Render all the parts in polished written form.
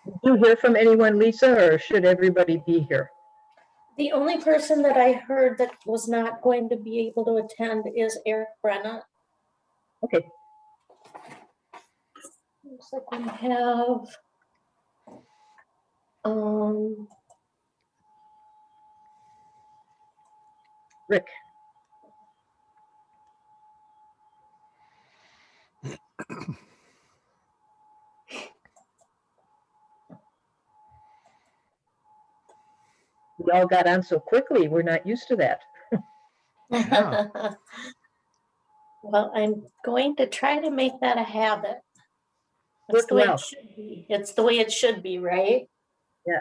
Did you hear from anyone, Lisa, or should everybody be here? The only person that I heard that was not going to be able to attend is Eric Brenna. Okay. Looks like we have Rick. We all got on so quickly. We're not used to that. Yeah. Well, I'm going to try to make that a habit. That's Worked the way well. it should be. It's the way it should be, right? Yeah.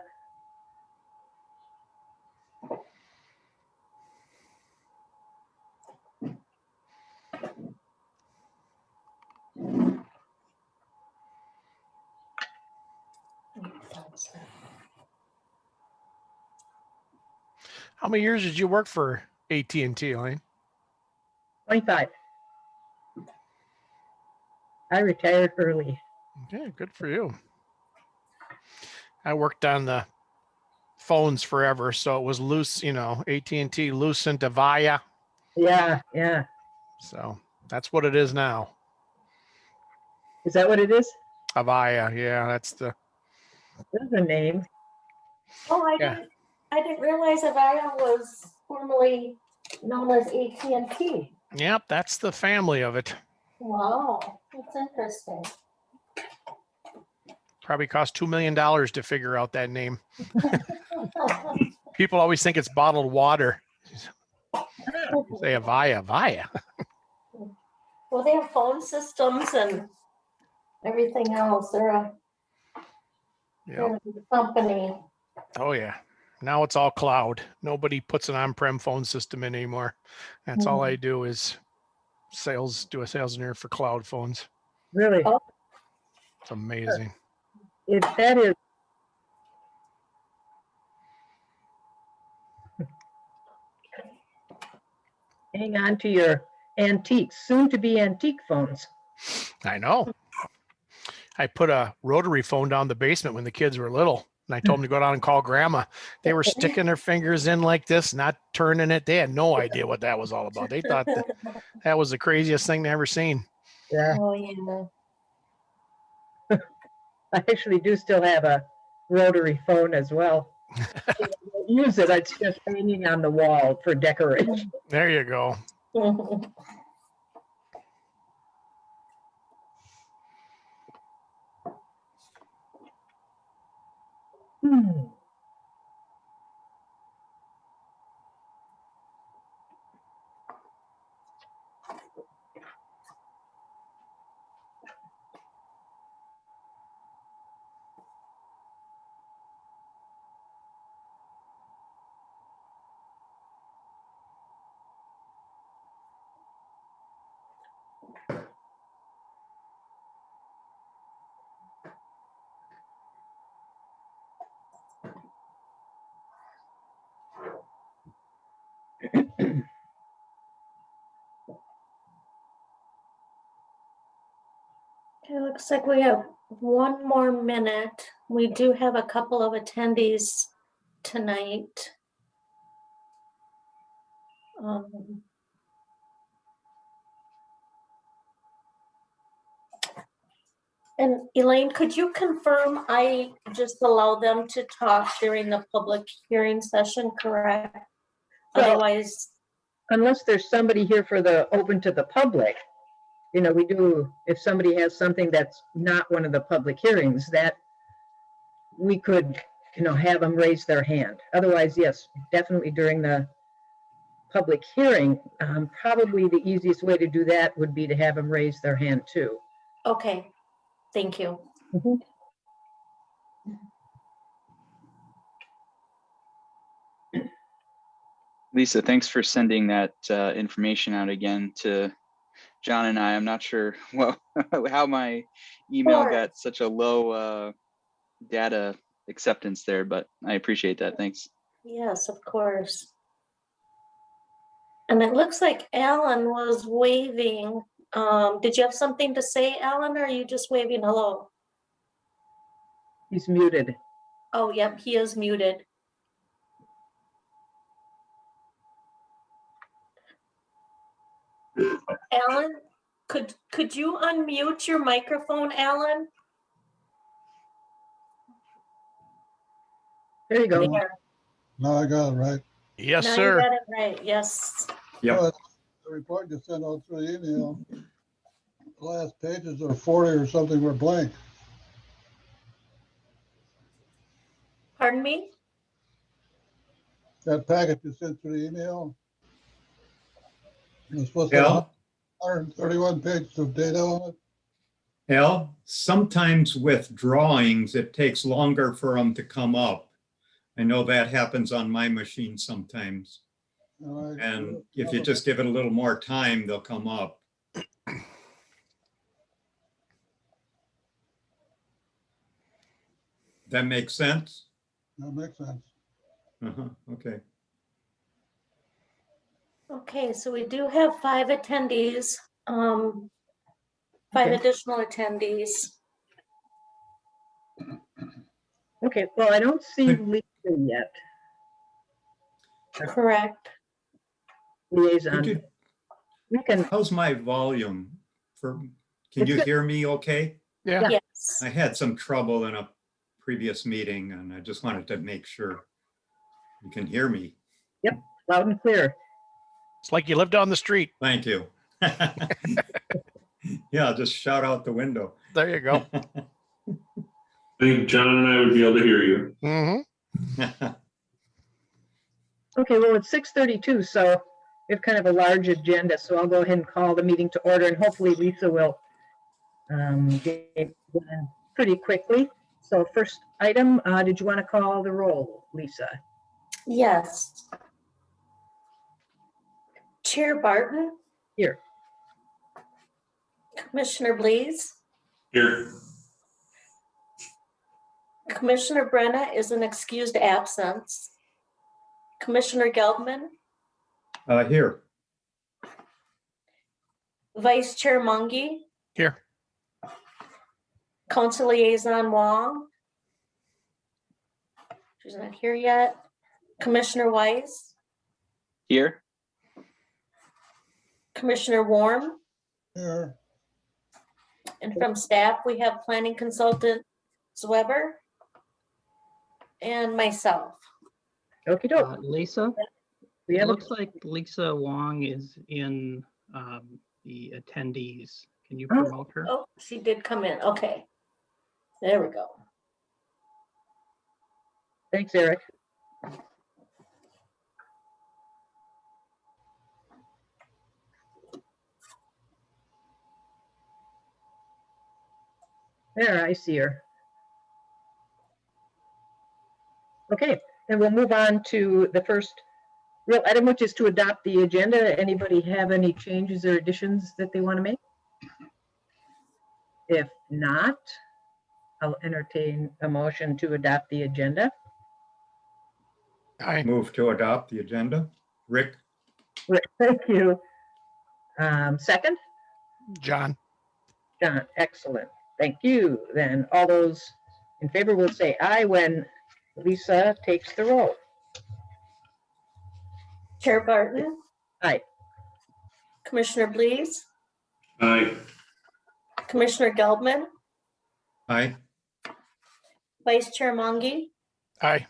How many years did you work for AT&T, Elaine? 25. I retired early. Okay, good for you. I worked on the phones forever, so it was loose, AT&T, Lucent, Avaya. Yeah, yeah. So that's what it is now. Is that what it is? Avaya, yeah, that's the. There's a name. Oh, Yeah. I didn't realize Avaya was formerly known as AT&T. Yep, that's the family of it. Wow, that's interesting. Probably cost $2 million to figure out that name. People always think it's bottled water. Say Avaya. Well, they have phone systems and everything else. They're a Yeah. company. Oh yeah. Now it's all cloud. Nobody puts an on-prem phone system in anymore. That's all I do is do a sales engineer for cloud phones. Really? Oh. It's amazing. If that is. Hang on to your antiques, soon to be antique phones. I know. I put a rotary phone down the basement when the kids were little, and I told them to go down and call grandma. They were sticking their fingers in like this, not turning it. They had no idea what that was all about. They thought that was the craziest thing they ever seen. Yeah. Oh, yeah. I actually do still have a rotary phone as well. I don't use it. It's just hanging on the wall for decoration. There you go. It looks like we have one more minute. We do have a couple of attendees tonight. And Elaine, could you confirm I just allow them to talk during the public hearing session, correct? Well, Otherwise, unless there's somebody here for the open to the public, we do, if somebody has something that's not one of the public hearings, that we could, have them raise their hand. Otherwise, yes, definitely during the public hearing, probably the easiest way to do that would be to have them raise their hand too. okay, thank you. Mm-hmm. Lisa, thanks for sending that information out again to John and I. I'm not sure how my email got such a low data acceptance there, but I appreciate that. Thanks. Yes, of course. And it looks like Alan was waving. Did you have something to say, Alan, or are you just waving hello? He's muted. Oh, yep, he is muted. Alan, could you unmute your microphone, Alan? There you go. There. Now I got it right. Yes, Now you sir. got it right, yes. Yep. But the report you sent out through email, the last pages or 40 or something were blank. Pardon me? That packet you sent through the email. It's supposed to have Al, 131 pages of data on it. Al, sometimes with drawings, it takes longer for them to come up. I know that happens on my machine sometimes. And if you just give it a little more time, they'll come up. That makes sense? That makes sense. Okay. Okay, so we do have 5 attendees, 5 Okay. additional attendees. Okay, well, I don't see Lisa yet, Correct. Could liaison. you- We can, How's my volume? Can you It's good. hear me okay? Yeah. Yes. I had some trouble in a previous meeting and I just wanted to make sure you can hear me. loud and clear. It's like you live down the street. Thank you. Yeah, I'll just shout out the window. There you go. I think John and I would be able to hear you. Mm-hmm. Okay, well, it's 6:32, so we have kind of a large agenda, so I'll go ahead and call the meeting to order, and hopefully Lisa will get in pretty quickly. So first item, did you want to call the roll, Lisa? Yes. Chair Barton, Here. Commissioner Blees, Here. Commissioner Brenna is an excused absence. Commissioner Geldman, Here. Vice Chair Mungy, Here. Council Liaison Wong. She's not here yet. Commissioner Weiss, Here. Commissioner Warm, Here, and from staff, we have planning consultant Zweber and myself. Okey doke. Lisa, We it have a, looks like Lisa Wong is in the attendees. Can you Oh. promote her? Oh, she did come in. Okay. There we go. thanks, Eric. There, I see her. Okay, then we'll move on to the first real item, which is to adopt the agenda. Anybody have any changes or additions that they want to make? If not, I'll entertain a motion to adopt the agenda. Hi. Move to adopt the agenda. Rick? Rick, thank you. Second, John. John, excellent. Thank you. Then all those in favor will say aye when Lisa takes the roll. Chair Barton, Aye. Commissioner Blees, Aye. Commissioner Geldman, Aye. Vice Chair Mungy, Hi.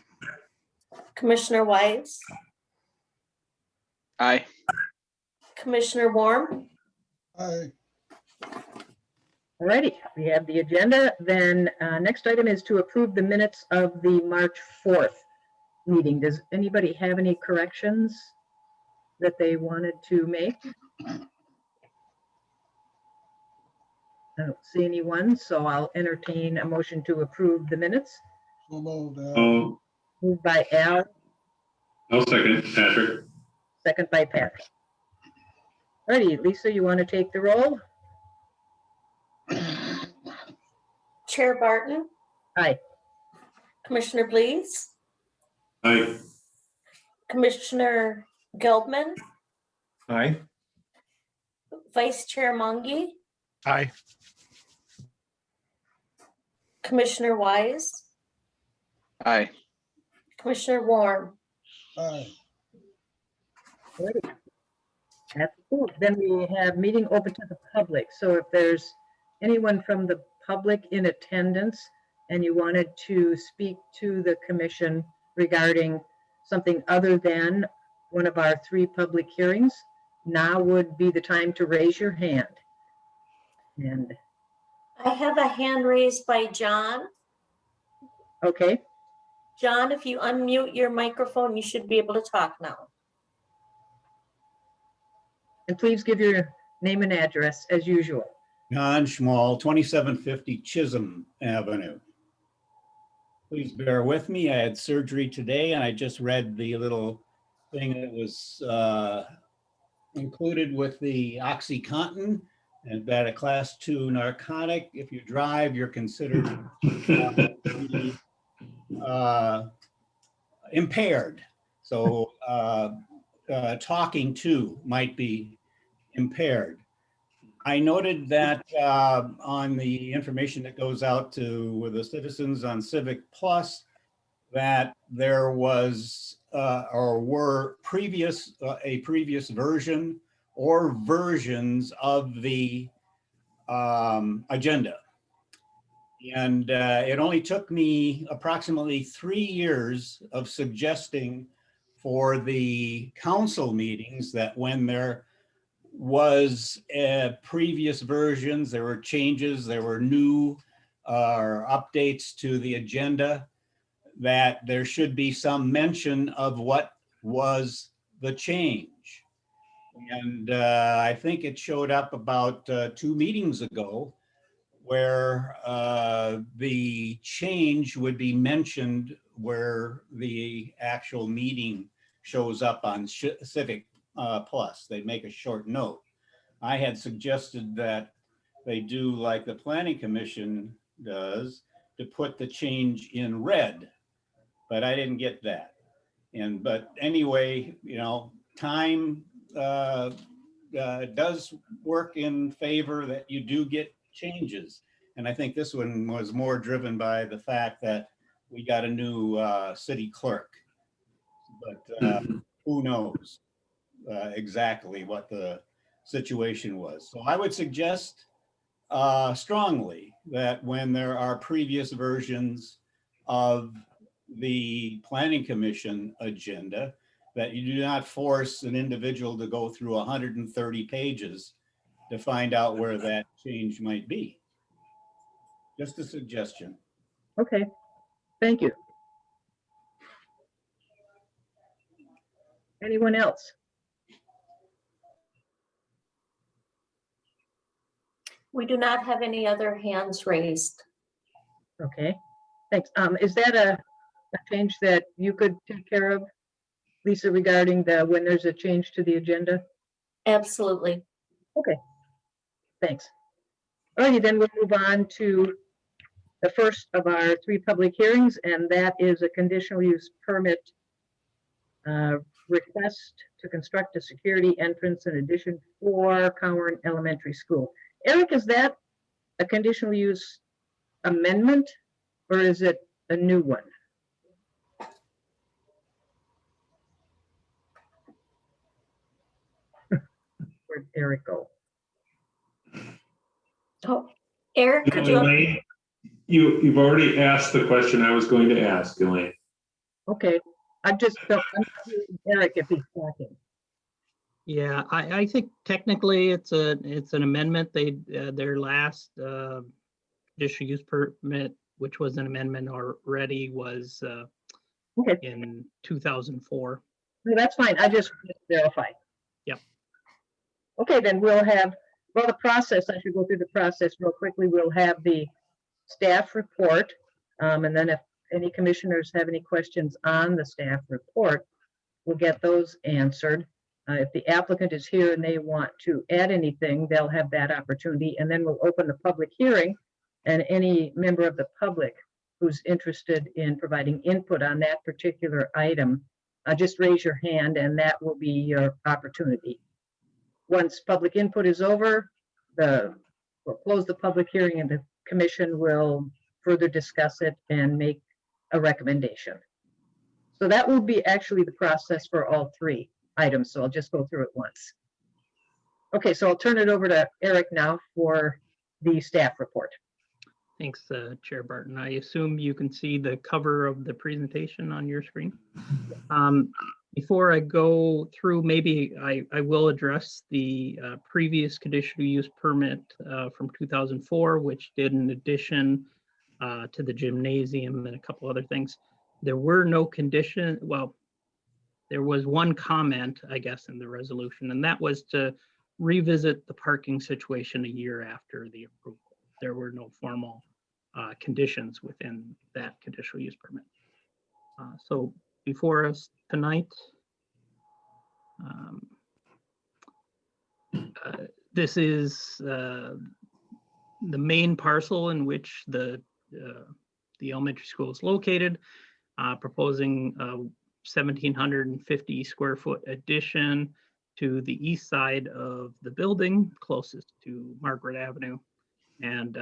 Commissioner Weiss, Aye. Commissioner Warm. aye. Alrighty, we have the agenda. Then next item is to approve the minutes of the March 4th meeting. Does anybody have any corrections that they wanted to make? I don't see anyone, so I'll entertain a motion to approve the minutes. So moved. Moved by Al, I'll second Patrick. second by Patrick. Alrighty, Lisa, you want to take the roll? Chair Barton, Aye. Commissioner Blees, Aye. Commissioner Geldman, Aye. Vice Chair Mungy, Hi. Commissioner Wise, Aye. Commissioner Warren. Aye. That's cool. Then we have meeting open to the public. So if there's anyone from the public in attendance and you wanted to speak to the commission regarding something other than one of our 3 public hearings, now would be the time to raise your hand. And, I have a hand raised by John. okay, John, if you unmute your microphone, you should be able to talk now. and please give your name and address as usual. John Schmall, 2750 Chisholm Avenue. Please bear with me. I had surgery today and I just read the little thing that was included with the OxyContin, and that a class 2 narcotic. If you drive, you're considered impaired. So talking to might be impaired. I noted that on the information that goes out to the citizens on Civic Plus, that there was or were a previous version or versions of the agenda. And it only took me approximately 3 years of suggesting for the council meetings that when there was previous versions, there were changes, there were new updates to the agenda, that there should be some mention of what was the change. And I think it showed up about 2 meetings ago where the change would be mentioned where the actual meeting shows up on Civic Plus. They make a short note. I had suggested that they do like the Planning Commission does, to put the change in red, but I didn't get that. But anyway, you know, time does work in favor that you do get changes. And I think this one was more driven by the fact that we got a new city clerk, but who knows exactly what the situation was. So I would suggest strongly that when there are previous versions of the Planning Commission agenda, that you do not force an individual to go through 130 pages to find out where that change might be. Just a suggestion. Okay, thank you. Anyone else? We do not have any other hands raised. Okay, thanks. Is that a change that you could take care of, Lisa, regarding when there's a change to the agenda? Absolutely. Okay, thanks. All righty, then we'll move on to the first of our 3 public hearings, and that is a conditional use permit request to construct a security entrance and addition for Cowan Elementary School. Eric, is that a conditional use amendment or is it a new one? Where'd Eric go? Oh, Eric, could you? Elaine, you've already asked the question I was going to ask, Elaine. Okay, I'm not hearing Eric if he's talking. Yeah, I think technically it's an amendment. Their last conditional use permit, which was an amendment already, was Okay. in 2004. No, that's fine. I just wanted to verify. Yep. Okay, then we'll have, well, the process, I should go through the process real quickly. We'll have the staff report. And then if any commissioners have any questions on the staff report, we'll get those answered. If the applicant is here and they want to add anything, they'll have that opportunity. And then we'll open the public hearing, and any member of the public who's interested in providing input on that particular item, just raise your hand and that will be your opportunity. Once public input is over, we'll close the public hearing and the commission will further discuss it and make a recommendation. So that will be actually the process for all three items. So I'll just go through it once. Okay, so I'll turn it over to Eric now for the staff report. Thanks, Chair Barton. I assume you can see the cover of the presentation on your screen. Before I go through, maybe I will address the previous conditional use permit from 2004, which did an addition to the gymnasium and a couple other things. There were no condition, well, there was one comment, I guess, in the resolution, and that was to revisit the parking situation a year after the approval. There were no formal conditions within that conditional use permit. So before us tonight, this is the main parcel in which the elementary school is located, proposing a 1,750 square foot addition to the east side of the building, closest to Margaret Avenue. And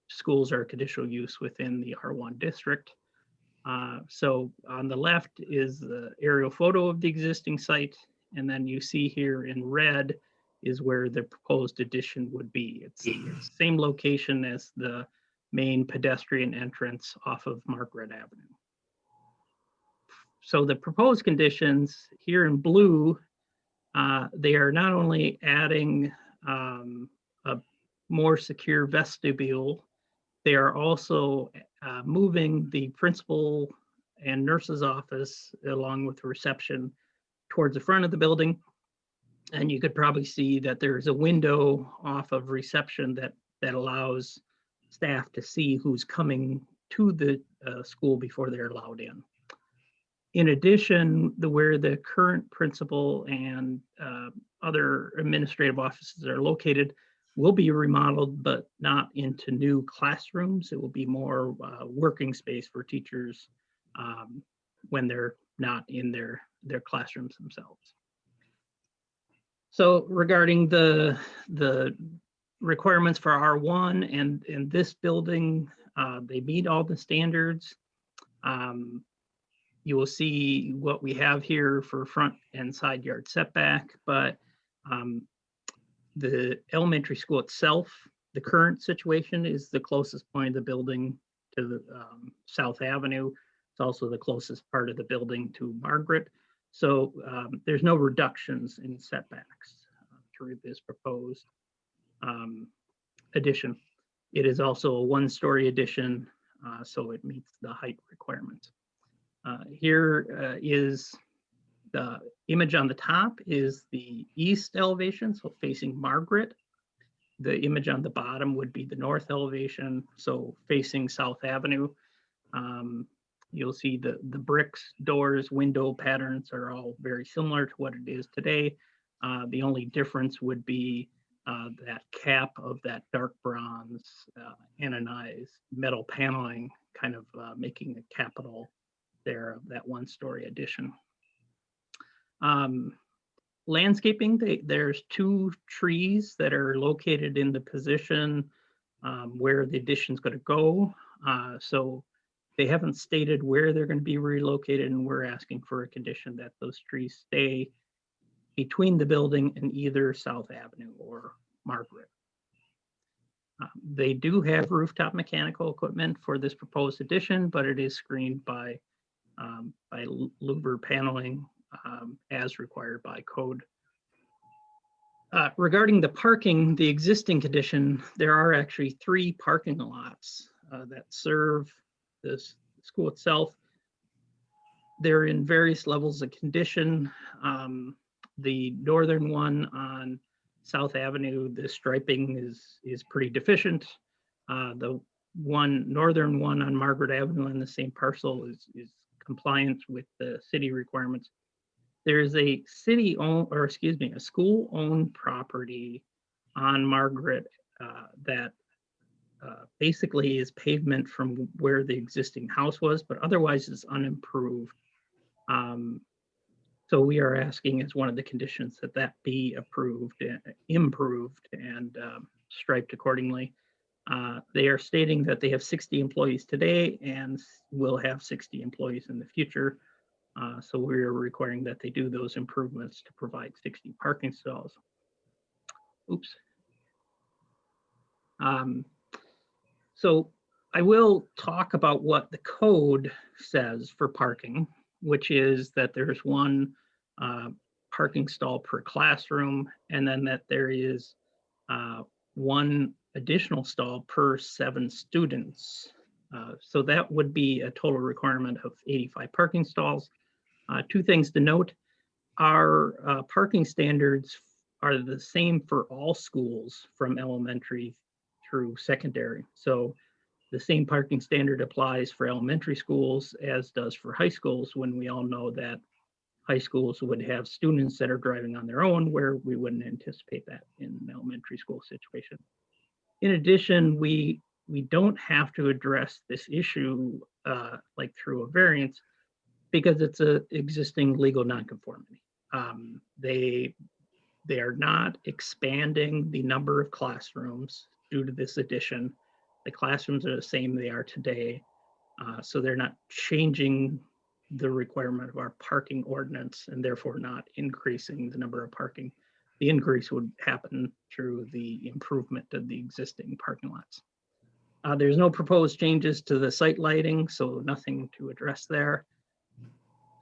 schools are conditional use within the R1 district. So on the left is the aerial photo of the existing site. And then you see here in red is where the proposed addition would be. It's the same location as the main pedestrian entrance off of Margaret Avenue. So the proposed conditions here in blue, they are not only adding a more secure vestibule, they are also moving the principal and nurse's office along with the reception towards the front of the building. And you could probably see that there's a window off of reception that allows staff to see who's coming to the school before they're allowed in. In addition, where the current principal and other administrative offices are located will be remodeled, but not into new classrooms. It will be more working space for teachers when they're not in their classrooms themselves. So regarding the requirements for R1 and this building, they meet all the standards. You will see what we have here for front and side yard setback, but the elementary school itself, the current situation is the closest point of the building to the South Avenue. It's also the closest part of the building to Margaret. So there's no reductions in setbacks through this proposed addition. It is also a one-story addition, so it meets the height requirements. Here is the image on the top is the east elevation, so facing Margaret. The image on the bottom would be the north elevation, so facing South Avenue. You'll see the bricks, doors, window patterns are all very similar to what it is today. The only difference would be that cap of that dark bronze anodized metal paneling, kind of making a capital there of that one-story addition. Landscaping, there's two trees that are located in the position where the addition's going to go. So they haven't stated where they're going to be relocated, and we're asking for a condition that those trees stay between the building and either South Avenue or Margaret. They do have rooftop mechanical equipment for this proposed addition, but it is screened by louver paneling as required by code. Regarding the parking, the existing condition, there are actually 3 parking lots that serve this school itself. They're in various levels of condition. The northern one on South Avenue, the striping is pretty deficient. The northern one on Margaret Avenue on the same parcel is compliant with the city requirements. There's a a school-owned property on Margaret that basically is pavement from where the existing house was, but otherwise is unimproved. So we are asking as one of the conditions that be improved and striped accordingly. They are stating that they have 60 employees today and will have 60 employees in the future. So we're requiring that they do those improvements to provide 60 parking stalls. Oops. So I will talk about what the code says for parking, which is that there's one parking stall per classroom, and then that there is one additional stall per 7 students. So that would be a total requirement of 85 parking stalls. 2 things to note: our parking standards are the same for all schools from elementary through secondary. So the same parking standard applies for elementary schools as does for high schools, when we all know that high schools would have students that are driving on their own, where we wouldn't anticipate that in an elementary school situation. In addition, we don't have to address this issue like through a variance, because it's a existing legal nonconformity. They are not expanding the number of classrooms due to this addition. The classrooms are the same they are today. So they're not changing the requirement of our parking ordinance, and therefore not increasing the number of parking. The increase would happen through the improvement of the existing parking lots. There's no proposed changes to the site lighting, so nothing to address there.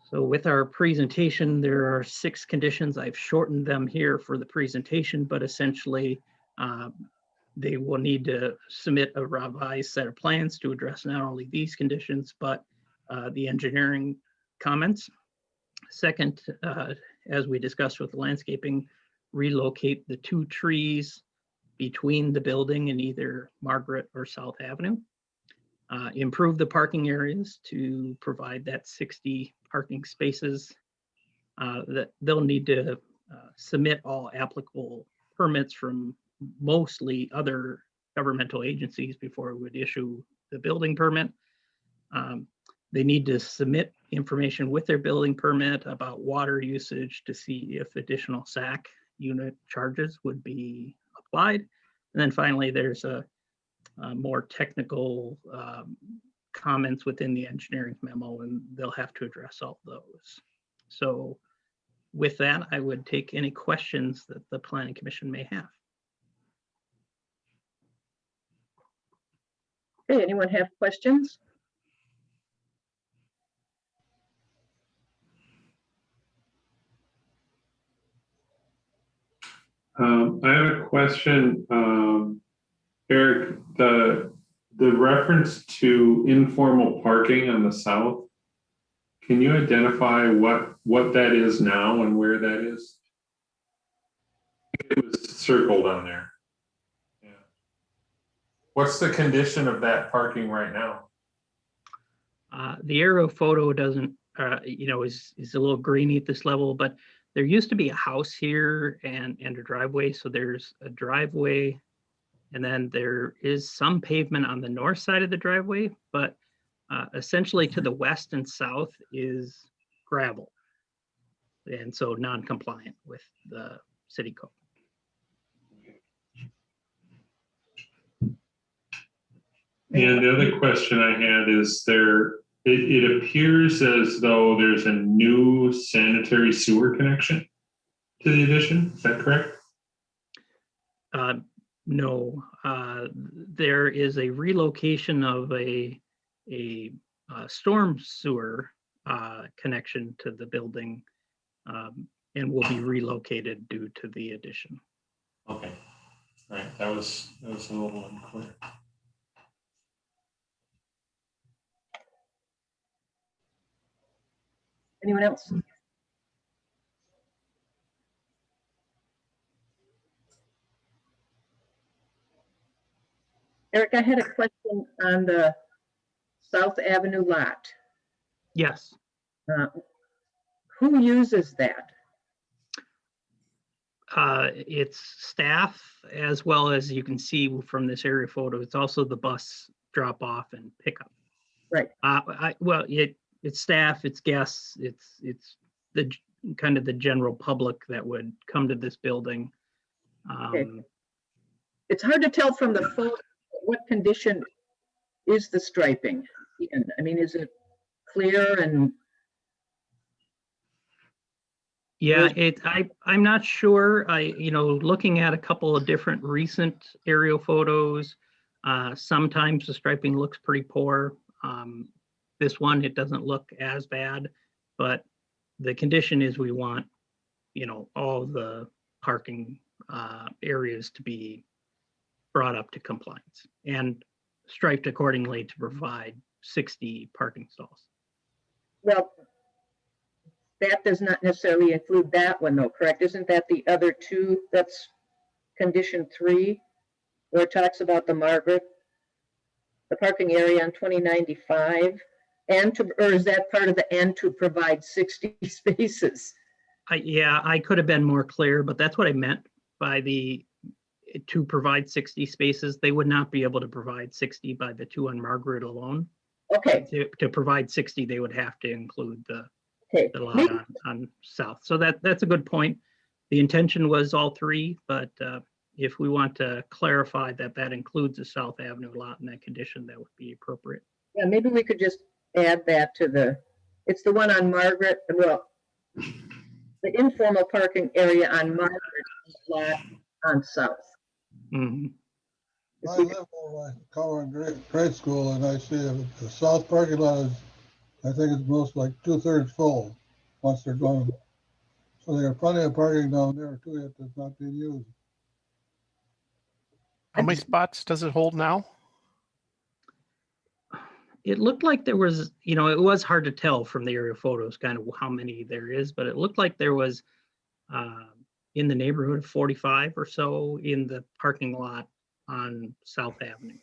So with our presentation, there are 6 conditions. I've shortened them here for the presentation, but essentially they will need to submit a revised set of plans to address not only these conditions, but the engineering comments. Second, as we discussed with the landscaping, relocate the 2 trees between the building and either Margaret or South Avenue. Improve the parking areas to provide that 60 parking spaces. That they'll need to submit all applicable permits from mostly other governmental agencies before it would issue the building permit. They need to submit information with their building permit about water usage to see if additional SAC unit charges would be applied. And then finally, there's a more technical comments within the engineering memo, and they'll have to address all those. So with that, I would take any questions that the Planning Commission may have. Okay, anyone have questions? I have a question, Eric. The reference to informal parking on the south, can you identify what that is now and where that is? It was circled on there. Yeah. What's the condition of that parking right now? The aerial photo doesn't, is a little grainy at this level, but there used to be a house here and a driveway. So there's a driveway, and then there is some pavement on the north side of the driveway, but essentially to the west and south is gravel. And so non-compliant with the city code. And the other question I had is it appears as though there's a new sanitary sewer connection to the addition. Is that correct? No, there is a relocation of a storm sewer connection to the building, and will be relocated due to the addition. Okay, all right, that was a little unclear. Anyone else? Eric, I had a question on the South Avenue lot. Yes. Who uses that? It's staff, as well as you can see from this area photo. It's also the bus drop off and pickup. Right. It's staff, it's guests, it's the kind of the general public that would come to this building. Okay. It's hard to tell from the photo. It what condition is the striping in? I mean, is it clear and, Yeah, I'm not sure. Looking at a couple of different recent aerial photos, sometimes the striping looks pretty poor. This one, it doesn't look as bad, but the condition is we want, all the parking areas to be brought up to compliance and striped accordingly to provide 60 parking stalls. well, that does not necessarily include that one though, correct? Isn't that the other two? That's condition 3, where it talks about the parking area on 2095, or is that part of the and to provide 60 spaces? I could have been more clear, but that's what I meant by to provide 60 spaces. They would not be able to provide 60 by the 2 on Margaret alone. Okay, To provide 60, they would have to include the okay. lot on South. So that's a good point. The intention was all 3, but if we want to clarify that includes the South Avenue lot in that condition, that would be appropriate. Yeah, maybe we could just add that to it's the one on Margaret, well, the informal parking area on Margaret lot on South. Mhm. I live over by Colorado grade school, and I see the south parking lot is, I think it's most like 2/3 full once they're done. So there are plenty of parking down there too, yet that's not being used. How many spots does it hold now? It looked like there was, it was hard to tell from the aerial photos kind of how many there is, but it looked like there was in the neighborhood of 45 or so in the parking lot on South Avenue.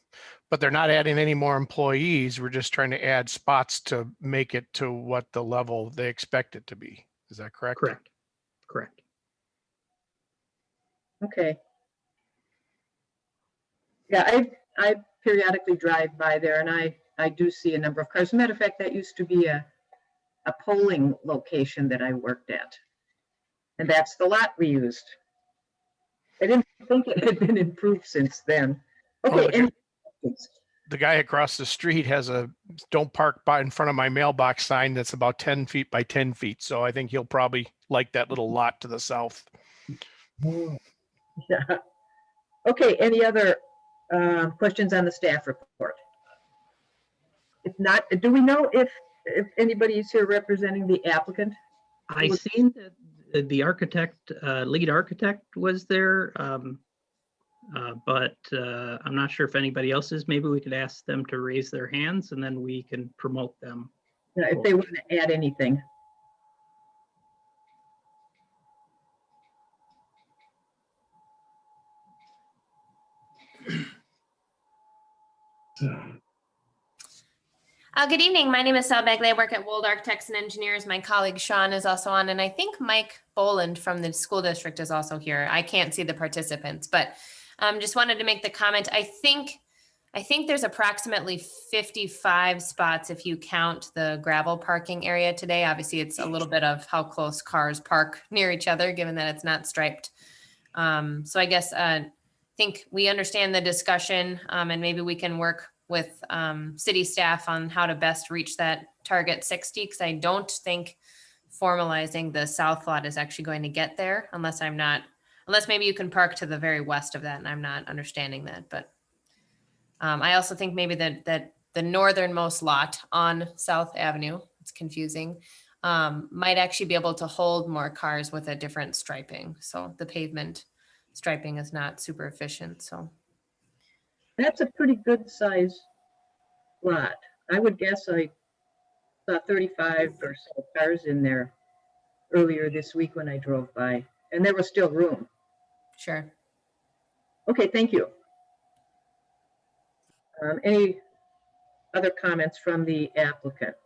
But they're not adding any more employees. We're just trying to add spots to make it to what the level they expect it to be. Is that correct? Correct. Okay. Yeah, I periodically drive by there and I do see a number of cars. As a matter of fact, that used to be a polling location that I worked at. And that's the lot we used. I didn't think it had been improved since then. Okay, Well, any questions? The guy across the street has a "Don't park by in front of my mailbox" sign that's about 10 feet by 10 feet. So I think he'll probably like that little lot to the south. Yeah. Okay, any other questions on the staff report? If not, do we know if anybody is here representing the applicant? I seen that the architect, lead architect was there, but I'm not sure if anybody else is. Maybe we could ask them to raise their hands and then we can promote them. If they want to add anything. Good evening. My name is Sal Bagley. I work at Wold Architects and Engineers. My colleague Sean is also on, and I think Mike Boland from the school district is also here. I can't see the participants, but just wanted to make the comment. I think there's approximately 55 spots if you count the gravel parking area today. Obviously, it's a little bit of how close cars park near each other, given that it's not striped. So I guess I think we understand the discussion, and maybe we can work with city staff on how to best reach that target 60, because I don't think formalizing the south lot is actually going to get there unless maybe you can park to the very west of that, and I'm not understanding that. But I also think maybe that the northernmost lot on South Avenue, it's confusing, might actually be able to hold more cars with a different striping. So the pavement striping is not super efficient. So That's a pretty good size lot. I would guess I saw 35 or so cars in there earlier this week when I drove by, and there was still room. sure. Okay, thank you. Any other comments from the applicant?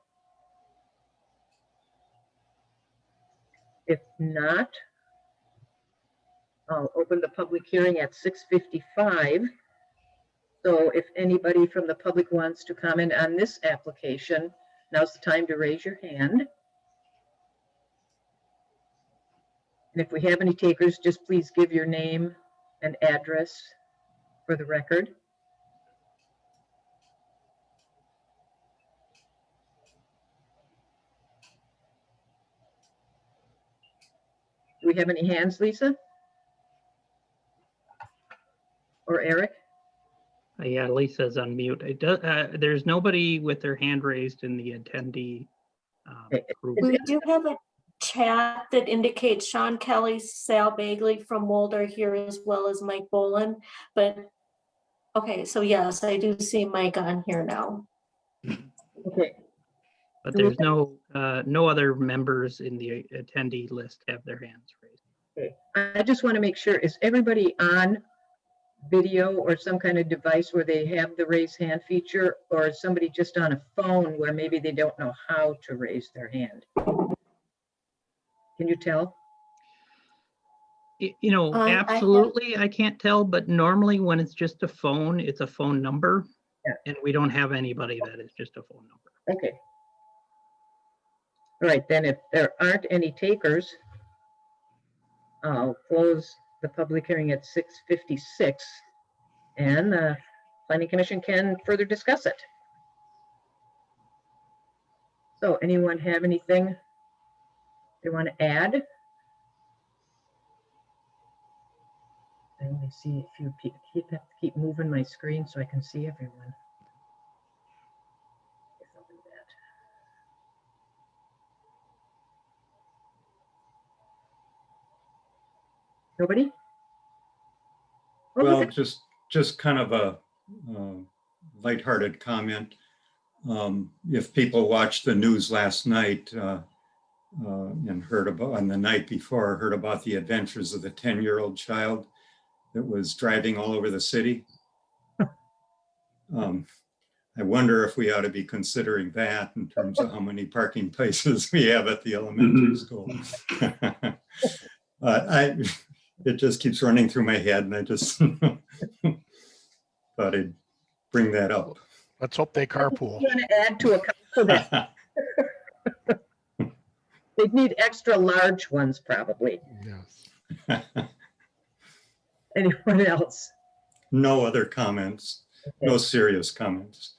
If not, I'll open the public hearing at 6:55. So if anybody from the public wants to comment on this application, now's the time to raise your hand. And if we have any takers, just please give your name and address for the record. we have any hands, Lisa? Or Eric? Yeah, Lisa's on mute. It does, there's nobody with their hand raised in the attendee Okay. group. We do have a chat that indicates Sean Kelly, Sal Bagley from Mulder here, as well as Mike Boland. But, okay, so yes, I do see Mike on here now. Okay, But there's no other members in the attendee list have their hands raised. okay. I just want to make sure, is everybody on video or some kind of device where they have the raise hand feature, or is somebody just on a phone where maybe they don't know how to raise their hand? Can you tell? You know, I have- absolutely, I can't tell, but normally when it's just a phone, it's a phone number. Yeah. And we don't have anybody that is just a phone number. Okay. All right, then if there aren't any takers, I'll close the public hearing at 6:56, and the Planning Commission can further discuss it. So anyone have anything they want to add? Let me see if you keep moving my screen so I can see everyone. Guess I'll do that. Nobody? Oh, Well, look at- just kind of a lighthearted comment. If people watched the news last night and heard about, on the night before, heard about the adventures of the 10-year-old child that was driving all over the city. I wonder if we ought to be considering that in terms of how many parking places we have at the elementary school. It just keeps running through my head, and I just thought I'd bring that up. Let's hope they carpool. You want to add to a council that they'd need extra large ones probably. Yes. Anyone else? No other comments, no serious comments.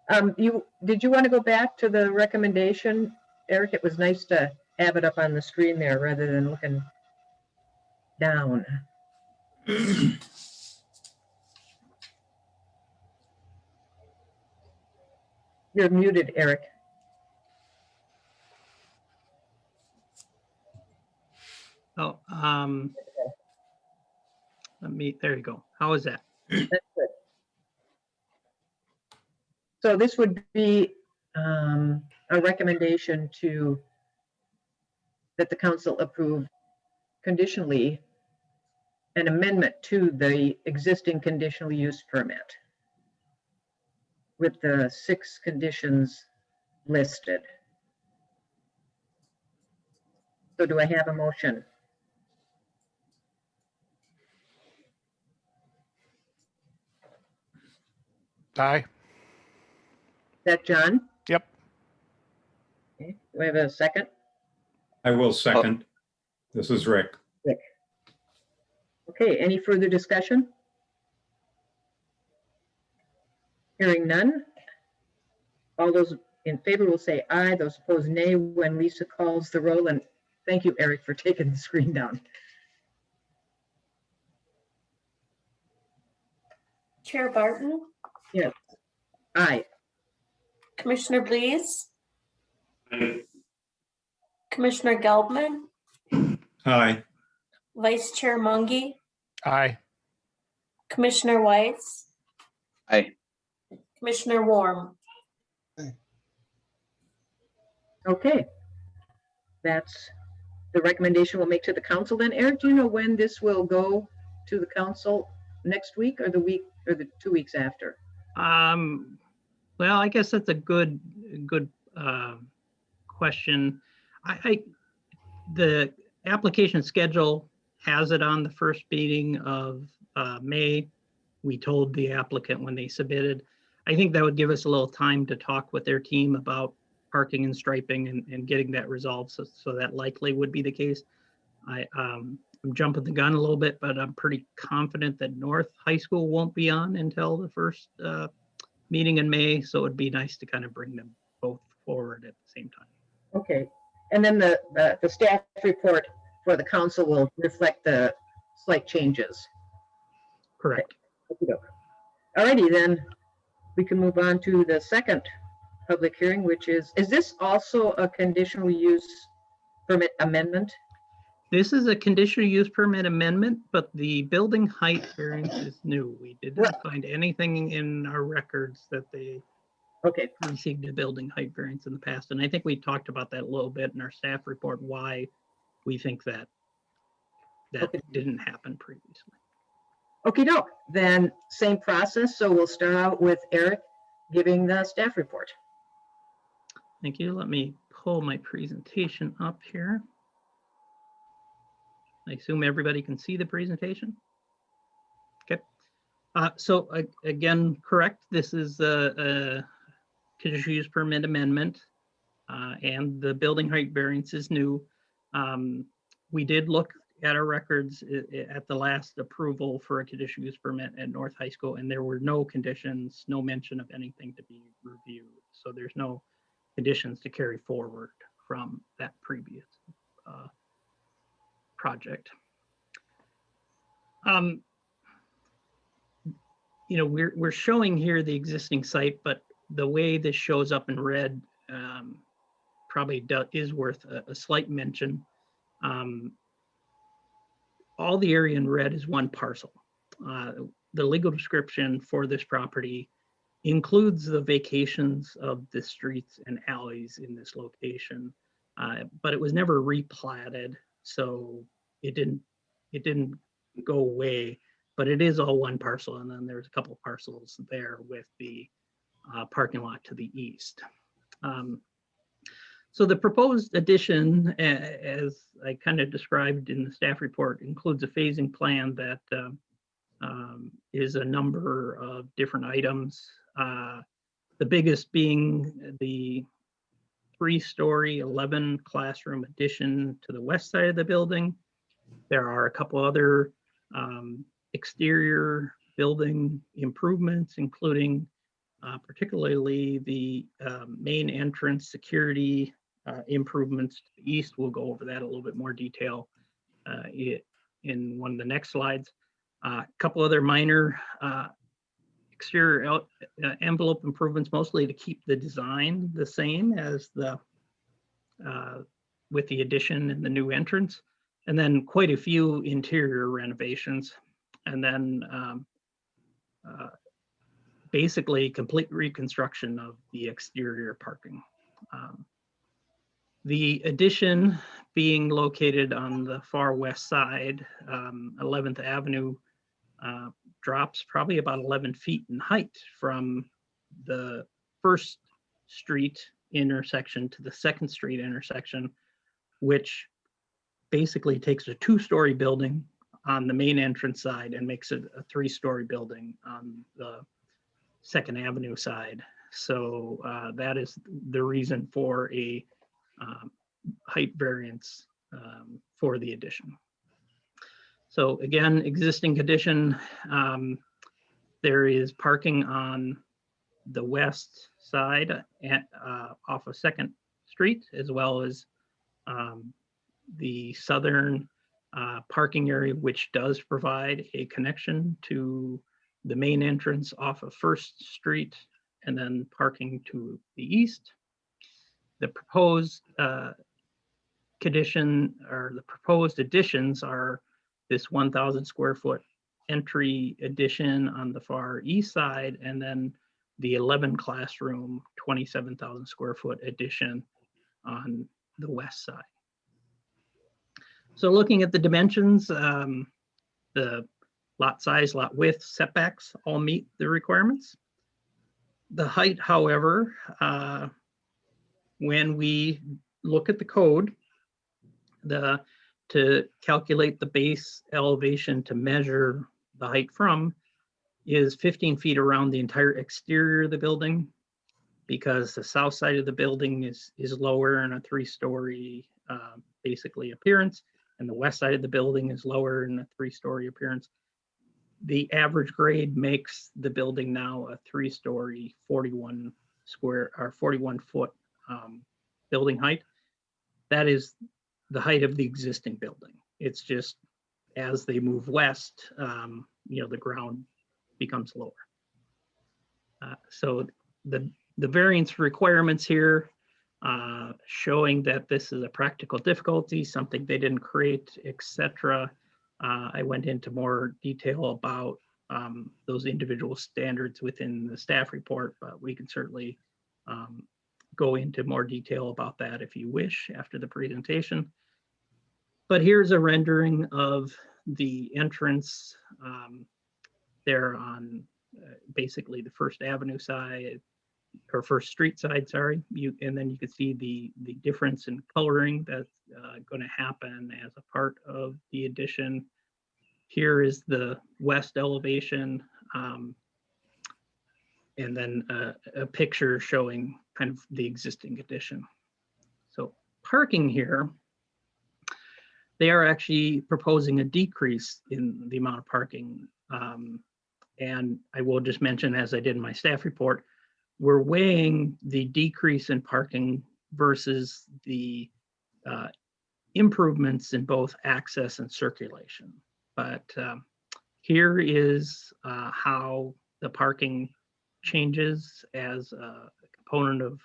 Did you want to go back to the recommendation, Eric? It was nice to have it up on the screen there rather than looking down. You're muted, Eric. Oh, there you go. How is that? That's good. So this would be a recommendation that the council approve conditionally an amendment to the existing conditional use permit with the 6 conditions listed. So do I have a motion? Aye. Is that John? Yep. Okay. Do we have a second? I will second. This is Rick. Okay, any further discussion? Hearing none. All those in favor will say aye, those opposed nay when Lisa calls the roll. And thank you, Eric, for taking the screen down. Chair Barton, Aye. Commissioner Blees, Aye. Commissioner Gelbman, Aye. Vice Chair Mungy, Aye. Commissioner Weiss, Aye. Commissioner Warm. Okay. That's the recommendation we'll make to the council then. Eric, do you know when this will go to the council? Next week or the week or the 2 weeks after? Well, I guess that's a good question. The application schedule has it on the first meeting of May. We told the applicant when they submitted. I think that would give us a little time to talk with their team about parking and striping and getting that resolved. So that likely would be the case. I'm jumping the gun a little bit, but I'm pretty confident that North High School won't be on until the first meeting in May. So it'd be nice to kind of bring them both forward at the same time. Okay. And then the staff report for the council will reflect the slight changes. Correct. Alrighty, then we can move on to the second public hearing, which is this also a conditional use permit amendment? This is a conditional use permit amendment, but the building height variance is new. We did not find anything in our records that they Okay, received a building height variance in the past. And I think we talked about that a little bit in our staff report, why we think that Okay. didn't happen previously. okie doke, then same process. So we'll start out with Eric giving the staff report. Thank you. Let me pull my presentation up here. I assume everybody can see the presentation. Okay. Again, correct. This is a conditional use permit amendment, and the building height variance is new. We did look at our records at the last approval for a conditional use permit at North High School, and there were no conditions, no mention of anything to be reviewed. So there's no conditions to carry forward from that previous project. You know, we're showing here the existing site, but the way this shows up in red probably is worth a slight mention. All the area in red is one parcel. The legal description for this property includes the vacations of the streets and alleys in this location, but it was never replatted, so it didn't go away. But it is all one parcel, and then there's a couple of parcels there with the parking lot to the east. So the proposed addition, as I kind of described in the staff report, includes a phasing plan that is a number of different items. The biggest being the 3-story, 11 classroom addition to the west side of the building. There are a couple other exterior building improvements, including particularly the main entrance security improvements to the east. We'll go over that a little bit more detail in one of the next slides. A couple other minor exterior envelope improvements, mostly to keep the design the same as the with the addition and the new entrance, and then quite a few interior renovations, and then basically complete reconstruction of the exterior parking. The addition being located on the far west side, 11th Avenue, drops probably about 11 feet in height from the first street intersection to the second street intersection, which basically takes a 2-story building on the main entrance side and makes it a 3-story building on the 2nd Avenue side. So that is the reason for a height variance for the addition. So again, existing condition, there is parking on the west side off of 2nd Street, as well as the southern parking area, which does provide a connection to the main entrance off of 1st Street, and then parking to the east. The proposed condition, or the proposed additions, are this 1,000 square foot entry addition on the far east side, and then the 11 classroom, 27,000 square foot addition on the west side. So looking at the dimensions, the lot size, lot width, setbacks all meet the requirements. The height, however, when we look at the code, to calculate the base elevation to measure the height from is 15 feet around the entire exterior of the building, because the south side of the building is lower in a 3-story basically appearance, and the west side of the building is lower in a 3-story appearance. The average grade makes the building now a 3-story, 41 foot building height. That is the height of the existing building. It's just as they move west, the ground becomes lower. So the variance requirements here, showing that this is a practical difficulty, something they didn't create, etc. I went into more detail about those individual standards within the staff report, but we can certainly go into more detail about that if you wish after the presentation. But here's a rendering of the entrance there on basically the First Avenue side, or First Street side, sorry. And then you can see the difference in coloring that's going to happen as a part of the addition. Here is the west elevation, and then a picture showing kind of the existing addition. So parking here, they are actually proposing a decrease in the amount of parking. And I will just mention, as I did in my staff report, we're weighing the decrease in parking versus the improvements in both access and circulation. But here is how the parking changes as a component of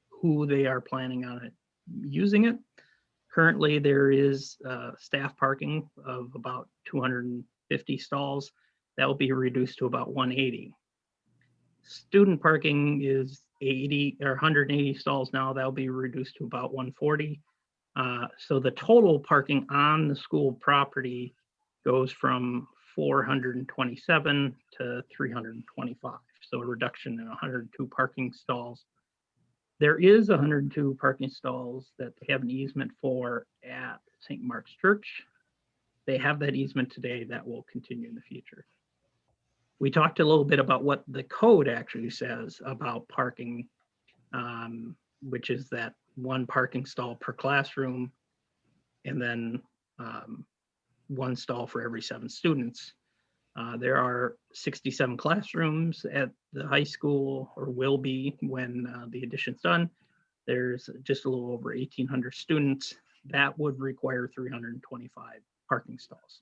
who they are planning on it using it. Currently, there is staff parking of about 250 stalls. That will be reduced to about 180. Student parking is 80 or 180 stalls now. That will be reduced to about 140. So the total parking on the school property goes from 427 to 325. So a reduction in 102 parking stalls. There is 102 parking stalls that they have an easement for at St. Mark's Church. They have that easement today. That will continue in the future. We talked a little bit about what the code actually says about parking, which is that one parking stall per classroom, and then one stall for every 7 students. There are 67 classrooms at the high school, or will be when the addition's done. There's just a little over 1,800 students. That would require 325 parking stalls.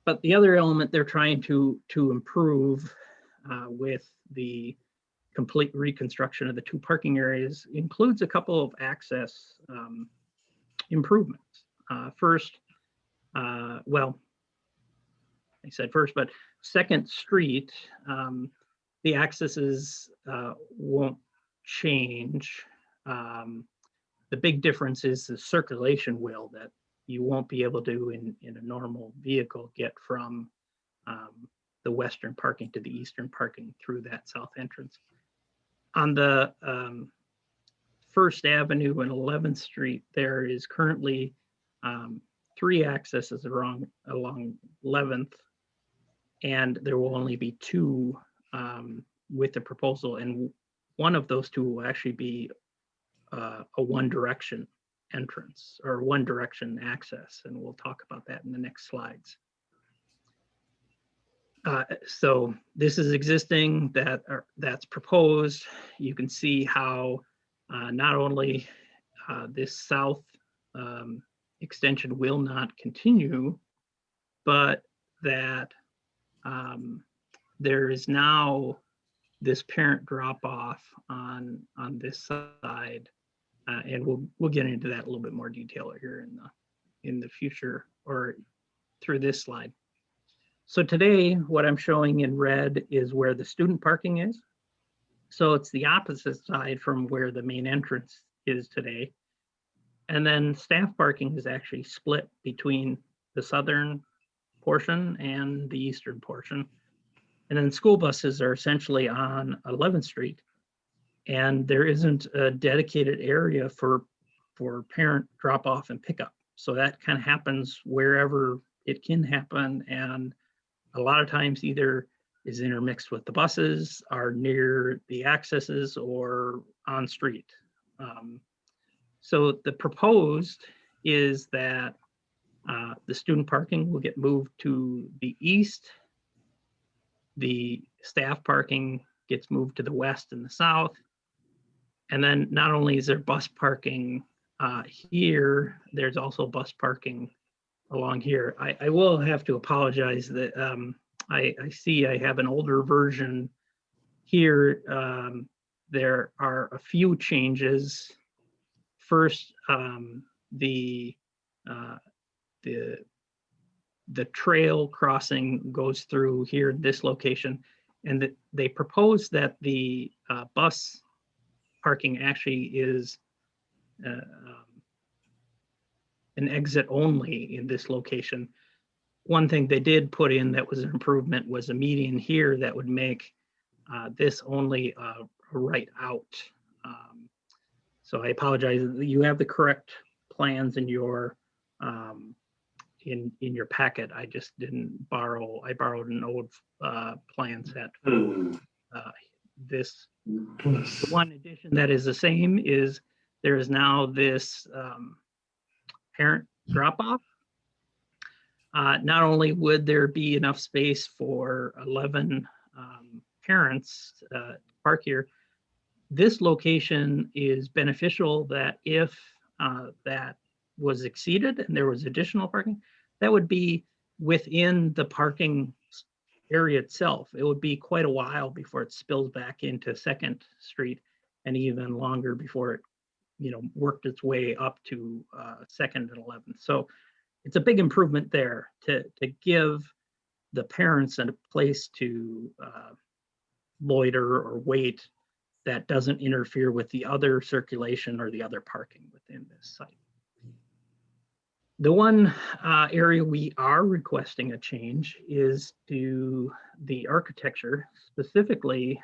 But the other element they're trying to improve with the complete reconstruction of the 2 parking areas includes a couple of access improvements. First, well, I said first, but Second Street, the accesses won't change. The big difference is the circulation wheel that you won't be able to, in a normal vehicle, get from the western parking to the eastern parking through that south entrance. On the First Avenue and 11th Street, there is currently 3 accesses along 11th, and there will only be 2 with the proposal, and one of those 2 will actually be a one direction entrance or one direction access, and we'll talk about that in the next slides. So this is existing, that's proposed. You can see how not only this south extension will not continue, but that there is now this parent drop off on this side, and we'll get into that a little bit more detail here in the future or through this slide. So today, what I'm showing in red is where the student parking is. So it's the opposite side from where the main entrance is today. And then staff parking is actually split between the southern portion and the eastern portion. And then school buses are essentially on 11th Street. And there isn't a dedicated area for parent drop off and pickup. So that kind of happens wherever it can happen. And a lot of times either is intermixed with the buses, are near the accesses, or on street. So the proposed is that the student parking will get moved to the east. The staff parking gets moved to the west and the south. And then not only is there bus parking Here, there's also bus parking along here. I will have to apologize that I see I have an older version here. There are a few changes. First, the trail crossing goes through here, this location, and they propose that the bus parking actually is an exit only in this location. One thing they did put in that was an improvement was a median here that would make this only a right out. So I apologize. You have the correct plans in your in your packet. I just didn't borrow. I borrowed an old plan set. This the one addition that is the same is there is now this parent drop-off. Not only would there be enough space for 11 parents to park here, this location is beneficial that if that was exceeded and there was additional parking, that would be within the parking area itself. It would be quite a while before it spills back into 2nd Street and even longer before it, worked its way up to 2nd and 11th. So it's a big improvement there to give the parents a place to loiter or wait that doesn't interfere with the other circulation or the other parking within this site. The one area we are requesting a change is to the architecture, specifically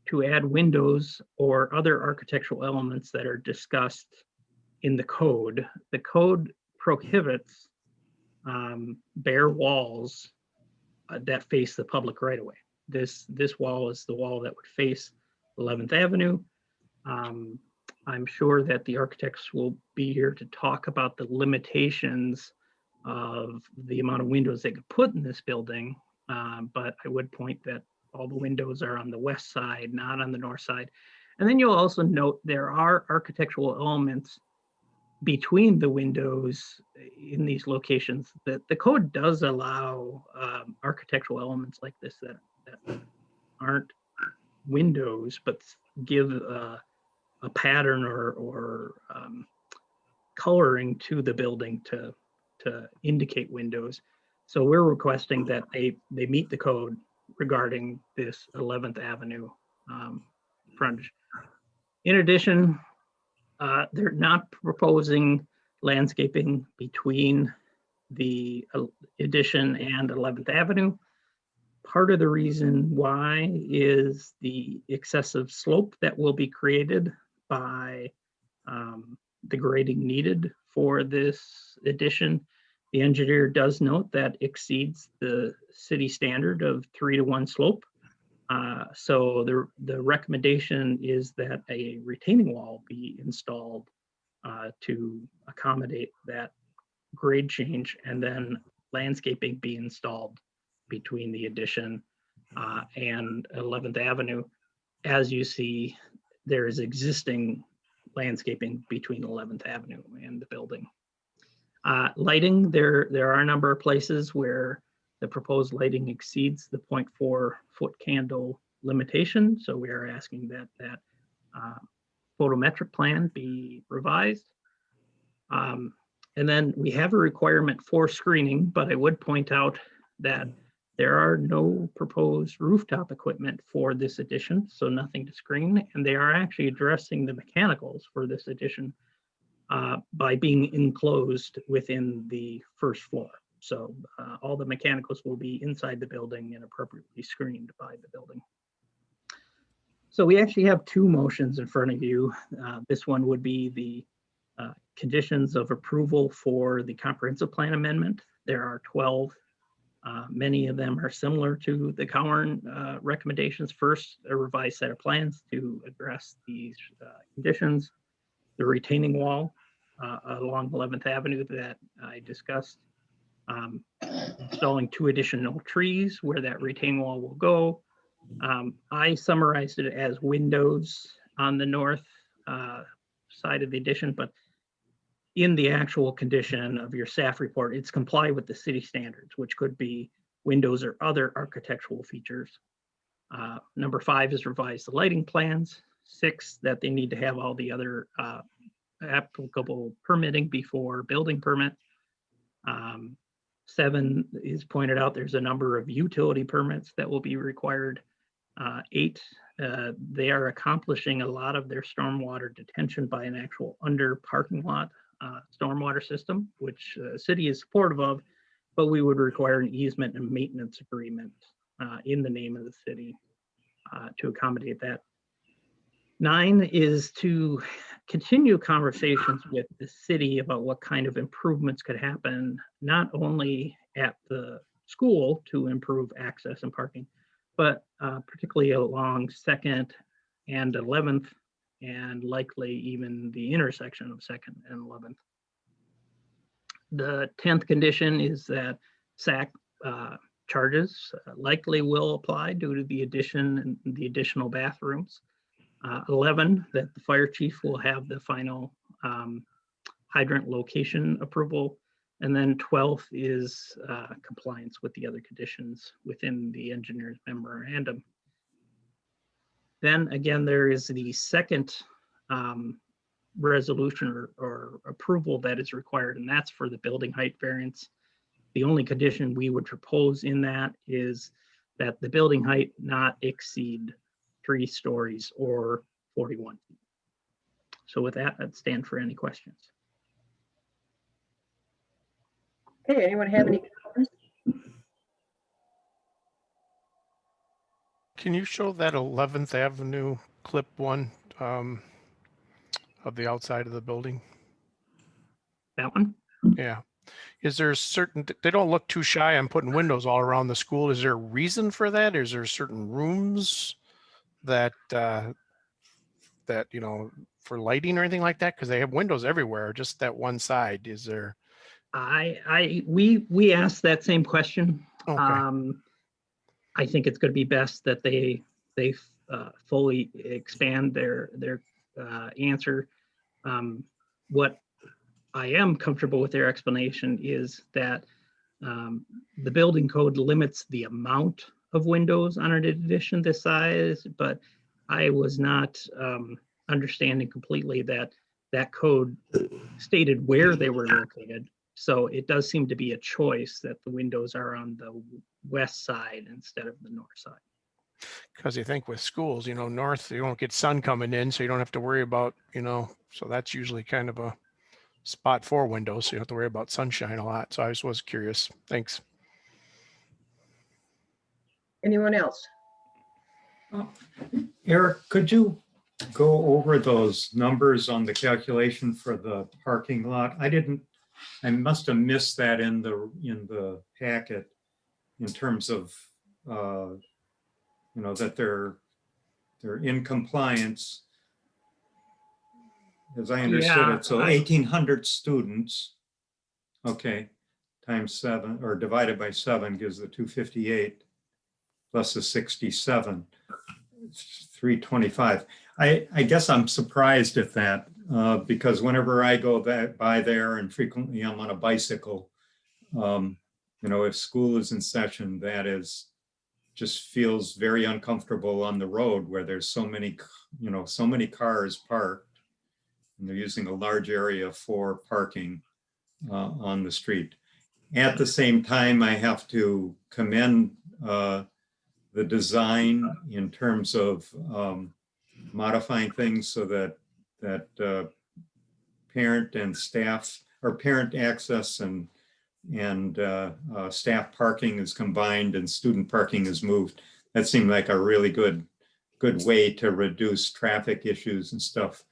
to add windows or other architectural elements that are discussed in the code. The code prohibits bare walls that face the public right of way. This wall is the wall that would face 11th Avenue. I'm sure that the architects will be here to talk about the limitations of the amount of windows they could put in this building. But I would point that all the windows are on the west side, not on the north side. And then you'll also note there are architectural elements between the windows in these locations. That the code does allow architectural elements like this that aren't windows, but give a pattern or coloring to the building to indicate windows. So we're requesting that they meet the code regarding this 11th Avenue frontage. In addition, they're not proposing landscaping between the addition and 11th Avenue. Part of the reason why is the excessive slope that will be created by the grading needed for this addition. The engineer does note that exceeds the city standard of 3-to-1 slope. So the recommendation is that a retaining wall be installed to accommodate that grade change, and then landscaping be installed between the addition and 11th Avenue. As you see, there is existing landscaping between 11th Avenue and the building. Lighting, there are a number of places where the proposed lighting exceeds the 0.4 foot candle limitation. So we are asking that photometric plan be revised. And then we have a requirement for screening, but I would point out that there are no proposed rooftop equipment for this addition, so nothing to screen. And they are actually addressing the mechanicals for this addition by being enclosed within the first floor. So all the mechanicals will be inside the building and appropriately screened by the building. So we actually have two motions in front of you. This one would be the conditions of approval for the comprehensive plan amendment. There are 12. Many of them are similar to the Cowern recommendations. First, a revised set of plans to address these conditions. The retaining wall along 11th Avenue that I discussed. Installing 2 additional trees where that retaining wall will go. I summarized it as windows on the north side of the addition, but in the actual condition of your staff report, it's comply with the city standards, which could be windows or other architectural features. Number 5 is revise the lighting plans. 6, that they need to have all the other applicable permitting before building permit. 7 is pointed out, there's a number of utility permits that will be required. 8, they are accomplishing a lot of their stormwater detention by an actual under parking lot stormwater system, which the city is supportive of, but we would require an easement and maintenance agreement in the name of the city to accommodate that. 9 is to continue conversations with the city about what kind of improvements could happen, not only at the school to improve access and parking, but particularly along 2nd and 11th, and likely even the intersection of 2nd and 11th. The 10th condition is that SAC charges likely will apply due to the addition and the additional bathrooms. 11, that the fire chief will have the final hydrant location approval. And then 12th is compliance with the other conditions within the engineer's memorandum. Then again, there is the second resolution or approval that is required, and that's for the building height variance. The only condition we would propose in that is that the building height not exceed 3 stories or 41 feet. So with that, I'd stand for any questions. Okay, anyone have any comments? Can you show that 11th Avenue clip 1 of the outside of the building? That one? Yeah. Is there certain, they don't look too shy on putting windows all around the school. Is there a reason for that? Is there certain rooms that, that, you know, for lighting or anything like that? Because they have windows everywhere, just that one side. Is there? We asked that same question. Okay. I think it's going to be best that they fully expand their answer. What I am comfortable with their explanation is that the building code limits the amount of windows on an addition this size, but I was not understanding completely that that code stated where they were located. So it does seem to be a choice that the windows are on the west side instead of the north side. Because you think with schools, you know, north, you don't get sun coming in, so you don't have to worry about, you know, so that's usually kind of a spot for windows, so you don't have to worry about sunshine a lot. So I just was curious. Thanks. Anyone else? Eric, could you go over those numbers on the calculation for the parking lot? I must have missed that in the packet in terms of, you know, that they're in compliance. As I understood it, so 1,800 students, okay, times 7 or divided by 7 gives the 258 plus the 67, it's 325. I guess I'm surprised at that because whenever I go by there, and frequently I'm on a bicycle, you know, if school is in session, that is just feels very uncomfortable on the road where there's so many, you know, so many cars parked. And they're using a large area for parking on the street. At the same time, I have to commend the design in terms of modifying things so that parent and staff, or parent access and staff parking is combined and student parking is moved. That seemed like a really good way to reduce traffic issues and stuff.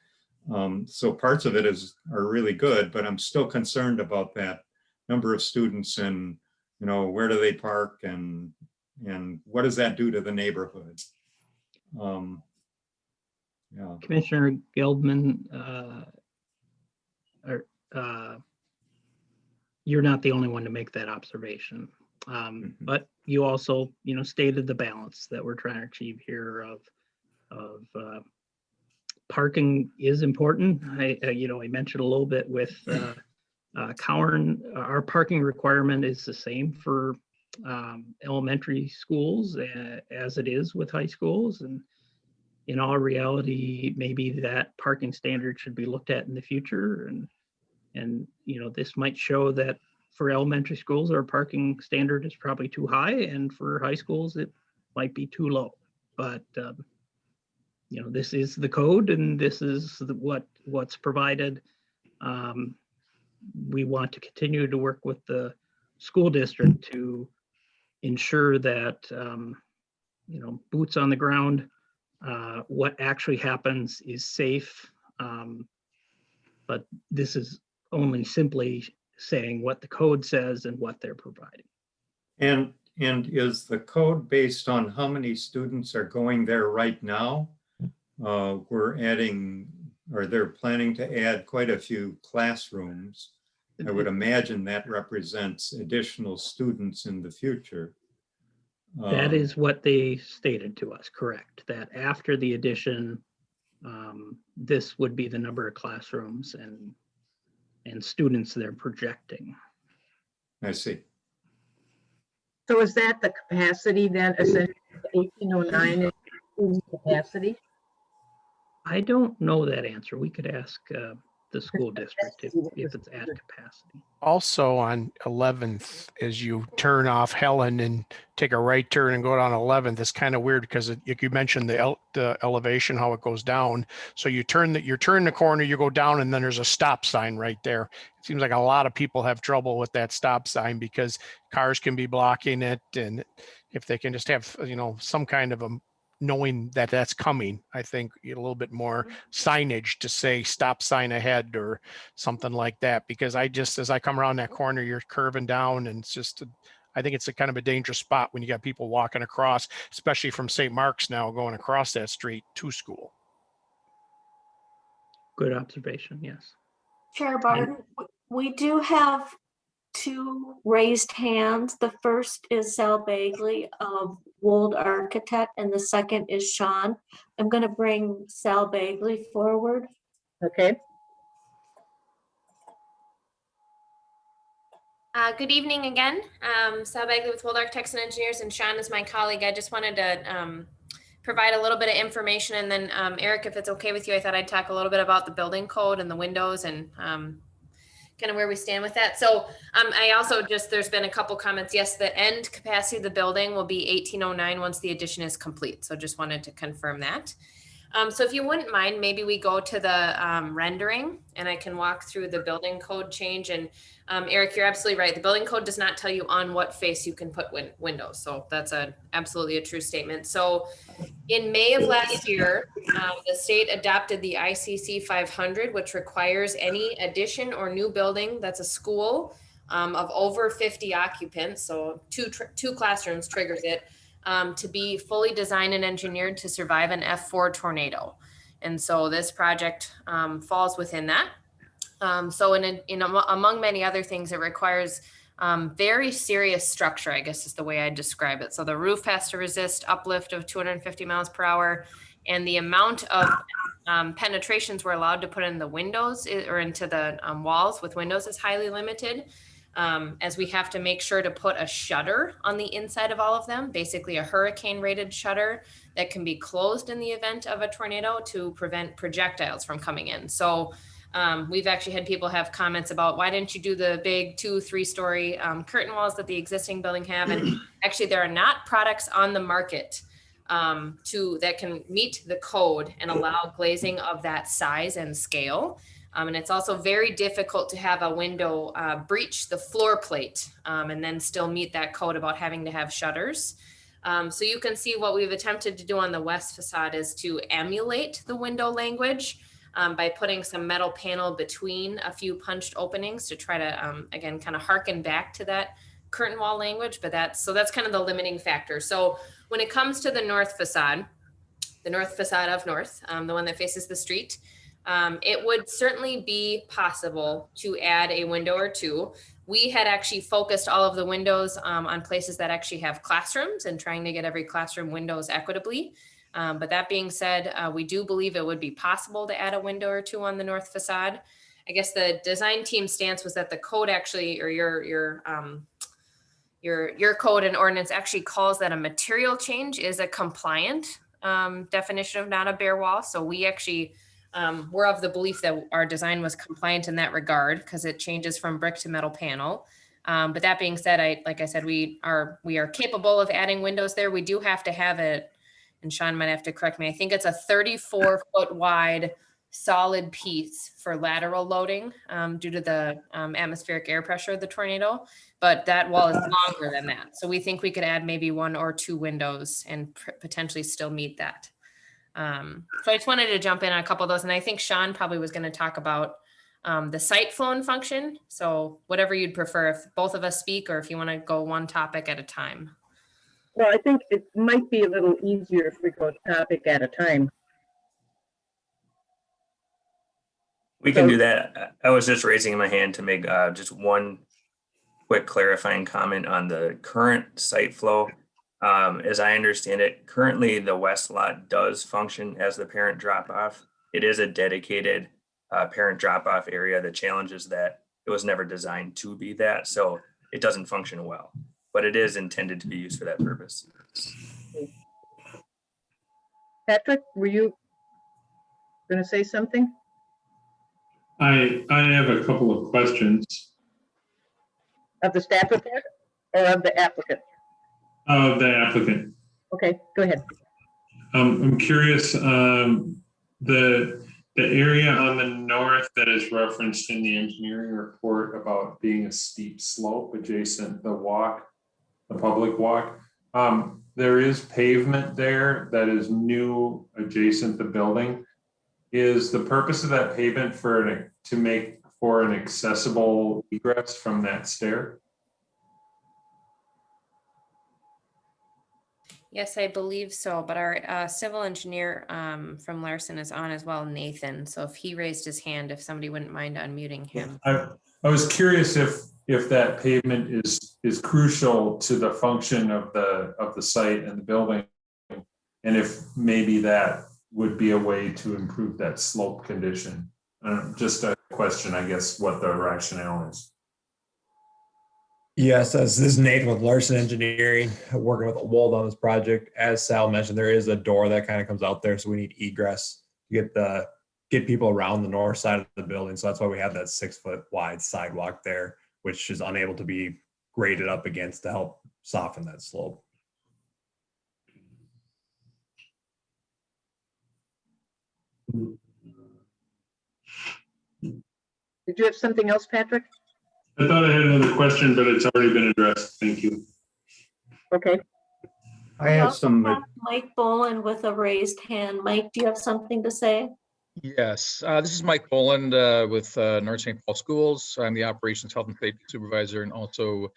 So parts of it are really good, but I'm still concerned about that number of students and, you know, where do they park and what does that do to the neighborhood? Yeah. Commissioner Geldman, you're not the only one to make that observation. But you also, you know, stated the balance that we're trying to achieve here of parking is important. I mentioned a little bit with Cowan, our parking requirement is the same for elementary schools as it is with high schools. And in all reality, maybe that parking standard should be looked at in the future. And this might show that for elementary schools, our parking standard is probably too high, and for high schools, it might be too low. But this is the code, and this is what's provided. We want to continue to work with the school district to ensure that boots on the ground, what actually happens is safe. But this is only simply saying what the code says and what they're providing. And is the code based on how many students are going there right now? They're planning to add quite a few classrooms. I would imagine that represents additional students in the future. That is what they stated to us, correct? That after the addition, this would be the number of classrooms and students they're projecting. I see. So is that the capacity then, essentially 1809 is capacity? I don't know that answer. We could ask the school district if it's at capacity. Also on 11th, as you turn off Helen and take a right turn and go down 11th, it's kind of weird because you mentioned the elevation, how it goes down. So you turn the corner, you go down, and then there's a stop sign right there. It seems like a lot of people have trouble with that stop sign because cars can be blocking it, and if they can just have some kind of knowing that that's coming, I think a little bit more signage to say stop sign ahead or something like that, because as I come around that corner, you're curving down, and I think it's a kind of a dangerous spot when you got people walking across, especially from St. Mark's now going across that street to school. Good observation, yes. Chair Barton, we do have two raised hands. The first is Sal Bagley of Wold Architect, and the second is Sean. I'm going to bring Sal Bagley forward. Okay. Good evening again. Sal Bagley with Wold Architects and Engineers, and Sean is my colleague. I just wanted to provide a little bit of information, and then Eric, if it's okay with you, I thought I'd talk a little bit about the building code and the windows and kind of where we stand with that. So I also there's been a couple comments. Yes, the end capacity of the building will be 1809 once the addition is complete. So just wanted to confirm that. So if you wouldn't mind, maybe we go to the rendering and I can walk through the building code change. And Eric, you're absolutely right. The building code does not tell you on what face you can put windows. So that's absolutely a true statement. So in May of last year, the state adopted the ICC 500, which requires any addition or new building that's a school of over 50 occupants. So two classrooms triggers it. To be fully designed and engineered to survive an F4 tornado. And so this project falls within that. So among many other things, it requires very serious structure, I guess is the way I describe it. So the roof has to resist uplift of 250 miles per hour. And the amount of penetrations we're allowed to put in the windows or into the walls with windows is highly limited. As we have to make sure to put a shutter on the inside of all of them, basically a hurricane rated shutter that can be closed in the event of a tornado to prevent projectiles from coming in. So we've actually had people have comments about why didn't you do the big 2-3 story curtain walls that the existing building have? And actually there are not products on the market that can meet the code and allow glazing of that size and scale. And it's also very difficult to have a window breach the floor plate and then still meet that code about having to have shutters. So you can see what we've attempted to do on the west facade is to emulate the window language by putting some metal panel between a few punched openings to try to, again, kind of harken back to that curtain wall language. But that's kind of the limiting factor. So when it comes to the north facade of North, the one that faces the street, it would certainly be possible to add a window or two. We had actually focused all of the windows on places that actually have classrooms and trying to get every classroom windows equitably. But that being said, we do believe it would be possible to add a window or two on the north facade. I guess the design team stance was that the code actually, or your code and ordinance actually calls that a material change is a compliant definition of not a bare wall. So we actually we're of the belief that our design was compliant in that regard because it changes from brick to metal panel. But that being said, like I said, we are capable of adding windows there. We do have to have it, and Sean might have to correct me. I think it's a 34-foot wide solid piece for lateral loading due to the atmospheric air pressure of the tornado, but that wall is longer than that. So we think we could add maybe 1 or 2 windows and potentially still meet that. So I just wanted to jump in on a couple of those, and I think Sean probably was going to talk about the site flow and function. So whatever you'd prefer, if both of us speak or if you want to go one topic at a time. Well, I think it might be a little easier if we go topic at a time. We can do that. I was just raising my hand to make just one quick clarifying comment on the current site flow. As I understand it, currently the west lot does function as the parent drop-off. It is a dedicated parent drop-off area. The challenge is that it was never designed to be that, so it doesn't function well, but it is intended to be used for that purpose. Patrick, were you going to say something? I have a couple of questions. Of the staff report or of the applicant? Of the applicant. Okay, go ahead. I'm curious, the area on the north that is referenced in the engineering report about being a steep slope adjacent the public walk. There is pavement there that is new adjacent the building. Is the purpose of that pavement to make for an accessible egress from that stair? Yes, I believe so, but our civil engineer from Larson is on as well, Nathan. So if he raised his hand, if somebody wouldn't mind unmuting him. I was curious if that pavement is crucial to the function of the site and the building, and if maybe that would be a way to improve that slope condition. Just a question, I guess, what the rationale is. Yes, this is Nathan with Larson Engineering, working with Wold on this project. As Sal mentioned, there is a door that kind of comes out there, so we need egress to get people around the north side of the building. So that's why we have that 6-foot wide sidewalk there, which is unable to be graded up against to help soften that slope. Did you have something else, Patrick? I thought I had another question, but it's already been addressed. Thank you. Okay. I have some. Mike Boland with a raised hand. Mike, do you have something to say? Yes, this is Mike Boland with North St. Paul Schools. I'm the Operations Health and Safety Supervisor and also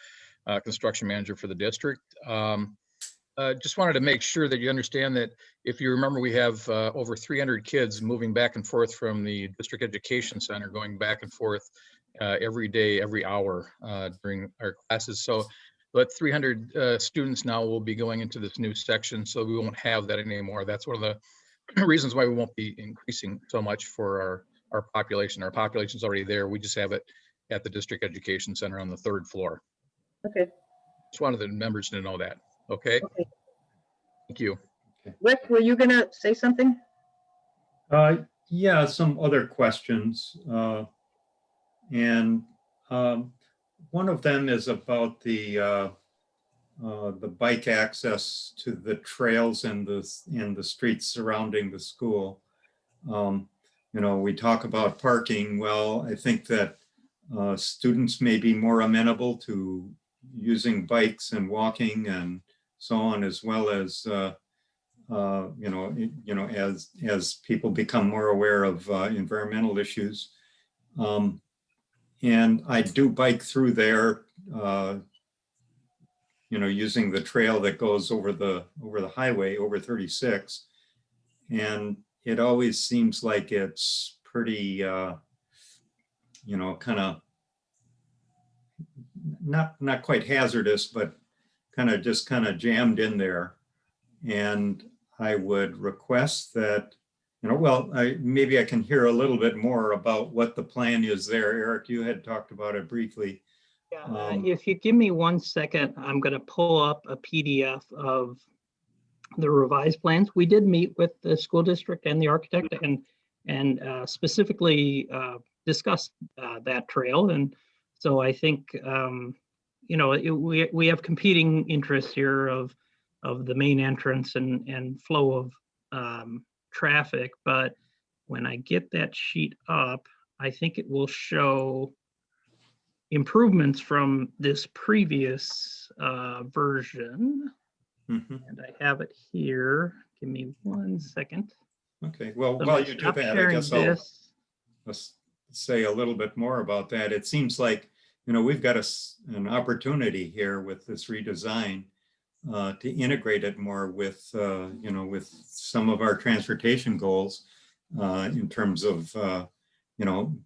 Construction Manager for the district. Just wanted to make sure that you understand that if you remember, we have over 300 kids moving back and forth from the District Education Center, going back and forth every day, every hour during our classes. So but 300 students now will be going into this new section, so we won't have that anymore. That's one of the reasons why we won't be increasing so much for our population. Our population's already there. We just have it at the District Education Center on the 3rd floor. Okay. Just wanted the members to know that. Okay. Okay. Thank you. Rick, were you going to say something? Yeah, some other questions. And one of them is about the bike access to the trails and the streets surrounding the school. You know, we talk about parking. Well, I think that students may be more amenable to using bikes and walking and so on, as well as as people become more aware of environmental issues. And I do bike through there, using the trail that goes over the highway, over 36. And it always seems like it's pretty, kind of not quite hazardous, but kind of jammed in there. And I would request that, well, maybe I can hear a little bit more about what the plan is there. Eric, you had talked about it briefly. Yeah, if you give me 1 second, I'm going to pull up a PDF of the revised plans. We did meet with the school district and the architect and specifically discuss that trail. And so I think, we have competing interests here of the main entrance and flow of traffic. But when I get that sheet up, I think it will show improvements from this previous version. And I have it here. Give me 1 second. Okay, well, So while I'm you gonna do stop that, I sharing guess I'll this. let's say a little bit more about that. It seems like, we've got an opportunity here with this redesign to integrate it more with, with some of our transportation goals in terms of,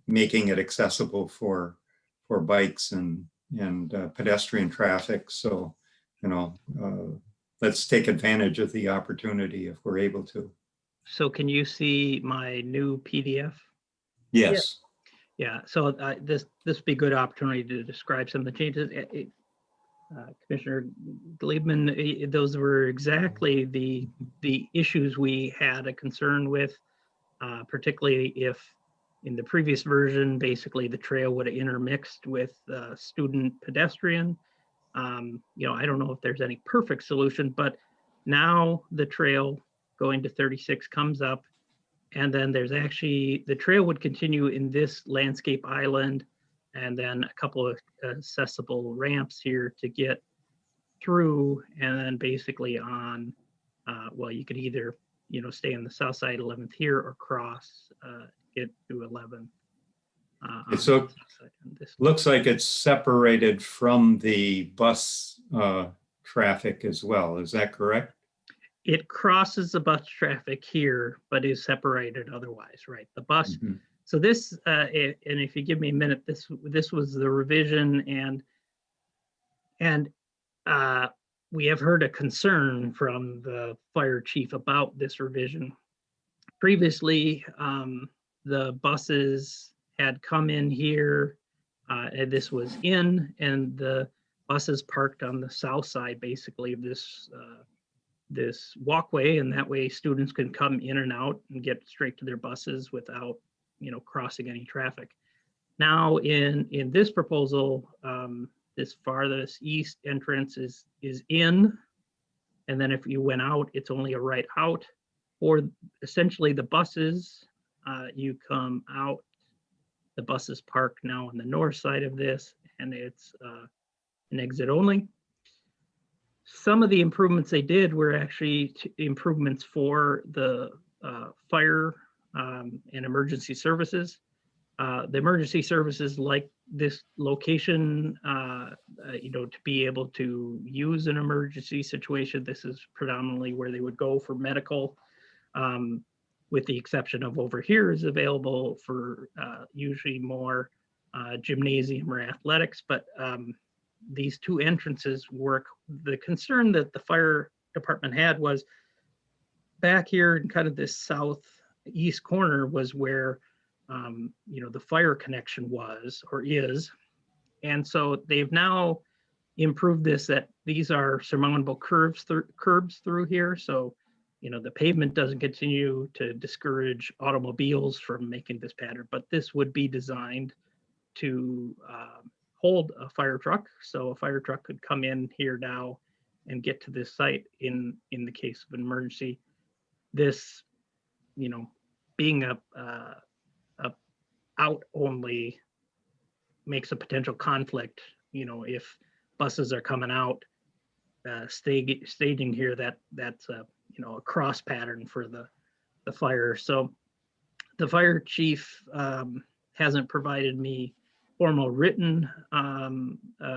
making it accessible for bikes and pedestrian traffic. So, let's take advantage of the opportunity if we're able to. So can you see my new PDF? Yes. Yeah, so this would be a good opportunity to describe some of the changes. Commissioner Gleibman, those were exactly the issues we had a concern with, particularly if in the previous version, basically the trail would have intermixed with student pedestrian. I don't know if there's any perfect solution, but now the trail going to 36 comes up, and then there's actually, the trail would continue in this landscape island, and then a couple of accessible ramps here to get through, and then basically on, you could either, stay on the south side 11th here or cross, get to 11th. So this looks like it's separated from the bus traffic as well. Is that correct? It crosses the bus traffic here, but is separated otherwise, right? The bus. So this, and if you give me a minute, this was the revision, and we have heard a concern from the fire chief about this revision. Previously, the buses had come in here, and this was in, and the buses parked on the south side, basically, of this this walkway, and that way students can come in and out and get straight to their buses without, crossing any traffic. Now, in this proposal, this farthest east entrance is in, and then if you went out, it's only a right out. Or essentially the buses, you come out, the buses park now on the north side of this, and it's an exit only. Some of the improvements they did were actually improvements for the fire and emergency services. The emergency services like this location, to be able to use an emergency situation. This is predominantly where they would go for medical, with the exception of over here is available for usually more gymnasium or athletics, but these two entrances work. The concern that the fire department had was back here in kind of this southeast corner was where the fire connection was or is. And so they've now improved this, that these are surmountable curbs through here. So, the pavement doesn't continue to discourage automobiles from making this pattern, but this would be designed to hold a fire truck. So a fire truck could come in here now and get to this site in the case of an emergency. This, being a out only makes a potential conflict. If buses are coming out, staging here, that's a cross pattern for the fire. So the fire chief hasn't provided me formal written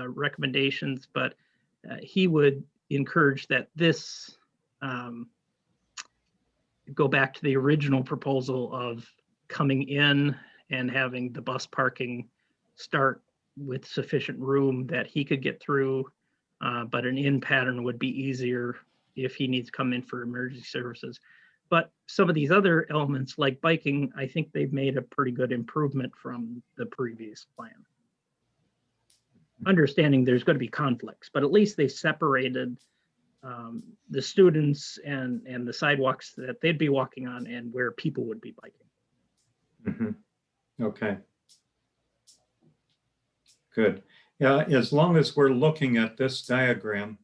recommendations, but he would encourage that this go back to the original proposal of coming in and having the bus parking start with sufficient room that he could get through, but an in pattern would be easier if he needs to come in for emergency services. But some of these other elements like biking, I think they've made a pretty good improvement from the previous plan. Understanding there's going to be conflicts, but at least they separated the students and the sidewalks that they'd be walking on and where people would be biking. Okay. Good. Yeah, as long as we're looking at this diagram,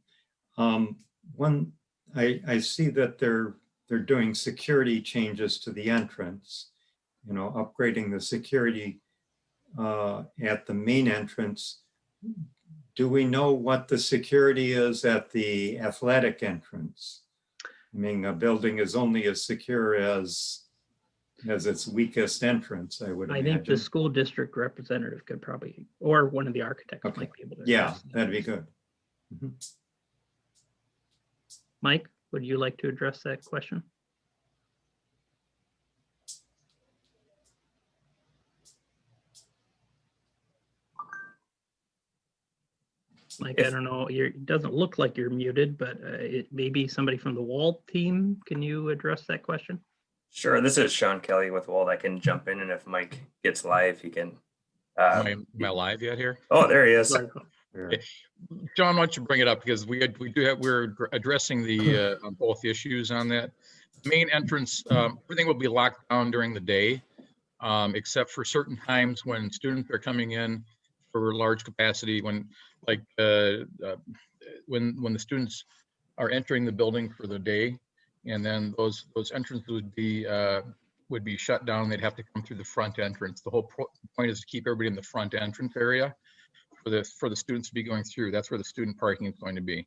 when I see that they're doing security changes to the entrance, you know, upgrading the security at the main entrance. Do we know what the security is at the athletic entrance? I mean, a building is only as secure as its weakest entrance, I would imagine. I think the school district representative could probably, or one of the architects might be able to. Yeah, that'd be good. Mike, would you like to address that question? Mike, I don't know, it doesn't look like you're muted, but it may be somebody from the WALD team. Can you address that question? Sure. This is Sean Kelly with WALD. I can jump in, and if Mike gets live, he can. Am I live yet here? Oh, there he is. Okay. John, why don't you bring it up, because we're addressing the on both issues on that. The main entrance, everything will be locked down during the day, except for certain times when students are coming in for large capacity, when the students are entering the building for the day, and then those entrances would be shut down. They'd have to come through the front entrance. The whole point is to keep everybody in the front entrance area for the students to be going through. That's where the student parking is going to be.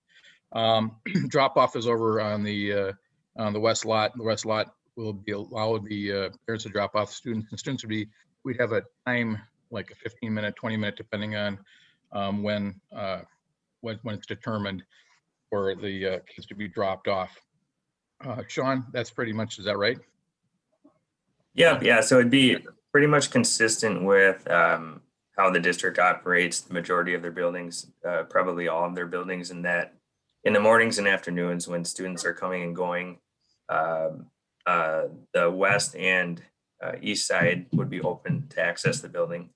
Drop off is over on the west lot. The west lot will be allow the parents to drop off students, and students we'd have a time like a 15-minute, 20-minute, depending on when it's determined for the kids to be dropped off. Sean, that's pretty much, is that right? Yeah. So it'd be pretty much consistent with how the district operates the majority of their buildings, probably all of their buildings, in that in the mornings and afternoons when students are coming and going, the west and east side would be open to access the building.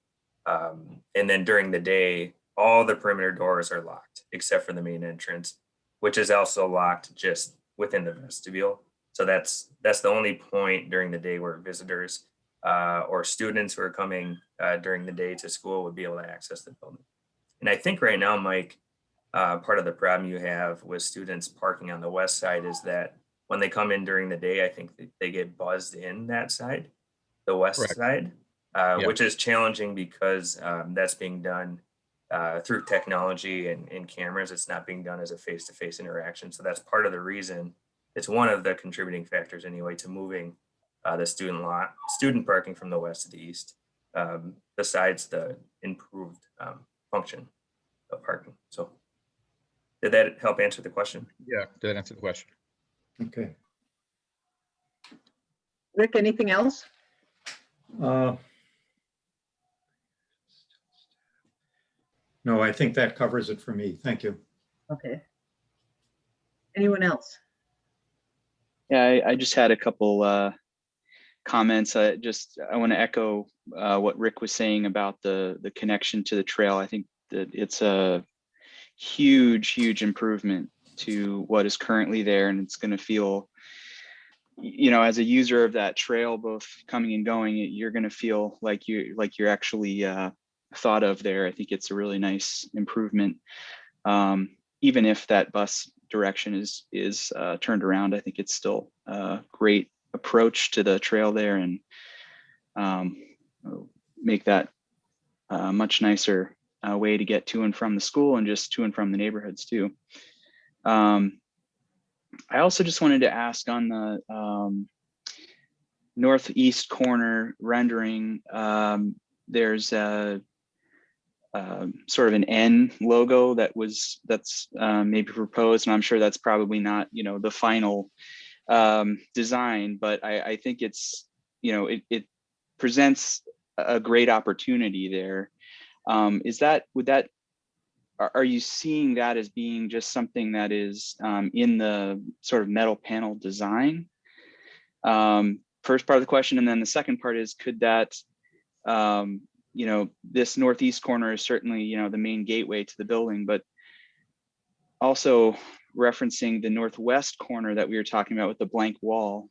And then during the day, all the perimeter doors are locked except for the main entrance, which is also locked just within the vestibule. So that's the only point during the day where visitors or students who are coming during the day to school would be able to access the building. And I think right now, Mike, part of the problem you have with students parking on the west side is that when they come in during the day, I think they get buzzed in that side, the west Correct. side, which is challenging because that's being done through technology and cameras. It's not being done as a face-to-face interaction. So that's part of the reason. It's one of the contributing factors anyway to moving the student parking from the west to the east, besides the improved function of parking. So did that help answer the question? Yeah, did that answer the question? Okay. Rick, anything else? No, I think that covers it for me. Thank you. Okay. Anyone else? Yeah, I just had a couple comments. I want to echo what Rick was saying about the connection to the trail. I think that it's a huge improvement to what is currently there, and it's going to feel, you know, as a user of that trail, both coming and going, you're going to feel like you're actually thought of there. I think it's a really nice improvement. Even if that bus direction is turned around, I think it's still a great approach to the trail there, and make that a much nicer way to get to and from the school and just to and from the neighborhoods too. I also just wanted to ask on the northeast corner rendering, there's a sort of an N logo that's maybe proposed, and I'm sure that's probably not, you know, the final design, but I think it's, you know, it presents a great opportunity there. Would that are you seeing that as being just something that is in the sort of metal panel design? First part of the question, and then the second part is, could that, you know, this northeast corner is certainly, you know, the main gateway to the building, but also referencing the northwest corner that we were talking about with the blank wall,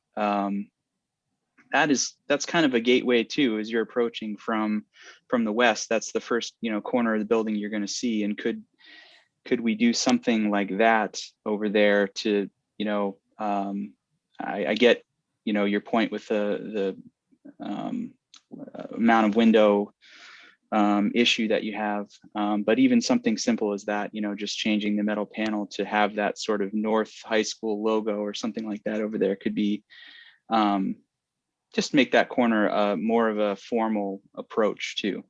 that's kind of a gateway too, as you're approaching from the west. That's the first, you know, corner of the building you're going to see. And could we do something like that over there to, you know, I get, you know, your point with the amount of window issue that you have, but even something simple as that, you know, just changing the metal panel to have that sort of North High School logo or something like that over there could be, just make that corner more of a formal approach too.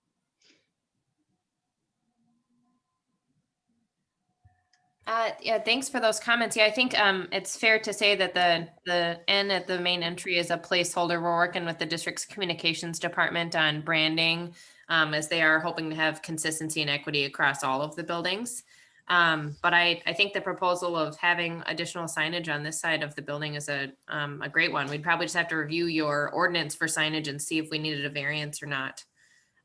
Yeah, thanks for those comments. Yeah, I think it's fair to say that the N at the main entry is a placeholder. We're working with the district's communications department on branding, as they are hoping to have consistency and equity across all of the buildings. But I think the proposal of having additional signage on this side of the building is a great one. We'd probably just have to review your ordinance for signage and see if we needed a variance or not.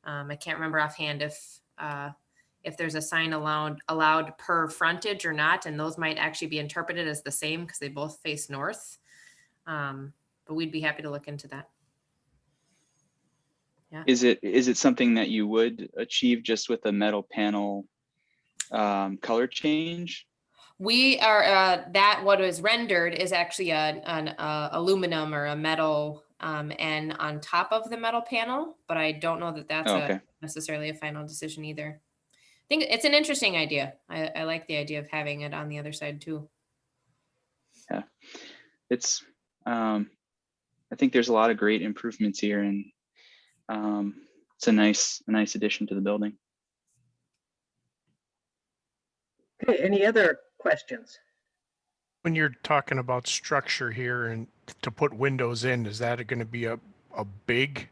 I can't remember offhand if there's a sign allowed per frontage or not, and those might actually be interpreted as the same because they both face north. But we'd be happy to look into that. Yeah. Is it something that you would achieve just with a metal panel color change? We are what was rendered is actually an aluminum or a metal N on top of the metal panel, but I don't know that that's necessarily a final decision either. I think it's an interesting idea. I like the idea of having it on the other side too. Yeah, it's I think there's a lot of great improvements here, and it's a nice addition to the building. Okay, any other questions? When you're talking about structure here and to put windows in, is that going to be a big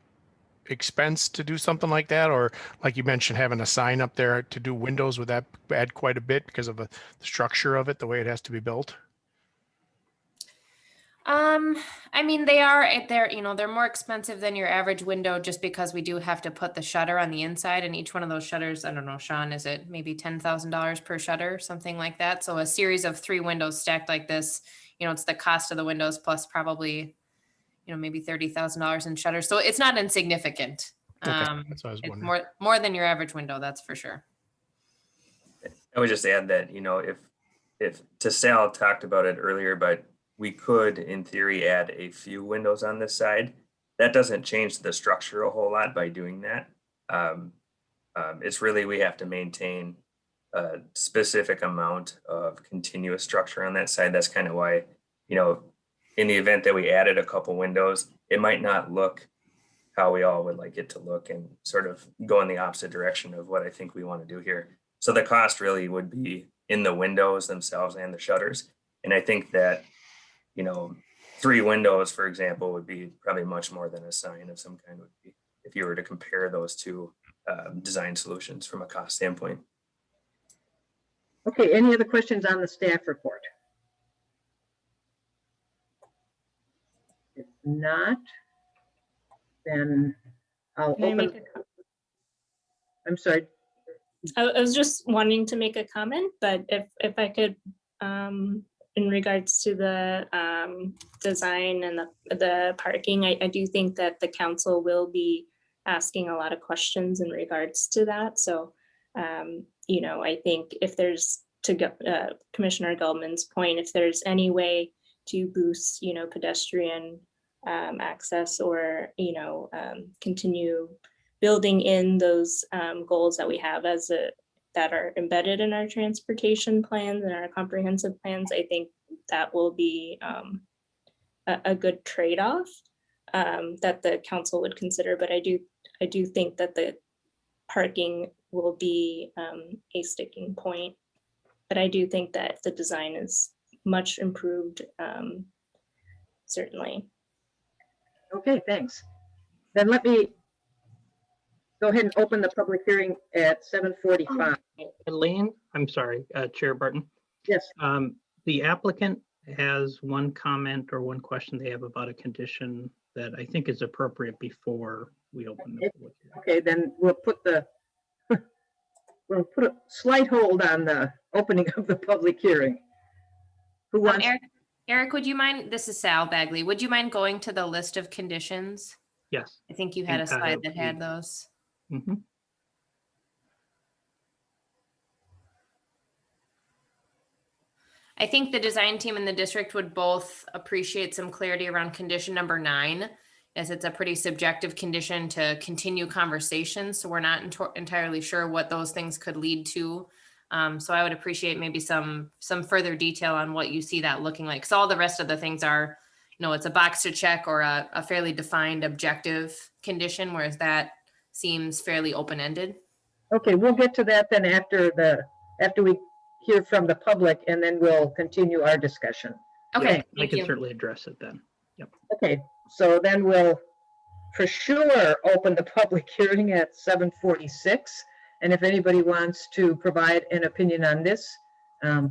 expense to do something like that? Or like you mentioned, having a sign up there to do windows, would that add quite a bit because of the structure of it, the way it has to be built? I mean, they're more expensive than your average window just because we do have to put the shutter on the inside, and each one of those shutters, I don't know, Sean, is it maybe $10,000 per shutter, something like that? So a series of 3 windows stacked like this, you know, it's the cost of the windows plus probably, you know, maybe $30,000 in shutters. So it's not insignificant. Okay, that's what I was It's wondering. more than your average window, that's for sure. I would just add that, you know, if Sal talked about it earlier, but we could, in theory, add a few windows on this side. That doesn't change the structure a whole lot by doing that. It's really, we have to maintain a specific amount of continuous structure on that side. That's kind of why, you know, in the event that we added a couple windows, it might not look how we all would like it to look and sort of go in the opposite direction of what I think we want to do here. So the cost really would be in the windows themselves and the shutters. And I think that, you know, 3 windows, for example, would be probably much more than a sign of some kind would be, if you were to compare those two design solutions from a cost standpoint. Okay, any other questions on the staff report? If not, then I'll Can I make open. I'm sorry. I was just wanting to make a comment, but if I could, in regards to the design and the parking, I do think that the council will be asking a lot of questions in regards to that. So, you know, I think if there's, to go, Commissioner Geldman's point, if there's any way to boost, you know, pedestrian access, or, you know, continue building in those goals that we have that are embedded in our transportation plans and our comprehensive plans, I think that will be a good trade-off that the council would consider. But I do think that the parking will be a sticking point. But I do think that the design is much improved, certainly. Okay, thanks. Then let me go ahead and open the public hearing at 7:45. Elaine, I'm sorry, Chair Barton. Yes, The applicant has one comment or one question they have about a condition that I think is appropriate before we open the public hearing. okay, then we'll put a slight hold on the opening of the public hearing. Who wants? Eric, would you mind, this is Sal Bagley, would you mind going to the list of conditions? Yes. I think you had a think I slide have that had those. Mhm. I think the design team and the district would both appreciate some clarity around condition number 9, as it's a pretty subjective condition to continue conversations. So we're not entirely sure what those things could lead to. So I would appreciate maybe some further detail on what you see that looking like. So all the rest of the things are, it's a box to check or a fairly defined objective condition, whereas that seems fairly open-ended. Okay, we'll get to that then after we hear from the public, and then we'll continue our discussion. Okay, I thank can you. certainly address it then. Yep. Okay, so then we'll for sure open the public hearing at 7:46. And if anybody wants to provide an opinion on this,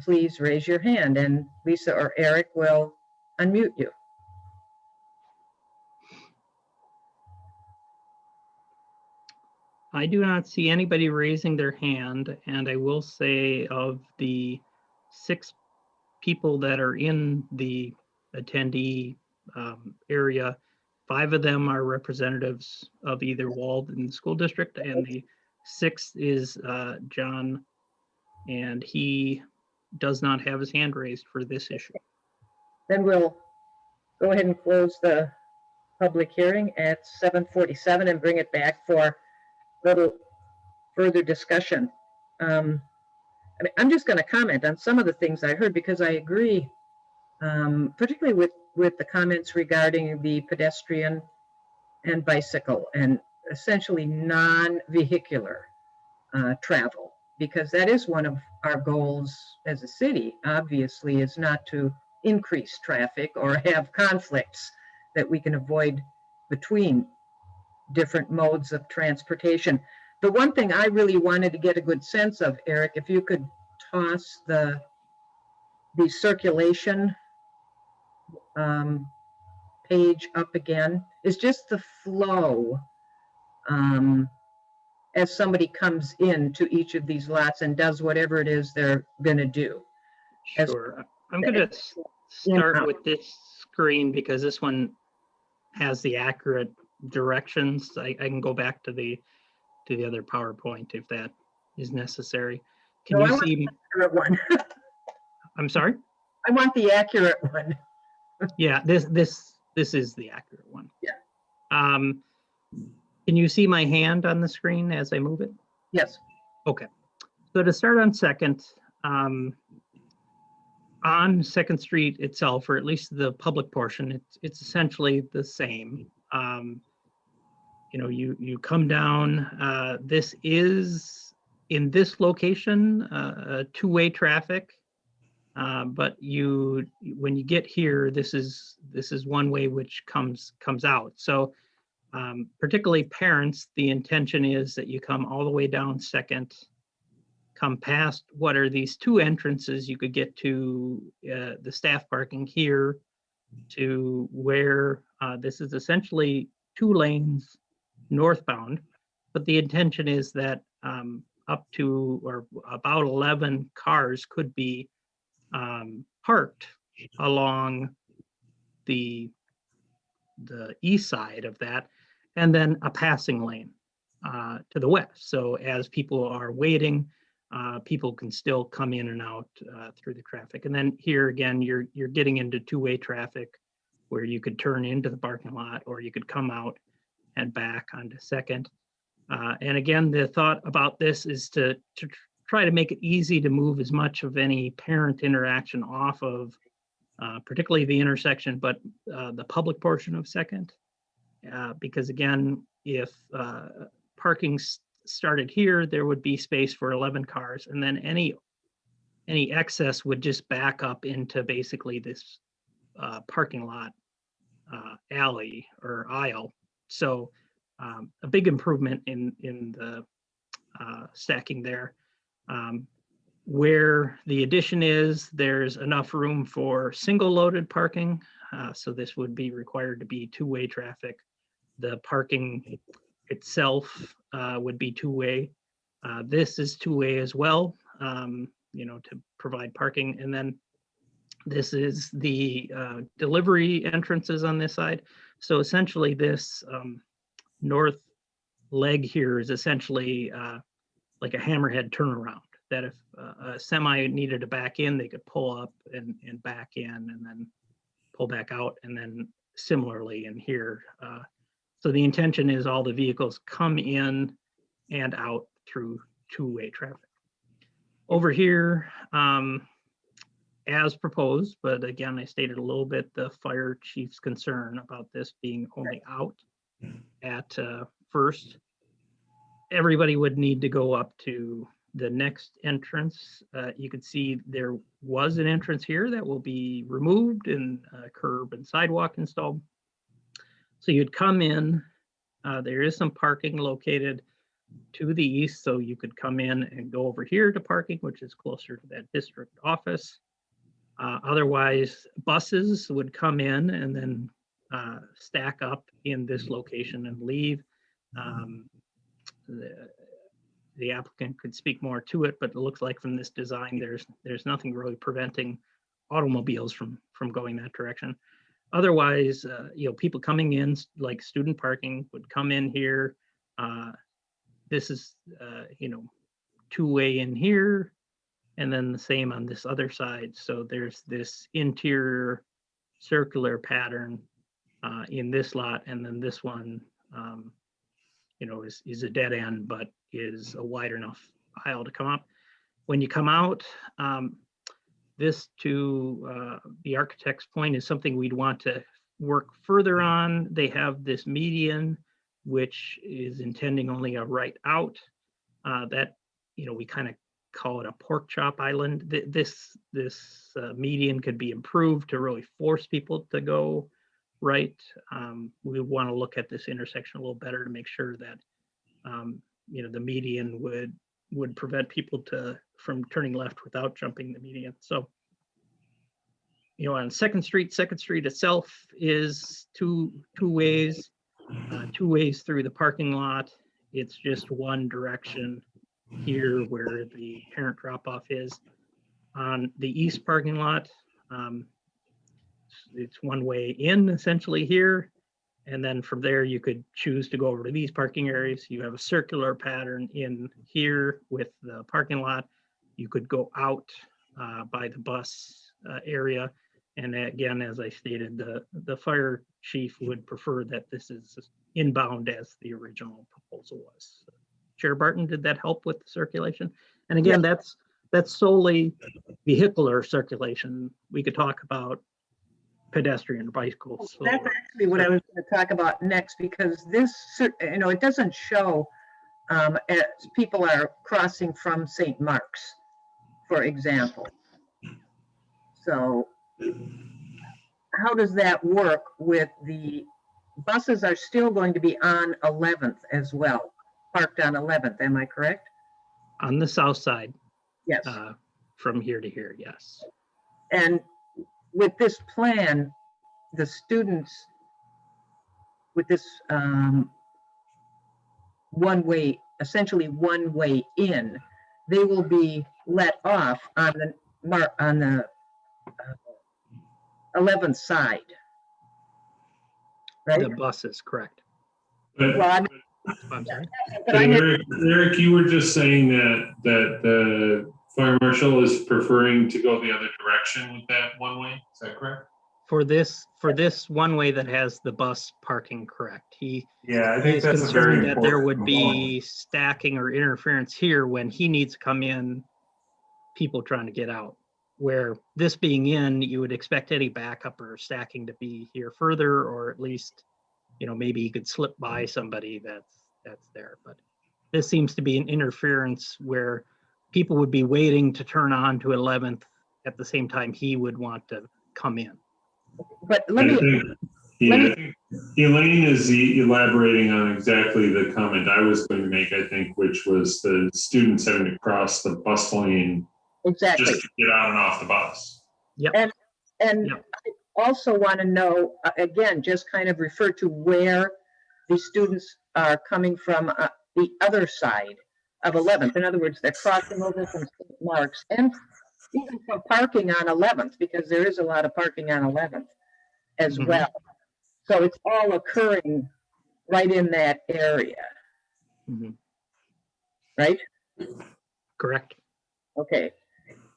please raise your hand, and Lisa or Eric will unmute you. I do not see anybody raising their hand, and I will say of the 6 people that are in the attendee area, 5 of them are representatives of either Walden School District, and the 6th is John, and he does not have his hand raised for this issue. Then we'll go ahead and close the public hearing at 7:47 and bring it back for little further discussion. I'm just going to comment on some of the things I heard because I agree, particularly with the comments regarding the pedestrian and bicycle and essentially non-vehicular travel, because that is one of our goals as a city, obviously, is not to increase traffic or have conflicts that we can avoid between different modes of transportation. The one thing I really wanted to get a good sense of, Eric, if you could toss the circulation page up again, is just the flow as somebody comes into each of these lots and does whatever it is they're going to do. Sure. I'm going to start with this screen because this one has the accurate directions. I can go back to the other PowerPoint if that is necessary. Can No, you I want see? the accurate one. I'm sorry? I want the accurate one. Yeah, this is the accurate one. Yeah. Can you see my hand on the screen as I move it? Yes. Okay. So to start on Second, on Second Street itself, or at least the public portion, it's essentially the same. You come down, this is in this location, a two-way traffic. But when you get here, this is one way which comes out. So particularly parents, the intention is that you come all the way down Second, come past what are these 2 entrances. You could get to the staff parking here to where this is essentially 2 lanes northbound, but the intention is that up to or about 11 cars could be parked along the east side of that, and then a passing lane to the west. So as people are waiting, people can still come in and out through the traffic. And then here again, you're getting into 2-way traffic where you could turn into the parking lot or you could come out and back onto Second. And again, the thought about this is to try to make it easy to move as much of any parent interaction off of particularly the intersection, but the public portion of Second. Because again, if parking started here, there would be space for 11 cars, and then any excess would just back up into basically this parking lot alley or aisle. So a big improvement in the stacking there. Where the addition is, there's enough room for single loaded parking. So this would be required to be two-way traffic. The parking itself would be two-way. This is two-way as well, to provide parking. And then this is the delivery entrances on this side. So essentially this north leg here is essentially like a hammerhead turnaround, that if a semi needed to back in, they could pull up and back in and then pull back out, and then similarly in here. So the intention is all the vehicles come in and out through two-way traffic. Over here, as proposed, but again, I stated a little bit the fire chief's concern about this being only out at first. Everybody would need to go up to the next entrance. You can see there was an entrance here that will be removed and curb and sidewalk installed. So you'd come in, there is some parking located to the east, so you could come in and go over here to parking, which is closer to that district office. Otherwise, buses would come in and then stack up in this location and leave. The applicant could speak more to it, but it looks like from this design, there's nothing really preventing automobiles from going that direction. Otherwise, people coming in, like student parking, would come in here. This is, two-way in here, and then the same on this other side. So there's this interior circular pattern in this lot, and then this one, is a dead end, but is a wide enough aisle to come up. When you come out, this, to the architect's point, is something we'd want to work further on. They have this median, which is intending only a right out. That, we kind of call it a pork chop island. This median could be improved to really force people to go right. We want to look at this intersection a little better to make sure that the median would prevent people from turning left without jumping the median. So, on Second Street itself is two ways through the parking lot. It's just one direction here where the parent drop-off is. On the east parking lot, it's one way in essentially here. And then from there, you could choose to go over to these parking areas. You have a circular pattern in here with the parking lot. You could go out by the bus area. And again, as I stated, the fire chief would prefer that this is inbound as the original proposal was. Chair Barton, did that help with the circulation? And again, that's solely vehicular circulation. We could talk about pedestrian bicycles. Well, that's actually what I was going to talk about next, because this, it doesn't show as people are crossing from St. Mark's, for example. So how does that work with the buses are still going to be on 11th as well, parked on 11th, am I correct? On the south side. Yes. From here to here, yes. And with this plan, the students with this essentially one way in, they will be let off on the 11th side, right? The buses, correct. But, I'm sorry. but Eric, you were just saying that the fire marshal is preferring to go the other direction with that one way. Is that correct? For this one way that has the bus parking, correct. He I think is that's a concerned very that there would important be stacking or interference here when he needs to come in, people trying to get out. Where this being in, you would expect any backup or stacking to be here further, or at least, maybe you could slip by somebody that's there. But this seems to be an interference where people would be waiting to turn on to 11th at the same time he would want to come in. But let me, Yeah, I think Elaine is elaborating on exactly the comment I was going to make, I think, which was the students having to cross the bus lane Exactly. just to get on and off the bus. Yep. And Yep. I also want to know, again, just kind of refer to where the students are coming from the other side of 11th. In other words, they're crossing over from St. Mark's and even from parking on 11th, because there is a lot of parking on 11th as Mhm. well. So it's all occurring right in that area, Mhm. right? Correct. Okay.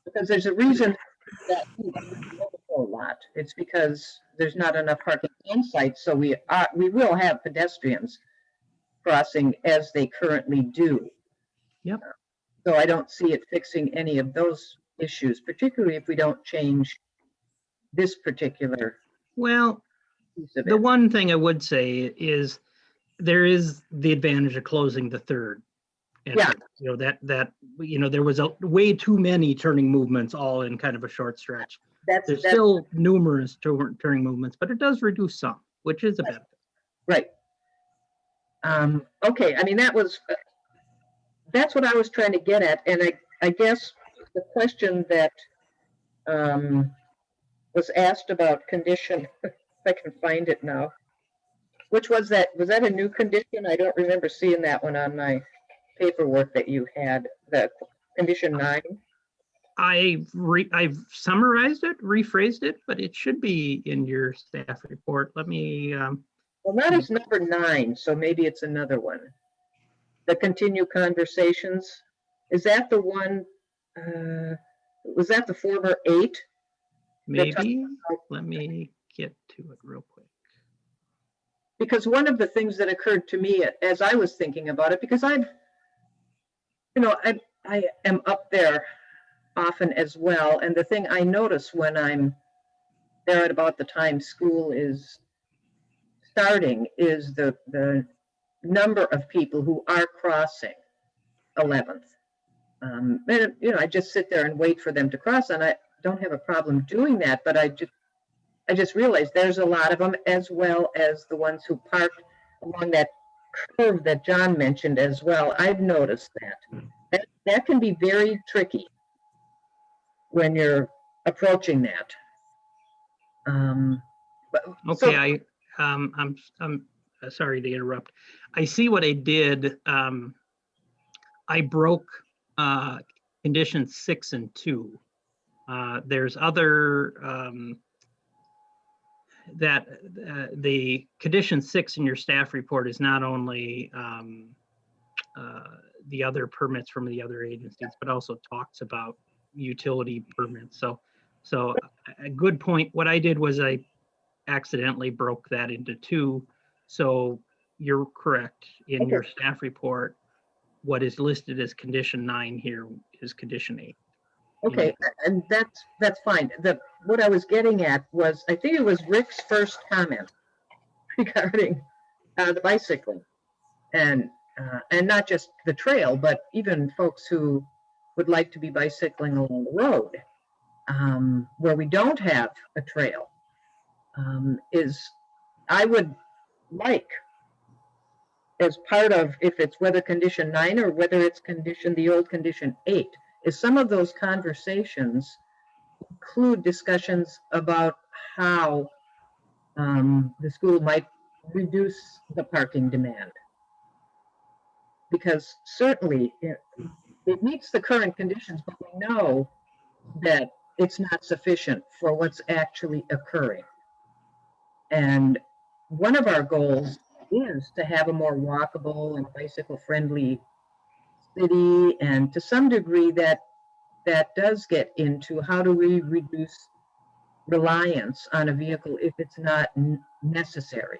Because there's a reason that a lot. It's because there's not enough parking on site, so we will have pedestrians crossing as they currently do. Yep. So I don't see it fixing any of those issues, particularly if we don't change this particular Well, piece of the it. one thing I would say is there is the advantage of closing the third. Yeah. entrance. You know, there was way too many turning movements all in kind of a short stretch. There's That's still numerous turning movements, but it does reduce some, which is a benefit. right. Okay, I mean, that's what I was trying to get at, and I guess the question that was asked about condition, if I can find it now. Which was that? Was that a new condition? I don't remember seeing that one on my paperwork that you had, the condition 9. I've summarized it, rephrased it, but it should be in your staff report. Let me, Well, that is number 9, so maybe it's another one. The continue conversations. Is that the one, was that the former 8? maybe, let me get to it real quick. Because one of the things that occurred to me as I was thinking about it, because I am up there often as well, and the thing I notice when I'm there at about the time school is starting is the number of people who are crossing 11th. And, I just sit there and wait for them to cross, and I don't have a problem doing that, but I just realized there's a lot of them, as well as the ones who park along that curve that John mentioned as well. I've noticed that can be very tricky when you're approaching that. Okay, I'm sorry to interrupt. I see what I did. I broke condition 6 and 2. There's other that the condition 6 in your staff report is not only the other permits from the other agencies, but also talks about utility permits. So a good point. What I did was I accidentally broke that into 2. So you're correct. In your staff report, what is listed as condition 9 here is condition 8. Okay, and that's fine. What I was getting at was, I think it was Rick's first comment regarding the bicycling, and not just the trail, but even folks who would like to be bicycling along the road, where we don't have a trail. Is I would like, as part of, if it's whether condition 9 or whether it's the old condition 8, is some of those conversations include discussions about how the school might reduce the parking demand. Because certainly it meets the current conditions, but we know that it's not sufficient for what's actually occurring. And one of our goals is to have a more walkable and bicycle-friendly city, and to some degree that does get into how do we reduce reliance on a vehicle if it's not necessary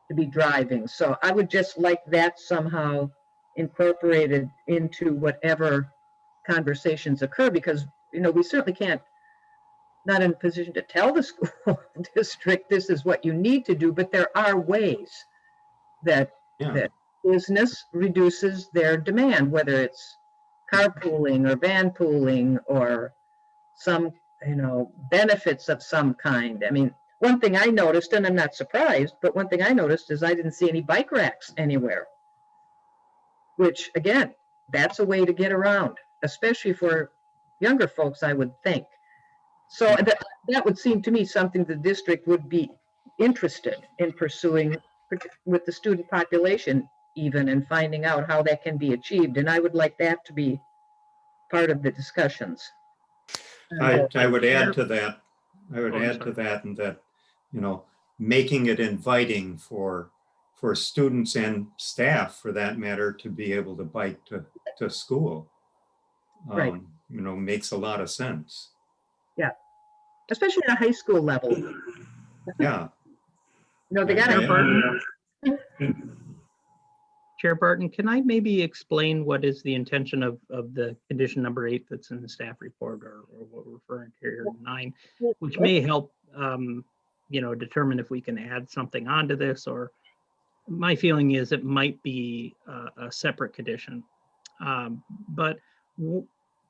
to be driving. So I would just like that somehow incorporated into whatever conversations occur, because we certainly can't, not in a position to tell the school district this is what you need to do, but there are ways that business reduces their demand, whether it's carpooling or van pooling or some benefits of some kind. I mean, one thing I noticed, and I'm not surprised, but one thing I noticed is I didn't see any bike racks anywhere. Which, again, that's a way to get around, especially for younger folks, I would think. So that would seem to me something the district would be interested in pursuing with the student population even, and finding out how that can be achieved. And I would like that to be part of the discussions. I would add to that. I would Oh, I'm add to that, and that, you know, making it inviting for students and staff, for that matter, to be able to bike to school. Right. You know, makes a lot of sense. Yeah, especially at a high school level. Yeah. No, they got Yeah. Chair Barton, can I maybe explain what is the intention of the condition number 8 that's in the staff report, or what we're referring to here, 9, which may help, you know, determine if we can add something onto this, or my feeling is it might be a separate condition. But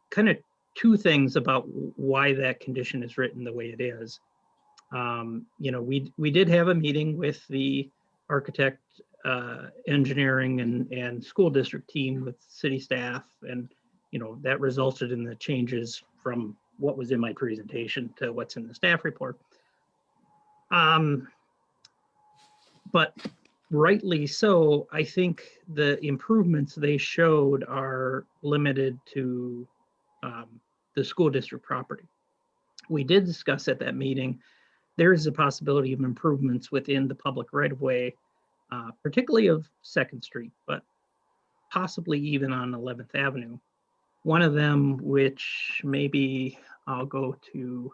kind of two things about why that condition is written the way it is. You know, we did have a meeting with the architect, engineering and school district team with city staff, and you know that resulted in the changes from what was in my presentation to what's in the staff report. But rightly so, I think the improvements they showed are limited to the school district property. We did discuss at that meeting, there is a possibility of improvements within the public right-of-way, particularly of 2nd Street, but possibly even on 11th Avenue. One of them, which maybe I'll go to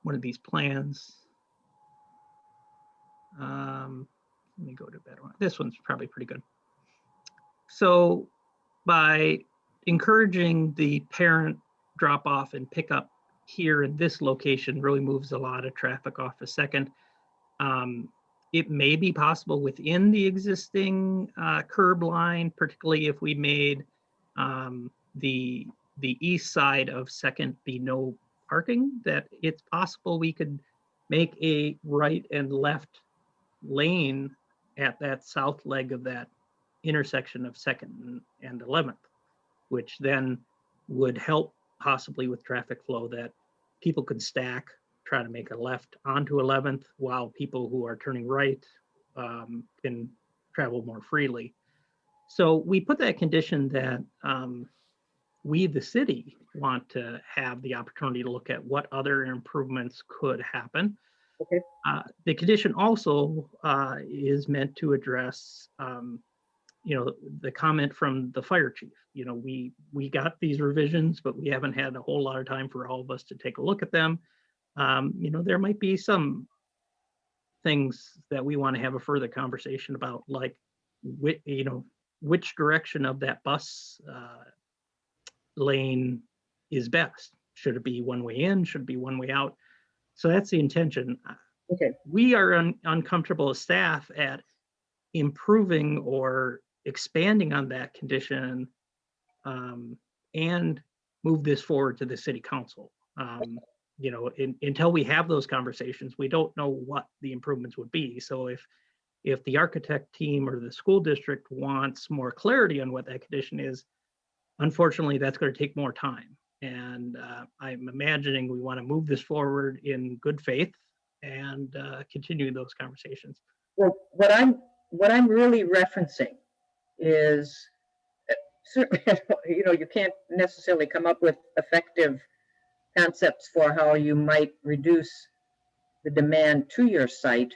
one of these plans. Let me go to a better one. This one's probably pretty good. So by encouraging the parent drop off and pick up here in this location really moves a lot of traffic off a 2nd. It may be possible within the existing curb line, particularly if we made the east side of 2nd be no parking, that it's possible we could make a right and left lane at that south leg of that intersection of 2nd and 11th, which then would help possibly with traffic flow, that people could stack, try to make a left onto 11th, while people who are turning right can travel more freely. So we put that condition that we, the city, want to have the opportunity to look at what other improvements could happen. Okay. The condition also is meant to address, you know, the comment from the fire chief. You know, we got these revisions, but we haven't had a whole lot of time for all of us to take a look at them. You know, there might be some things that we want to have a further conversation about, like, you know, which direction of that bus lane is best. Should it be one way in? Should it be one way out? So that's the intention. Okay. We are uncomfortable as staff at improving or expanding on that condition and move this forward to the city council. You know, until we have those conversations, we don't know what the improvements would be. So if the architect team or the school district wants more clarity on what that condition is, unfortunately, that's going to take more time. And I'm imagining we want to move this forward in good faith and continue those conversations. Well, what I'm really referencing is certainly, you know, you can't necessarily come up with effective concepts for how you might reduce the demand to your site,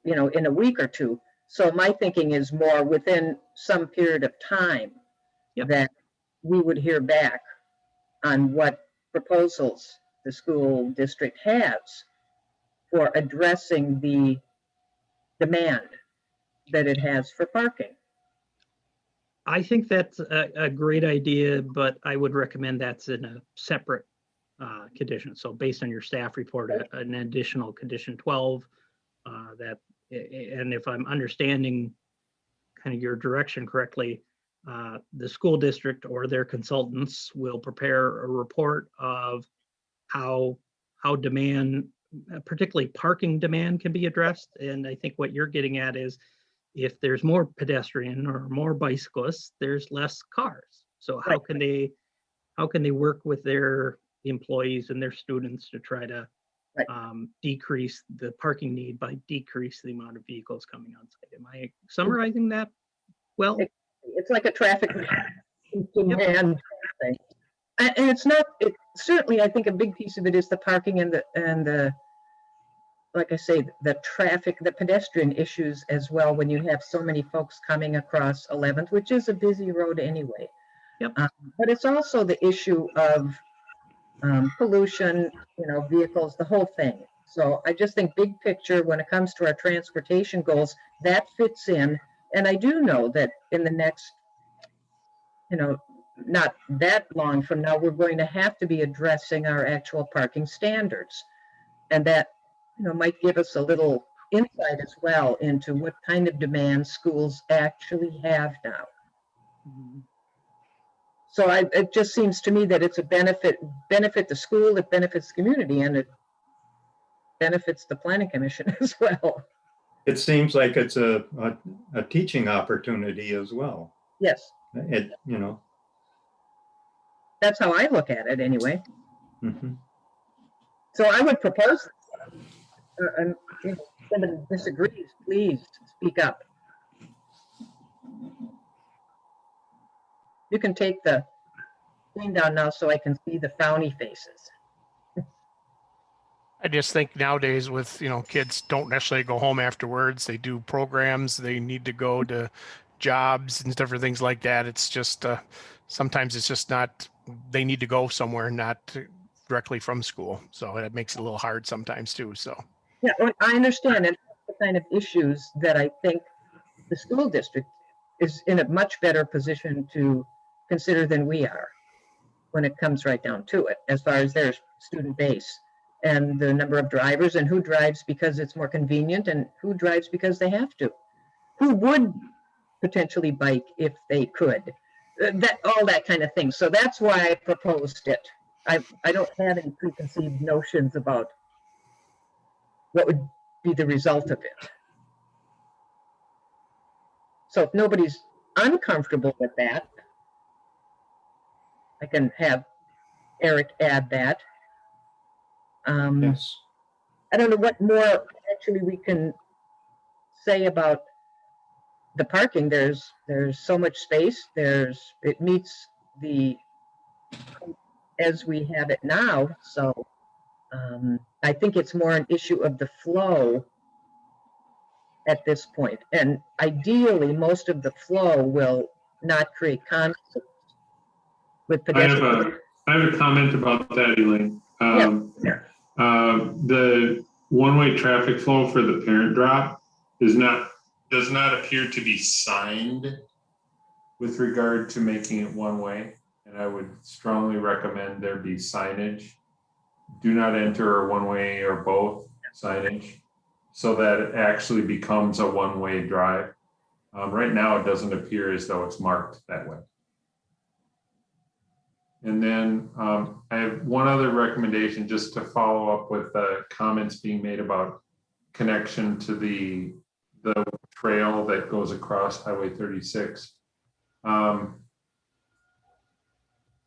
you know, in a week or two. So my thinking is more within some period of time that we would hear back on what proposals the school district has for addressing the demand that it has for parking. I think that's a great idea, but I would recommend that's in a separate condition. So based on your staff report, an additional condition 12 that, and if I'm understanding kind of your direction correctly, the school district or their consultants will prepare a report of how demand particularly parking demand can be addressed. And I think what you're getting at is if there's more pedestrian or more bicyclists, there's less cars. So how can they work with their employees and their students to try to decrease the parking need by decrease the amount of vehicles coming on site? Am I summarizing that well? It's like a traffic demand thing. And it's not, certainly, I think a big piece of it is the parking and the, like I say, the traffic, the pedestrian issues as well, when you have so many folks coming across 11th, which is a busy road anyway. Yep. But it's also the issue of pollution, vehicles, the whole thing. So I just think big picture, when it comes to our transportation goals, that fits in. And I do know that in the next, not that long from now, we're going to have to be addressing our actual parking standards. And that, might give us a little insight as well into what kind of demand schools actually have now. Mhm. So it just seems to me that it's a benefit the school, it benefits the community, and it benefits the planning commission as well. It seems like it's a teaching opportunity as well. Yes. It. That's how I look at it anyway. Mm-hmm. So I would propose, if somebody disagrees, please speak up. You can take the thing down now so I can see the frowny faces. I just think nowadays with, kids don't necessarily go home afterwards. They do programs. They need to go to jobs and different things like that. It's just, sometimes it's just not, they need to go somewhere, not directly from school. So it makes it a little hard sometimes too. So. Yeah, well, I understand. And the kind of issues that I think the school district is in a much better position to consider than we are when it comes right down to it, as far as their student base and the number of drivers and who drives because it's more convenient and who drives because they have to, who would potentially bike if they could, all that kind of thing. So that's why I proposed it. I don't have any preconceived notions about what would be the result of it. So if nobody's uncomfortable with that, I can have Eric add that. Yes. I don't know what more actually we can say about the parking. There's so much space. It meets the as we have it now. So I think it's more an issue of the flow at this point. And ideally, most of the flow will not create conflict with pedestrians. I have a comment about that, Elaine. The one-way traffic flow for the parent drop does not appear to be signed with regard to making it one way. And I would strongly recommend there be signage. Do not enter or one way or both signage so that it actually becomes a one-way drive. Right now, it doesn't appear as though it's marked that way. And then I have one other recommendation just to follow up with comments being made about connection to the trail that goes across Highway 36.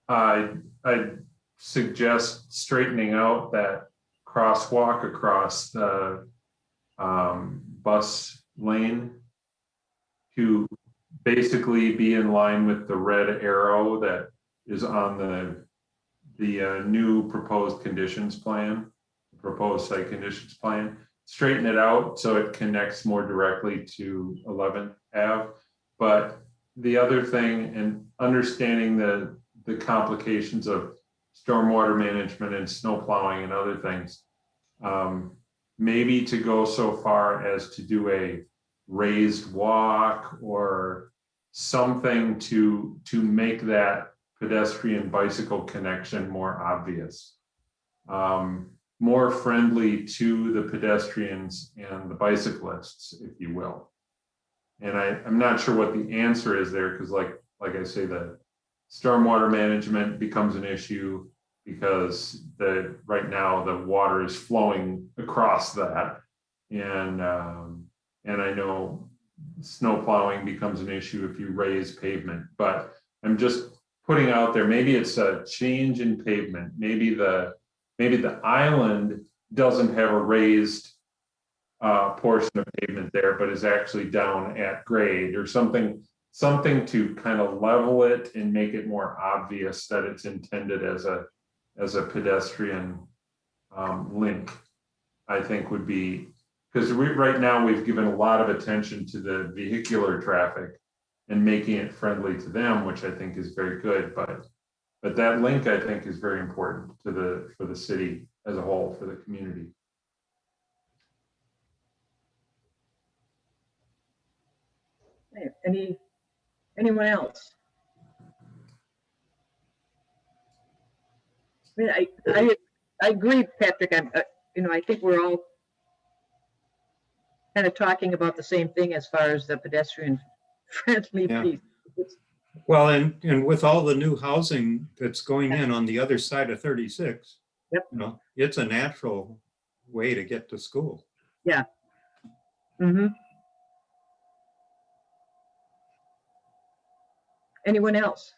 I suggest straightening out that crosswalk across the bus lane to basically be in line with the red arrow that is on the new proposed conditions plan, proposed site conditions plan. Straighten it out so it connects more directly to 11th Ave. But the other thing, and understanding the complications of stormwater management and snow plowing and other things, maybe to go so far as to do a raised walk or something to make that pedestrian bicycle connection more obvious, more friendly to the pedestrians and the bicyclists, if you will. And I'm not sure what the answer is there, because like I say, the stormwater management becomes an issue because right now the water is flowing across that. And I know snow plowing becomes an issue if you raise pavement, but I'm just putting out there, maybe it's a change in pavement. Maybe the island doesn't have a raised portion of pavement there, but is actually down at grade or something to kind of level it and make it more obvious that it's intended as a pedestrian link, I think would be, because right now we've given a lot of attention to the vehicular traffic and making it friendly to them, which I think is very good. But that link, I think, is very important for the city as a whole, for the community. Anyone else? I mean, I agree, Patrick. I think we're all kind of talking about the same thing as far as the pedestrian friendly Yeah. piece. Well, and with all the new housing that's going in on the other side of 36, yep, it's a natural way to get to school. Yeah. Mm-hmm. Anyone else?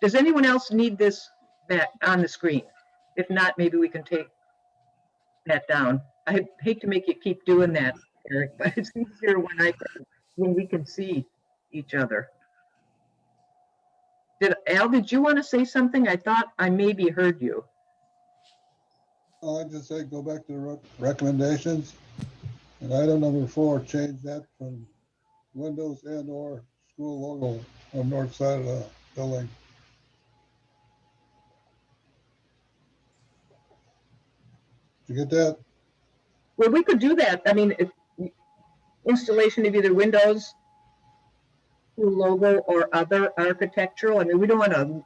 Does anyone else need this back on the screen? If not, maybe we can take that down. I hate to make you keep doing that, Eric, but it's easier when we can see each other. Al, did you want to say something? I thought I maybe heard you. I just say go back to the recommendations. And item number 4, change that from windows and or school logo on north side of the building. Did you get that? Well, we could do that. I mean, installation of either windows, school logo, or other architectural. I mean, we don't want to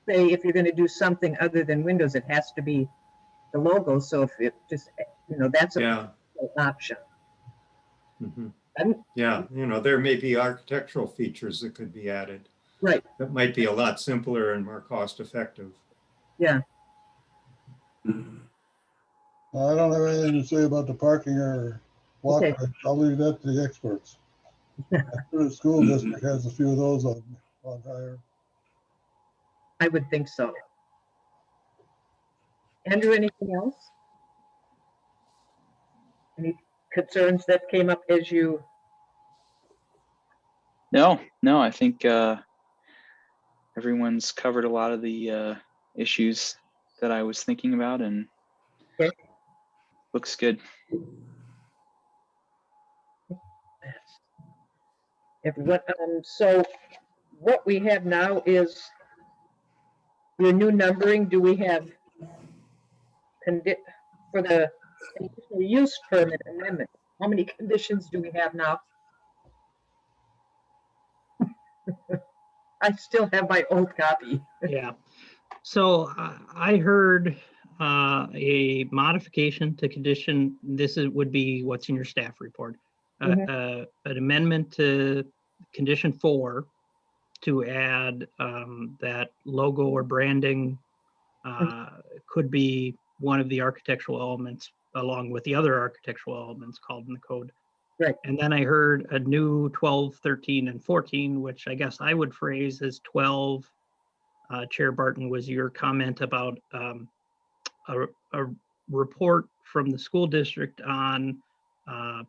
say if you're going to do something other than windows, it has to be the logo. So if it just, that's an option. Mm-hmm. Yeah, there may be architectural features that could be added. Right. That might be a lot simpler and more cost effective. Yeah. I don't have anything to say about the parking or walkway. Okay. I'll leave that to the experts. I'm sure the school district has a few of those on hire. I would think so. Andrew, anything else? Any concerns that came up as you? No, I think everyone's covered a lot of the issues that I was thinking about, and okay. Looks good. So what we have now is your new numbering. Do we have for the conditional use permit amendment? How many conditions do we have now? I still have my old copy. Yeah. So I heard a modification to condition. Would be what's in your staff report. An amendment to condition 4 to add that logo or branding could be one of the architectural elements along with the other architectural elements called in the code. Right. And then I heard a new 12, 13, and 14, which I guess I would phrase as 12. Chair Barton, was your comment about a report from the school district on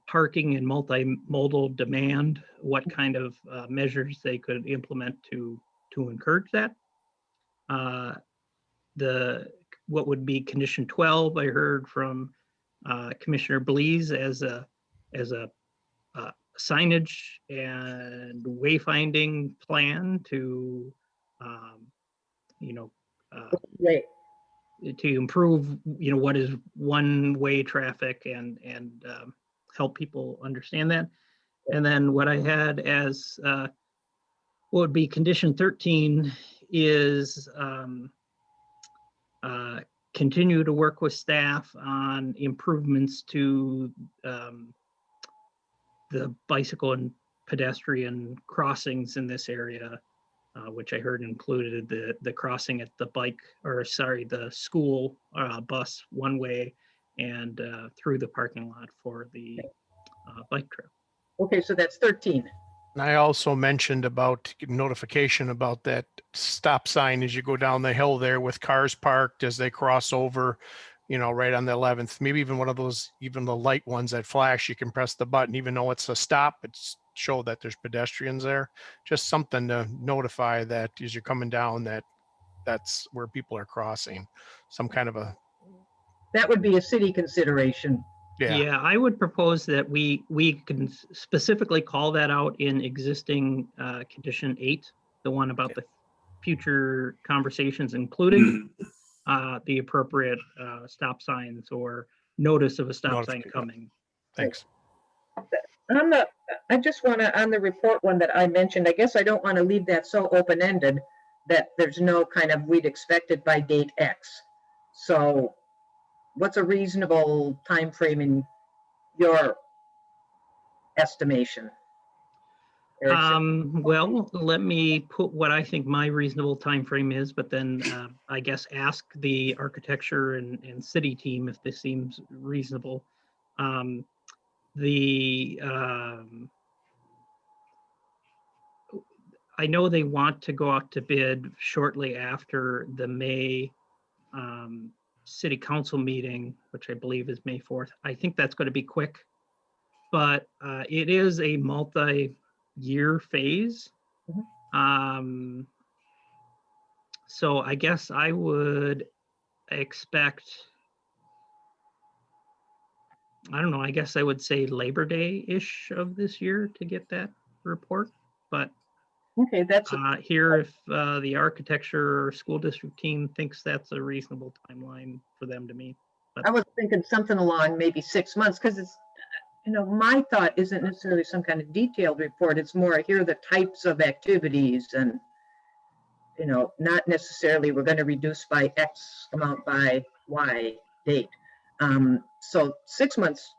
parking and multimodal demand, what kind of measures they could implement to encourage that. What would be condition 12, I heard from Commissioner Blees as a signage and wayfinding plan to right, to improve what is one-way traffic and help people understand that. And then what I had as what would be condition 13 is continue to work with staff on improvements to the bicycle and pedestrian crossings in this area, which I heard included the crossing at the the school bus one way and through the parking lot for the bike trail. Okay, so that's 13. And I also mentioned about notification about that stop sign as you go down the hill there with cars parked as they cross over, right on the 11th, maybe even one of those, even the light ones that flash, you can press the button, even though it's a stop, it's show that there's pedestrians there. Just something to notify that as you're coming down, that's where people are crossing. Some kind of a. That would be a city consideration. Yeah, I would propose that we can specifically call that out in existing condition 8, the one about the future conversations, including the appropriate stop signs or notice of a stop sign coming. Thanks. I just want to, on the report one that I mentioned, I guess I don't want to leave that so open-ended that there's no kind of, we'd expect it by date X. So what's a reasonable time frame in your estimation? Well, let me put what I think my reasonable time frame is, but then I guess ask the architecture and city team if this seems reasonable. I know they want to go out to bid shortly after the May city council meeting, which I believe is May 4th. I think that's going to be quick, but it is a multi-year phase. So I guess I would expect, I don't know, I guess I would say Labor Day-ish of this year to get that report, but okay, that's here if the architecture or school district team thinks that's a reasonable timeline for them to meet. But I was thinking something along maybe 6 months, because it's, my thought isn't necessarily some kind of detailed report. It's more, here are the types of activities and, not necessarily we're going to reduce by X amount by Y date. So 6 months,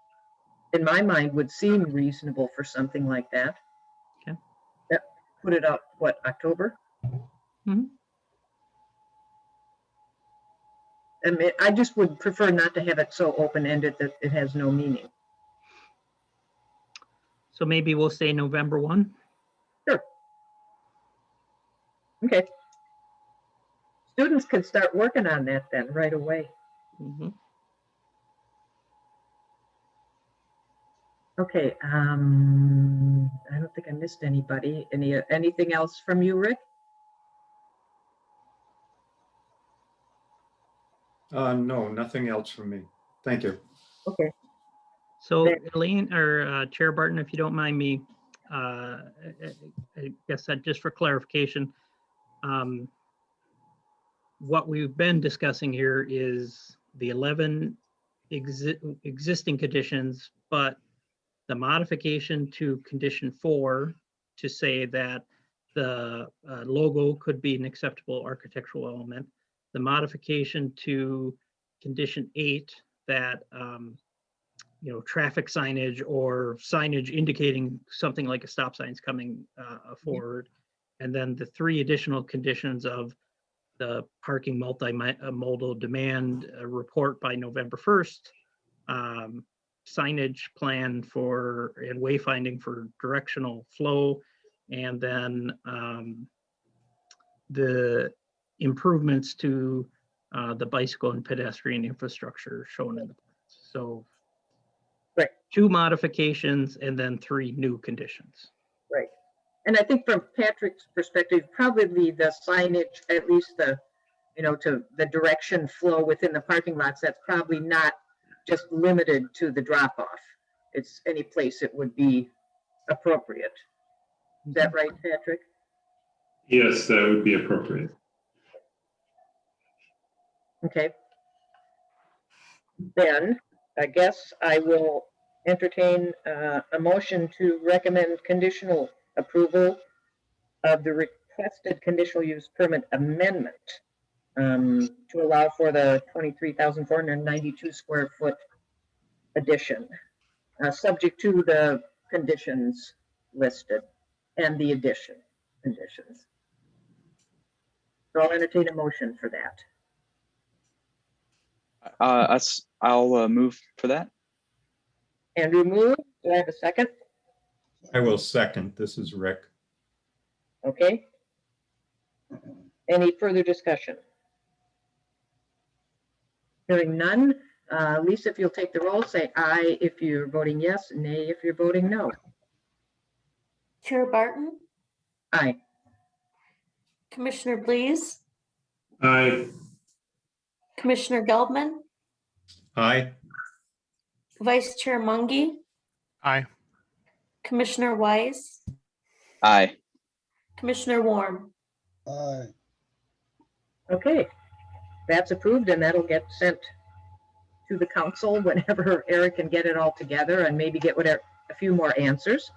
in my mind, would seem reasonable for something like that. Okay. That put it up, what, October? Mhm. I mean, I just would prefer not to have it so open-ended that it has no meaning. So maybe we'll say November 1. Sure. Okay. Students can start working on that then right away. Mhm. Okay, I don't think I missed anybody. Anything else from you, Rick? No, nothing else from me. Thank you. Okay. So Elaine or Chair Barton, if you don't mind me, I guess that just for clarification, what we've been discussing here is the 11 existing conditions, but the modification to condition 4 to say that the logo could be an acceptable architectural element, the modification to condition 8 that traffic signage or signage indicating something like a stop sign is coming forward, and then the 3 additional conditions of the parking multimodal demand report by November 1st, signage plan for and wayfinding for directional flow, and then the improvements to the bicycle and pedestrian infrastructure shown in the plans. So right. 2 modifications and then 3 new conditions. Right. And I think from Patrick's perspective, probably the signage, at least the, to the direction flow within the parking lots, that's probably not just limited to the drop-off. It's any place it would be appropriate. Is that right, Patrick? Yes, that would be appropriate. Okay. Then I guess I will entertain a motion to recommend conditional approval of the requested conditional use permit amendment to allow for the 23,492 square foot addition, subject to the conditions listed and the addition conditions. So I'll entertain a motion for that. I'll move for that. Andrew moved. Do I have a second? I will second. This is Rick. Okay. Any further discussion? Hearing none. Lisa, if you'll take the roll, say aye if you're voting yes, nay if you're voting no. Chair Barton, Aye. Commissioner Blees, Aye. Commissioner Geldman, Aye. Vice Chair Mungy, Aye. Commissioner Weiss, Aye. Commissioner Warm. Aye. Okay. That's approved and that'll get sent to the council whenever Eric can get it all together and maybe get whatever, a few more answers.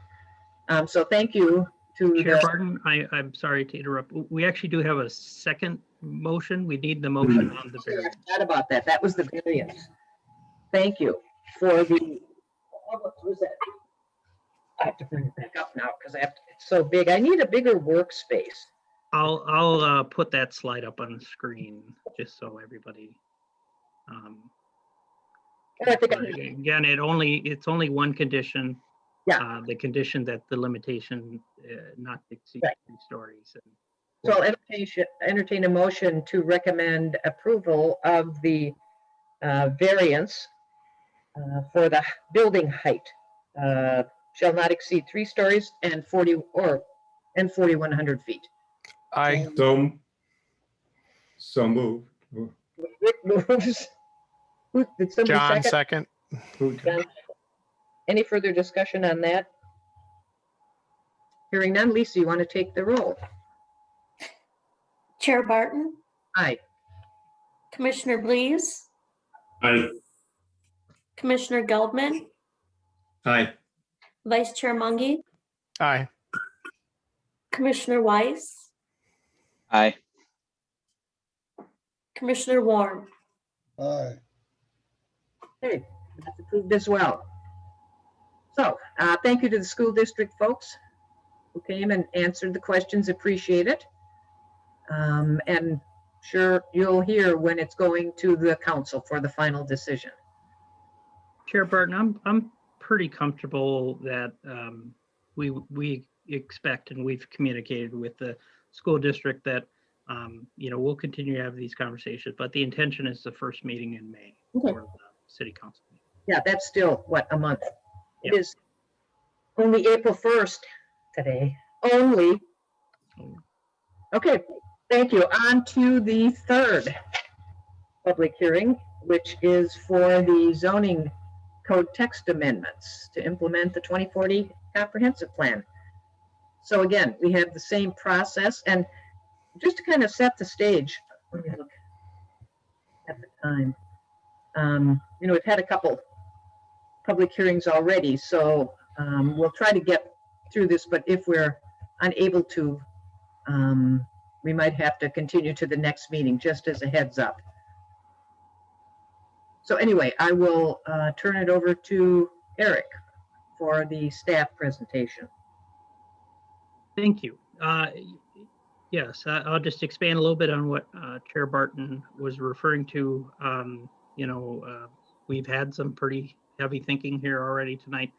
So thank you to Chair the, Barton, I'm sorry to interrupt. We actually do have a second motion. We need the motion on the I variance. forgot about that. That was the variance. Thank you for the, what was that? I have to bring it back up now because it's so big. I need a bigger workspace. I'll put that slide up on the screen just so everybody. And I think but again, it's only one condition. Yeah. The condition that the limitation not to exceed Right. 3 stories. And So I'll entertain a motion to recommend approval of the variance for the building height. Shall not exceed 3 stories and 4,100 feet. Aye. So moved. Rick moves. Did somebody John, second? second. John. Any further discussion on that? Hearing none. Lisa, you want to take the roll? Chair Barton, Aye. Commissioner Blees, Aye. Commissioner Geldman, Aye. Vice Chair Mungy, Aye. Commissioner Weiss, Aye. Commissioner Warm. Aye. Okay, that's approved as well. So thank you to the school district folks who came and answered the questions. Appreciate it. And sure you'll hear when it's going to the council for the final decision. Chair Barton, I'm pretty comfortable that we expect and we've communicated with the school district that we'll continue to have these conversations, but the intention is the first meeting in May Okay. for the city council. Yeah, that's still, what, a month? It Yep. is only April 1st today, only. Okay, thank you. On to the third public hearing, which is for the zoning code text amendments to implement the 2040 comprehensive plan. So again, we have the same process, and just to kind of set the stage, let me look at the time. We've had a couple public hearings already, so we'll try to get through this, but if we're unable to, we might have to continue to the next meeting, just as a heads up. So anyway, I will turn it over to Eric for the staff presentation. Thank you. Yes, I'll just expand a little bit on what Chair Barton was referring to. We've had some pretty heavy thinking here already tonight.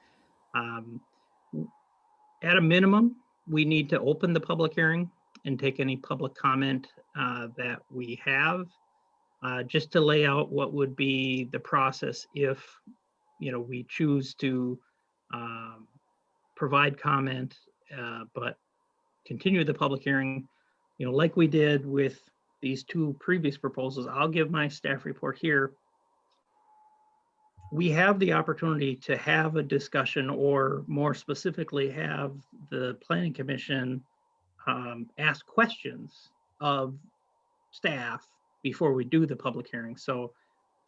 At a minimum, we need to open the public hearing and take any public comment that we have, just to lay out what would be the process if, we choose to provide comment, but continue the public hearing, like we did with these 2 previous proposals. I'll give my staff report here. We have the opportunity to have a discussion, or more specifically, have the Planning Commission ask questions of staff before we do the public hearing. So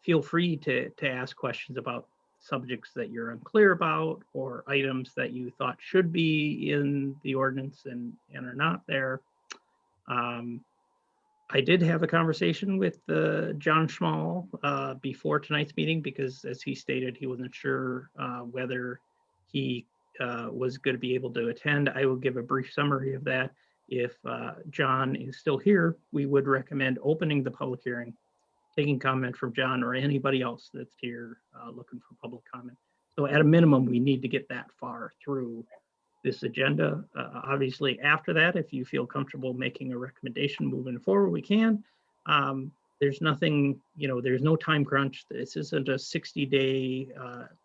feel free to ask questions about subjects that you're unclear about, or items that you thought should be in the ordinance and are not there. I did have a conversation with John Schmall before tonight's meeting, because as he stated, he wasn't sure whether he was going to be able to attend. I will give a brief summary of that. if John is still here, we would recommend opening the public hearing, taking comment from John or anybody else that's here looking for public comment. So at a minimum, we need to get that far through this agenda. Obviously, after that, if you feel comfortable making a recommendation moving forward, we can. There's nothing, there's no time crunch. This isn't a 60-day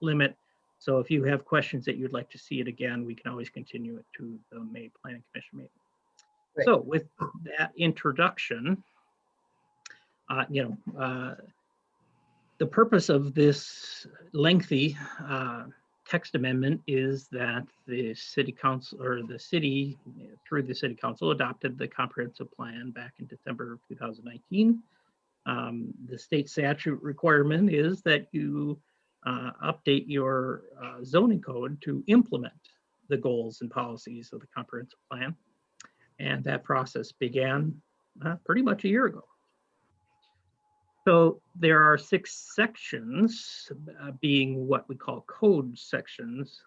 limit. So if you have questions that you'd like to see it again, we can always continue it to the May Planning Commission meeting. Right. So with that introduction, the purpose of this lengthy text amendment is that the city council, or the city through the city council, adopted the comprehensive plan back in December of 2019. The state statute requirement is that you update your zoning code to implement the goals and policies of the comprehensive plan. And that process began pretty much a year ago. So there are 6 sections, being what we call code sections.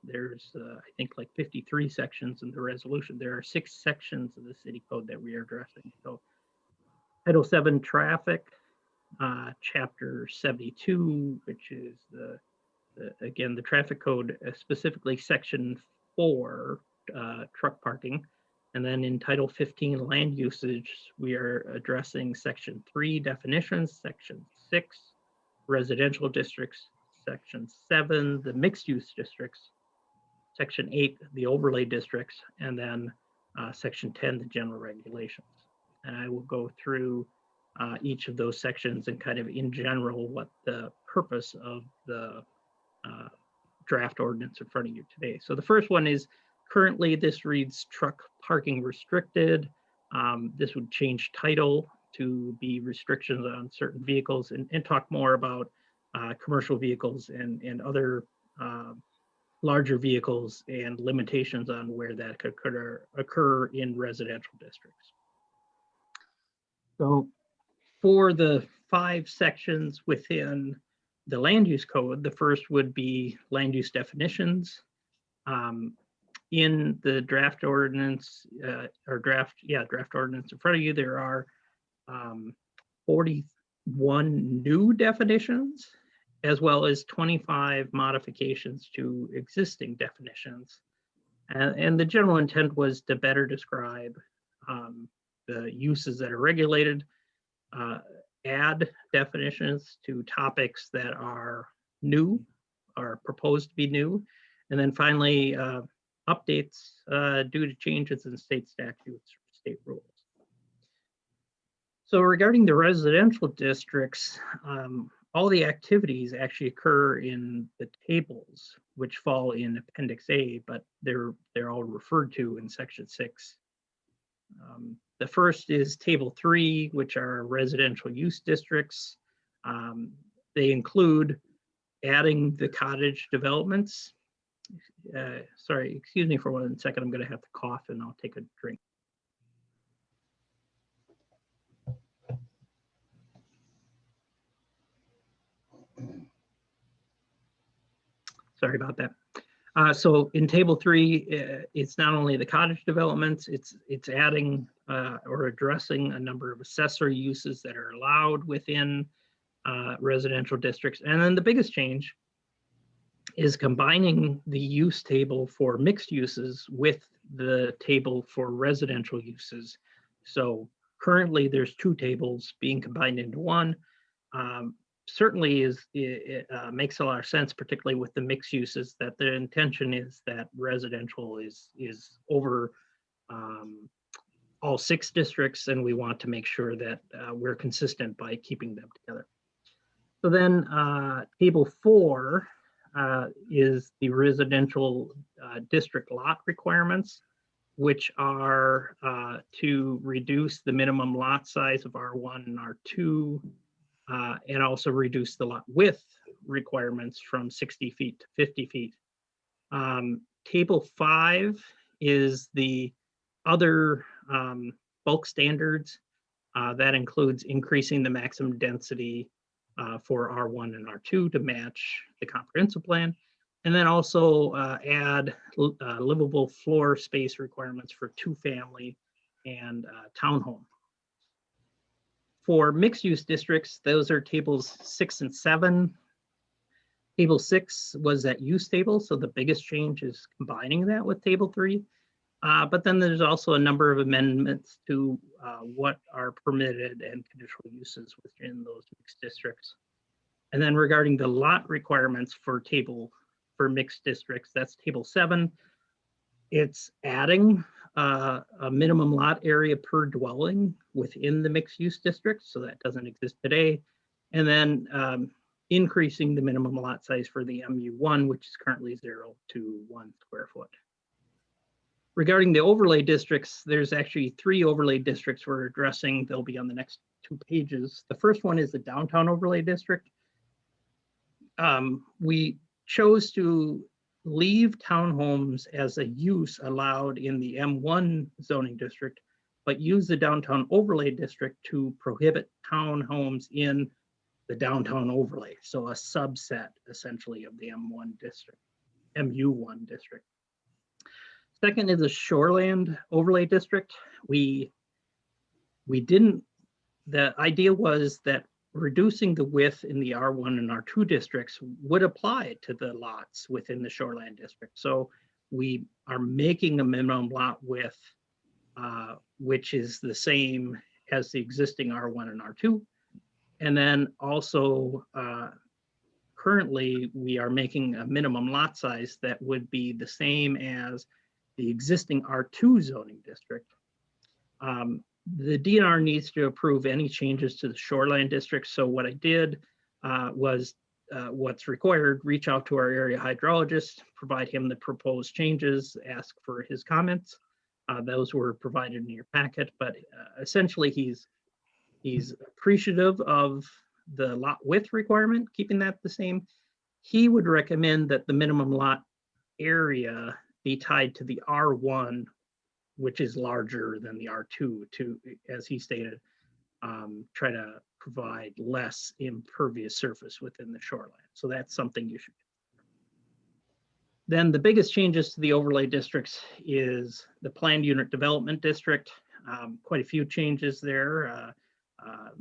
There's, I think, like 53 sections in the resolution. There are 6 sections of the city code that we are addressing. So Title 7 traffic, Chapter 72, which is again, the traffic code, specifically Section 4, truck parking. And then in Title 15 land usage, we are addressing Section 3 definitions, Section 6 residential districts, Section 7 the mixed use districts, Section 8 the overlay districts, and then Section 10 the general regulations. And I will go through each of those sections and kind of in general what the purpose of the draft ordinance in front of you today. So the first one is, currently this reads truck parking restricted. This would change title to be restrictions on certain vehicles, and talk more about commercial vehicles and other larger vehicles and limitations on where that could occur in residential districts. So for the 5 sections within the land use code, the first would be land use definitions. In the draft ordinance, draft ordinance in front of you, there are 41 new definitions, as well as 25 modifications to existing definitions. And the general intent was to better describe the uses that are regulated, add definitions to topics that are new or proposed to be new, and then finally, updates due to changes in state statutes or state rules. So regarding the residential districts, all the activities actually occur in the tables, which fall in Appendix A, but they're all referred to in Section 6. The first is Table 3, which are residential use districts. They include adding the cottage developments. Sorry, excuse me for 1 second. I'm going to have to cough and I'll take a drink. Sorry about that. So in Table 3, it's not only the cottage developments, it's adding or addressing a number of accessory uses that are allowed within residential districts. And then the biggest change is combining the use table for mixed uses with the table for residential uses. So currently there's 2 tables being combined into one. Certainly it makes a lot of sense, particularly with the mixed uses, that the intention is that residential is over all 6 districts, and we want to make sure that we're consistent by keeping them together. So then Table 4 is the residential district lot requirements, which are to reduce the minimum lot size of R1 and R2, and also reduce the lot width requirements from 60 feet to 50 feet. Table 5 is the other bulk standards. That includes increasing the maximum density for R1 and R2 to match the comprehensive plan. And then also add livable floor space requirements for 2-family and townhome. For mixed-use districts, those are tables 6 and 7. Table 6 was that use table, so the biggest change is combining that with table 3. But then there's also a number of amendments to what are permitted and conditional uses within those mixed districts. And then regarding the lot requirements for mixed districts, that's table 7. It's adding a minimum lot area per dwelling within the mixed use district, so that doesn't exist today. And then increasing the minimum lot size for the MU1, which is currently 0 to 1 square foot. Regarding the overlay districts, there's actually 3 overlay districts we're addressing. They'll be on the next 2 pages. The first one is the downtown overlay district. We chose to leave townhomes as a use allowed in the M1 zoning district, but use the downtown overlay district to prohibit townhomes in the downtown overlay. So a subset essentially of the M1 district, MU1 district. Second is the shoreland overlay district. The idea was that reducing the width in the R1 and R2 districts would apply to the lots within the shoreland district. So we are making a minimum lot width, which is the same as the existing R1 and R2. And then also currently we are making a minimum lot size that would be the same as the existing R2 zoning district. The DNR needs to approve any changes to the shoreline district. So what I did was what's required, reach out to our area hydrologist, provide him the proposed changes, ask for his comments. Those were provided in your packet, but essentially he's appreciative of the lot width requirement, keeping that the same. He would recommend that the minimum lot area be tied to the R1, which is larger than the R2, to, as he stated, try to provide less impervious surface within the shoreline. So that's something you should. Then the biggest changes to the overlay districts is the planned unit development district. Quite a few changes there,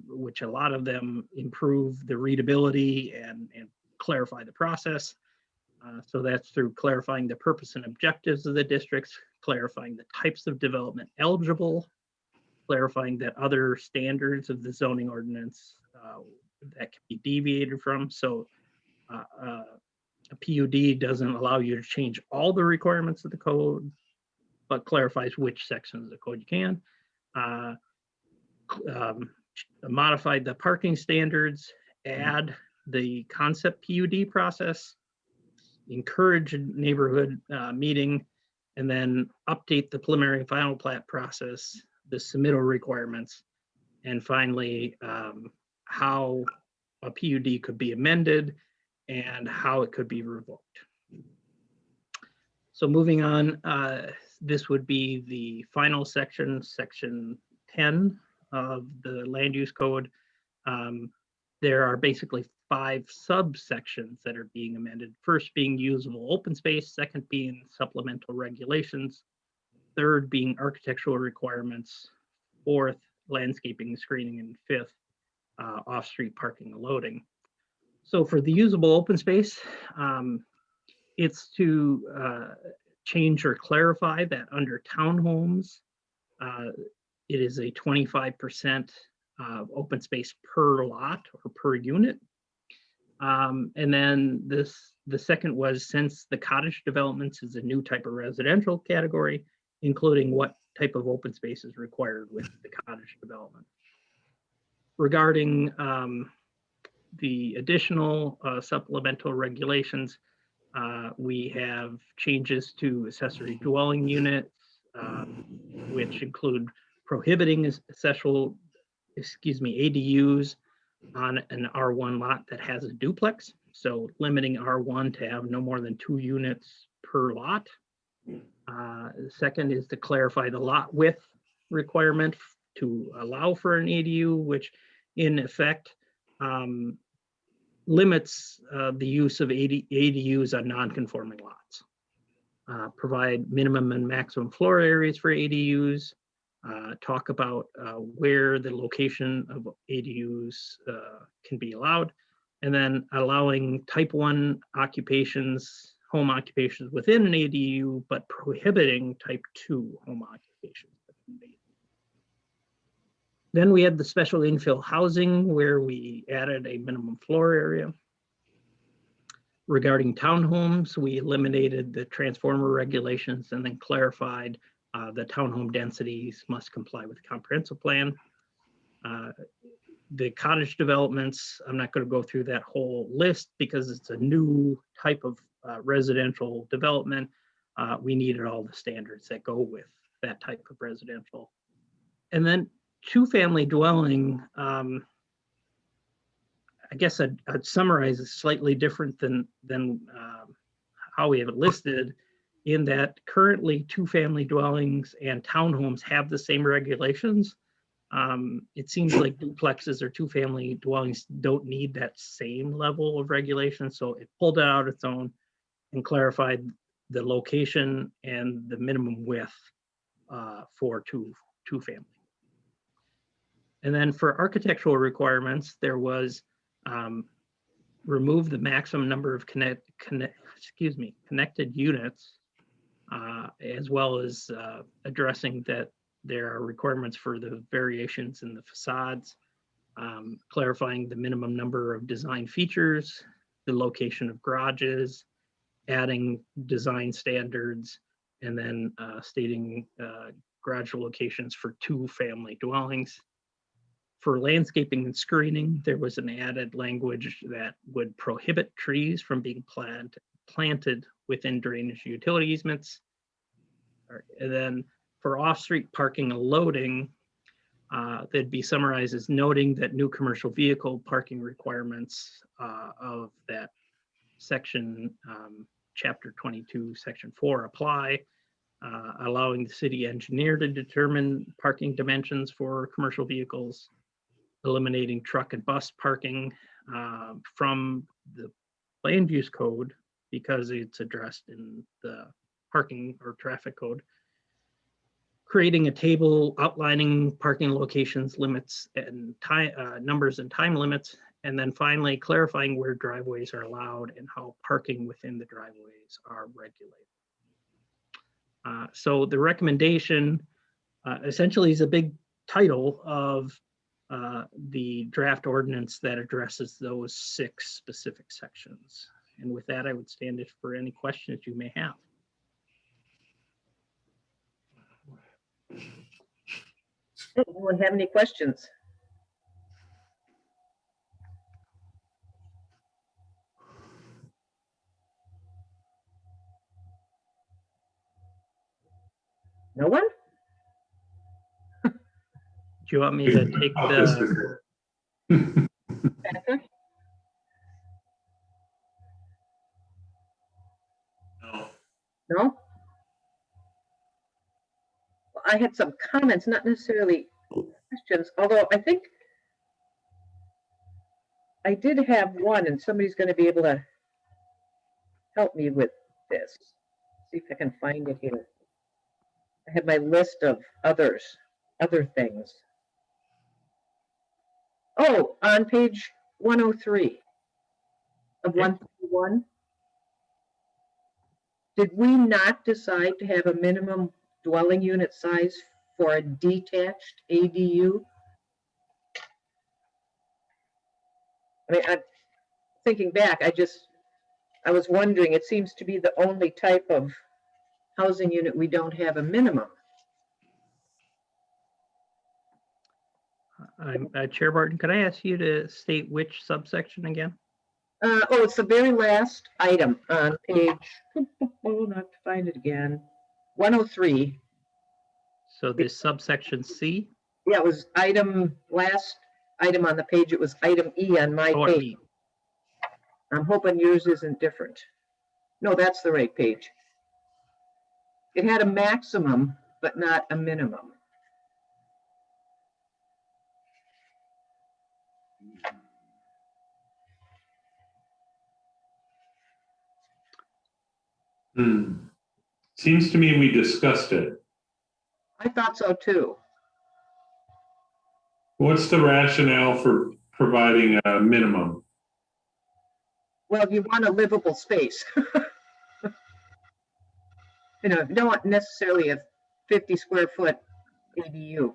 which a lot of them improve the readability and clarify the process. So that's through clarifying the purpose and objectives of the districts, clarifying the types of development eligible, clarifying that other standards of the zoning ordinance that can be deviated from. So a PUD doesn't allow you to change all the requirements of the code, but clarifies which sections of the code you can. Modified the parking standards, add the concept PUD process, encourage a neighborhood meeting, and then update the preliminary and final plat process, the submittal requirements, and finally how a PUD could be amended and how it could be revoked. So moving on, this would be the final section, section 10 of the land use code. There are basically 5 subsections that are being amended. First being usable open space, second being supplemental regulations, third being architectural requirements, fourth landscaping, screening, and fifth off-street parking and loading. So for the usable open space, it's to change or clarify that under townhomes, it is a 25% open space per lot or per unit. And then the second was, since the cottage developments is a new type of residential category, including what type of open space is required with the cottage development. Regarding the additional supplemental regulations, we have changes to accessory dwelling units, which include prohibiting ADUs on an R1 lot that has a duplex. So limiting R1 to have no more than 2 units per lot. The second is to clarify the lot width requirement to allow for an ADU, which in effect limits the use of ADUs on non-conforming lots. Provide minimum and maximum floor areas for ADUs, talk about where the location of ADUs can be allowed, and then allowing type 1 occupations, home occupations within an ADU, but prohibiting type 2 home occupations. Then we had the special infill housing where we added a minimum floor area. Regarding townhomes, we eliminated the transformer regulations and then clarified the townhome densities must comply with the comprehensive plan. The cottage developments, I'm not going to go through that whole list because it's a new type of residential development. We needed all the standards that go with that type of residential. And then two-family dwelling, I guess I'd summarize it slightly different than how we have it listed, in that currently two-family dwellings and townhomes have the same regulations. It seems like duplexes or two-family dwellings don't need that same level of regulation, so it pulled it out its own and clarified the location and the minimum width for two-family. And then for architectural requirements, there was remove the maximum number of connected units, as well as addressing that there are requirements for the variations in the facades, clarifying the minimum number of design features, the location of garages, adding design standards, and then stating garage locations for two-family dwellings. For landscaping and screening, there was an added language that would prohibit trees from being planted within drainage utility easements. And then for off-street parking and loading, they'd be summarized as noting that new commercial vehicle parking requirements of that section, chapter 22, section 4 apply, allowing the city engineer to determine parking dimensions for commercial vehicles, eliminating truck and bus parking from the land use code because it's addressed in the parking or traffic code, creating a table outlining parking locations, limits, and time numbers and time limits, and then finally clarifying where driveways are allowed and how parking within the driveways are regulated. So the recommendation essentially is a big title of the draft ordinance that addresses those 6 specific sections. And with that, I would stand if for any questions you may have. Anyone have any questions? No one? Do you want me to take the? No? Well, I had some comments, not necessarily questions, although I think I did have one, and somebody's going to be able to help me with this. See if I can find it here. I have my list of other things. Oh, on page 103 of 131. Did we not decide to have a minimum dwelling unit size for a detached ADU? I mean, I'm thinking back, I was wondering, it seems to be the only type of housing unit we don't have a minimum. Chair Barton, could I ask you to state which subsection again? Oh, it's the very last item on page, oh, not to find it again, 103. So this subsection C? Yeah, it was last item on the page, it was item E on my page. E. I'm hoping yours isn't different. No, that's the right page. It had a maximum, but not a minimum. Seems to me we discussed it. I thought so too. What's the rationale for providing a minimum? Well, you want a livable space. You know, you don't want necessarily a 50 square foot ADU.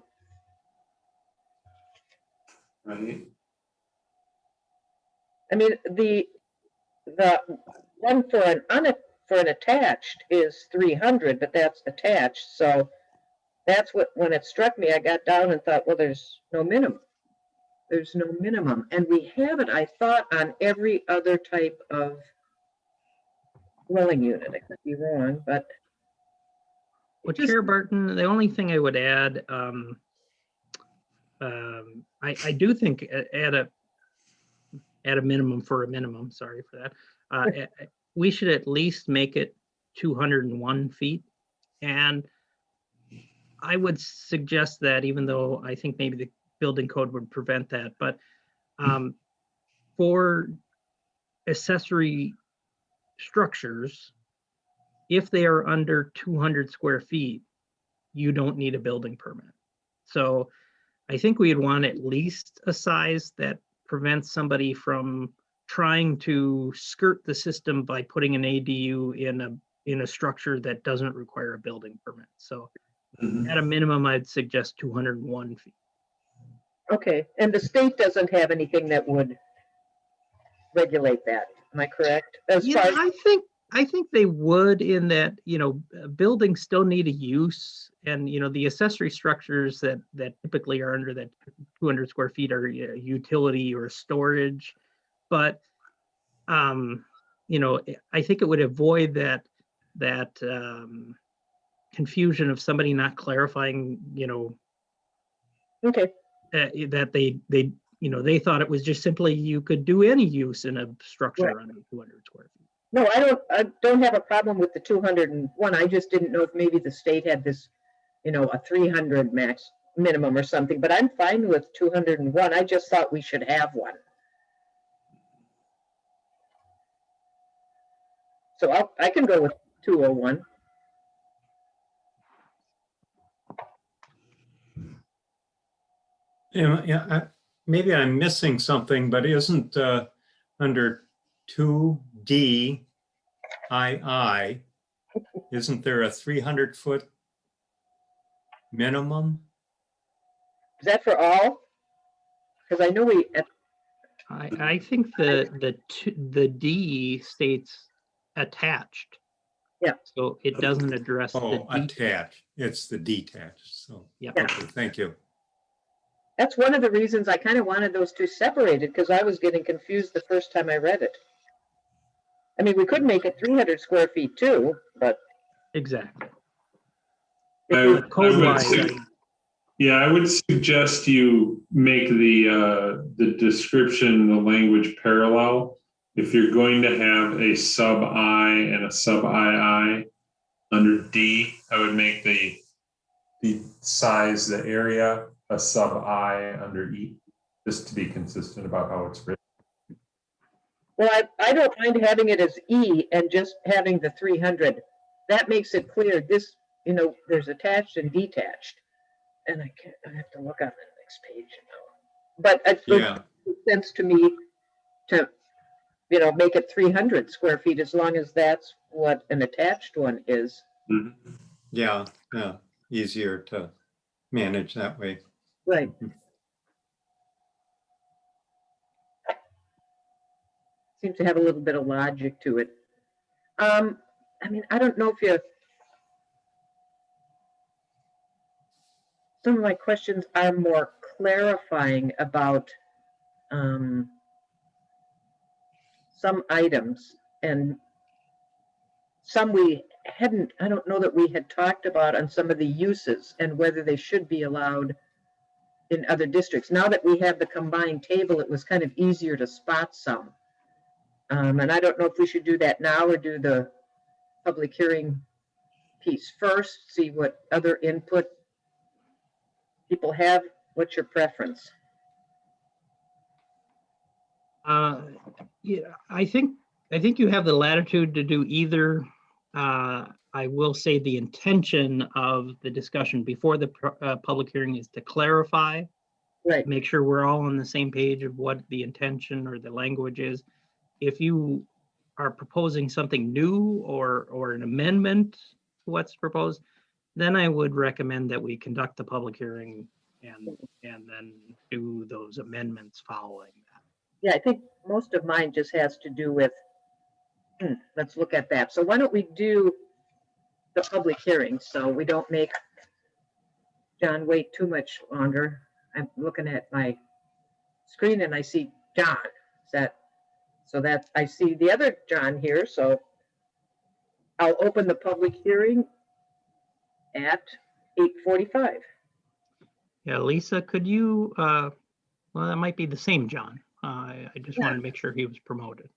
Right. I mean, the one for an attached is 300, but that's attached. So that's what, when it struck me, I got down and thought, well, there's no minimum. There's no minimum. And we have it, I thought, on every other type of dwelling unit. I could be wrong, but. Well, Chair Barton, the only thing I would add, I do think at a minimum for a minimum, sorry for that, we should at least make it 201 feet. And I would suggest that, even though I think maybe the building code would prevent that, but for accessory structures, if they are under 200 square feet, you don't need a building permit. So I think we'd want at least a size that prevents somebody from trying to skirt the system by putting an ADU in a structure that doesn't require a building permit. So at a minimum, I'd suggest 201 feet. Okay, and the state doesn't have anything that would regulate that, am I correct? As Yeah, far as, I think they would, in that, you know, buildings still need a use, and, you know, the accessory structures that typically are under that 200 square feet are utility or storage. But, you know, I think it would avoid that confusion of somebody not clarifying, you know, okay, that they you know, they thought it was just simply you could do any use in a structure Right. under 200 square feet. no, I don't have a problem with the 201. I just didn't know if maybe the state had this, you know, a 300 max minimum or something, but I'm fine with 201. I just thought we should have one. So I can go with 201. Yeah, maybe I'm missing something, but isn't under 2D II, isn't there a 300-foot minimum? Is that for all? Because I know I think the D states attached. Yeah. So it doesn't address Oh, the attached. It's the detached. So, Yeah. okay, thank you. that's one of the reasons I kind of wanted those two separated, because I was getting confused the first time I read it. I mean, we could make it 300 square feet too, but. Exactly. I would suggest you make the description, the language parallel. If you're going to have a sub I and a sub II under D, I would make the size, the area, a sub I under E, just to be consistent about how it's written. Well, I don't mind having it as E and just having the 300. That makes it clear. This, you know, there's attached and detached. And I have to look on the next page now. But it makes sense to me to, you know, make it 300 square feet, as long as that's what an attached one is. Mm-hmm. Yeah, easier to manage that way. Right. Seems to have a little bit of logic to it. I mean, I don't know if you. Some of my questions are more clarifying about some items, and some we hadn't, I don't know that we had talked about on some of the uses and whether they should be allowed in other districts. Now that we have the combined table, it was kind of easier to spot some. And I don't know if we should do that now or do the public hearing piece first, see what other input people have. What's your preference? Yeah, I think you have the latitude to do either I will say the intention of the discussion before the public hearing is to clarify, Right. make sure we're all on the same page of what the intention or the language is. If you are proposing something new or an amendment to what's proposed, then I would recommend that we conduct the public hearing and then do those amendments following that. Yeah, I think most of mine just has to do with, let's look at that. So why don't we do the public hearing so we don't make John wait too much longer. I'm looking at my screen and I see John. So that I see the other John here, so I'll open the public hearing at 8:45. Yeah, Lisa, could you, well, that might be the same John. I just wanted to make sure he was promoted.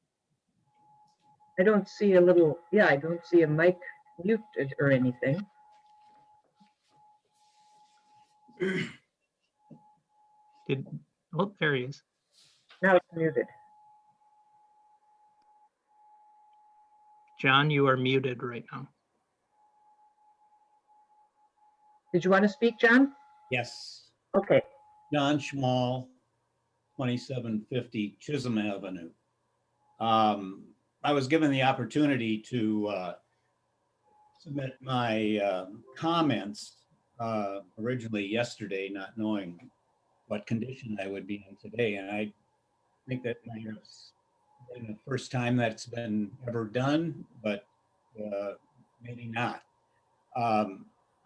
I don't see a little, yeah, I don't see a mic muted or anything. Oh, there he is. Now it's muted. John, you are muted right now. Did you want to speak, John? Yes. Okay. John Schmall, 2750 Chisholm Avenue. I was given the opportunity to submit my comments originally yesterday, not knowing what condition I would be in today. And I think that it's been the first time that's been ever done, but maybe not.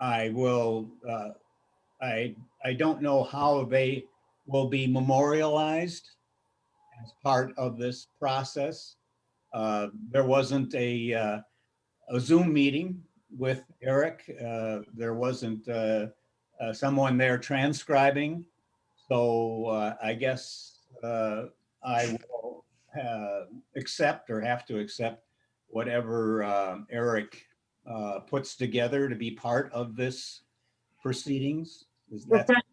I will, I don't know how they will be memorialized as part of this process. There wasn't a Zoom meeting with Eric. There wasn't someone there transcribing. So I guess I will accept or have to accept whatever Eric puts together to be part of this proceedings. Well, Frank,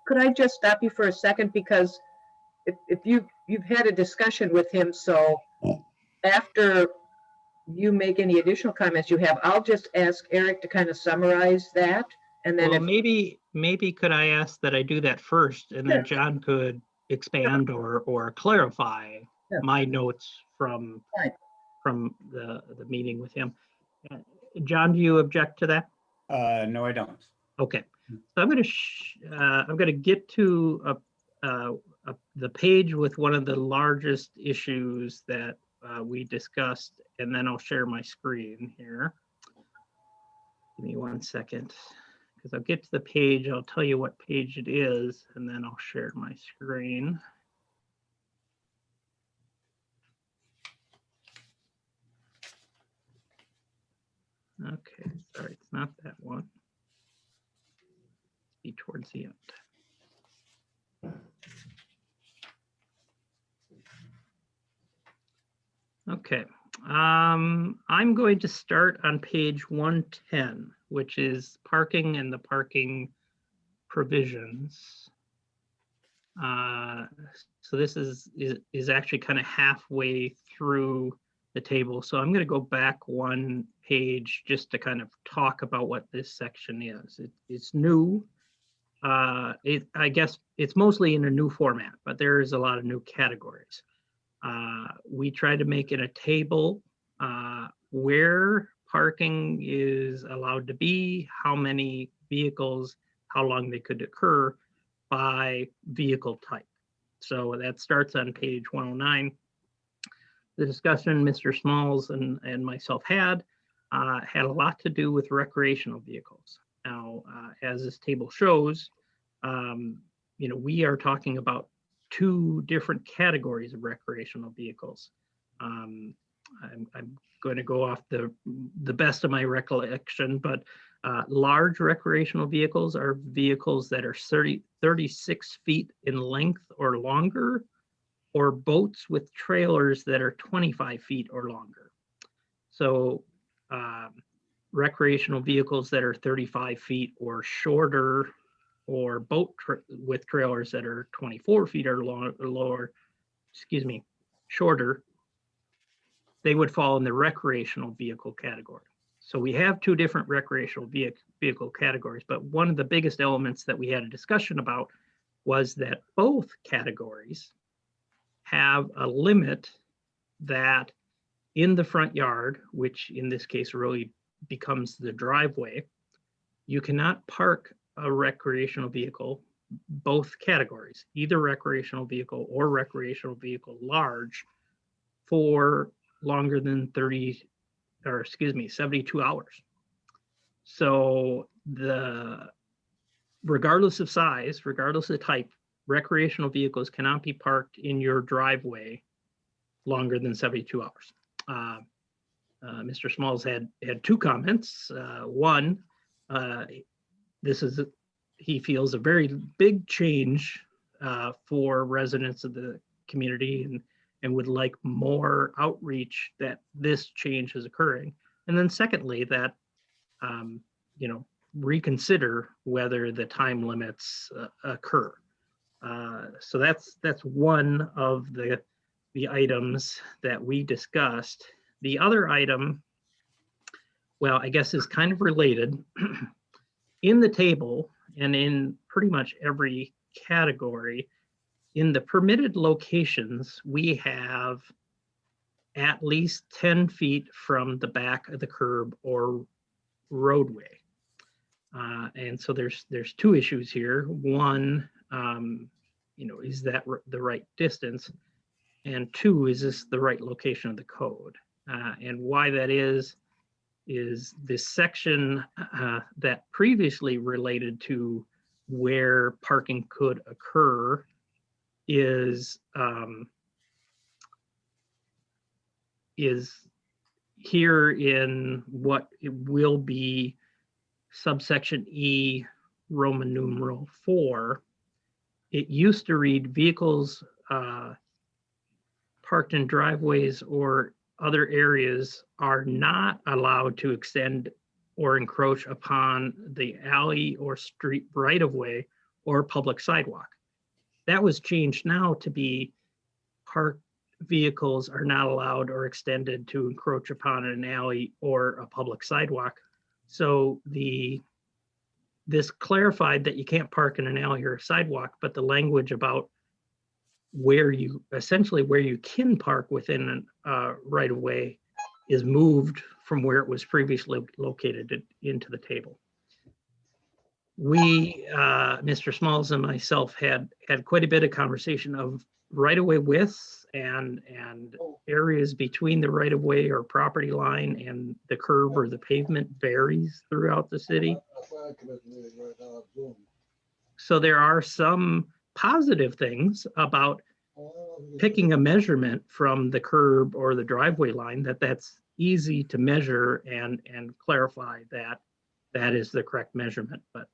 could I just stop you for a second? Because if you've had a discussion with him, so after you make any additional comments you have, I'll just ask Eric to kind of summarize that. And then well, maybe could I ask that I do that first, and then John could expand or clarify my notes from the meeting with him. John, do you object to that? No, I don't. Okay, so I'm going to get to the page with one of the largest issues that we discussed, and then I'll share my screen here. Give me 1 second, because I'll get to the page. I'll tell you what page it is, and then I'll share my screen. Okay, sorry, it's not that one. Be towards the end. Okay, I'm going to start on page 110, which is parking and the parking provisions. So this is actually kind of halfway through the table. So I'm going to go back one page just to kind of talk about what this section is. It's new. I guess it's mostly in a new format, but there is a lot of new categories. We try to make it a table where parking is allowed to be, how many vehicles, how long they could occur by vehicle type. So that starts on page 109. The discussion Mr. Smalls and myself had a lot to do with recreational vehicles. Now, as this table shows, we are talking about two different categories of recreational vehicles. I'm going to go off the best of my recollection, but large recreational vehicles are vehicles that are 36 feet in length or longer, or boats with trailers that are 25 feet or longer. So recreational vehicles that are 35 feet or shorter, or boat with trailers that are 24 feet or shorter, they would fall in the recreational vehicle category. So we have two different recreational vehicle categories, but one of the biggest elements that we had a discussion about was that both categories have a limit that in the front yard, which in this case really becomes the driveway, you cannot park a recreational vehicle, both categories, either recreational vehicle or recreational vehicle large, for longer than 72 hours. So regardless of size, regardless of type, recreational vehicles cannot be parked in your driveway longer than 72 hours. Mr. Smalls had two comments. One, he feels a very big change for residents of the community and would like more outreach that this change is occurring. And then secondly, that, reconsider whether the time limits occur. So that's one of the items that we discussed. The other item, well, I guess is kind of related. In the table and in pretty much every category, in the permitted locations, we have at least 10 feet from the back of the curb or roadway. And so there's two issues here. One, is that the right distance? And two, is this the right location of the code? And why that is this section that previously related to where parking could occur is here in what it will be subsection E, Roman numeral 4. It used to read vehicles parked in driveways or other areas are not allowed to extend or encroach upon the alley or street right-of-way or public sidewalk. That was changed now to be parked vehicles are not allowed or extended to encroach upon an alley or a public sidewalk. So this clarified that you can't park in an alley or a sidewalk, but the language about where you can park within a right of way is moved from where it was previously located into the table. We, Mr. Smalls and myself had quite a bit of conversation of right of way widths and areas between the right of way or property line and the curb or the pavement varies throughout the city. So there are some positive things about picking a measurement from the curb or the driveway line that's easy to measure and clarify that is the correct measurement. But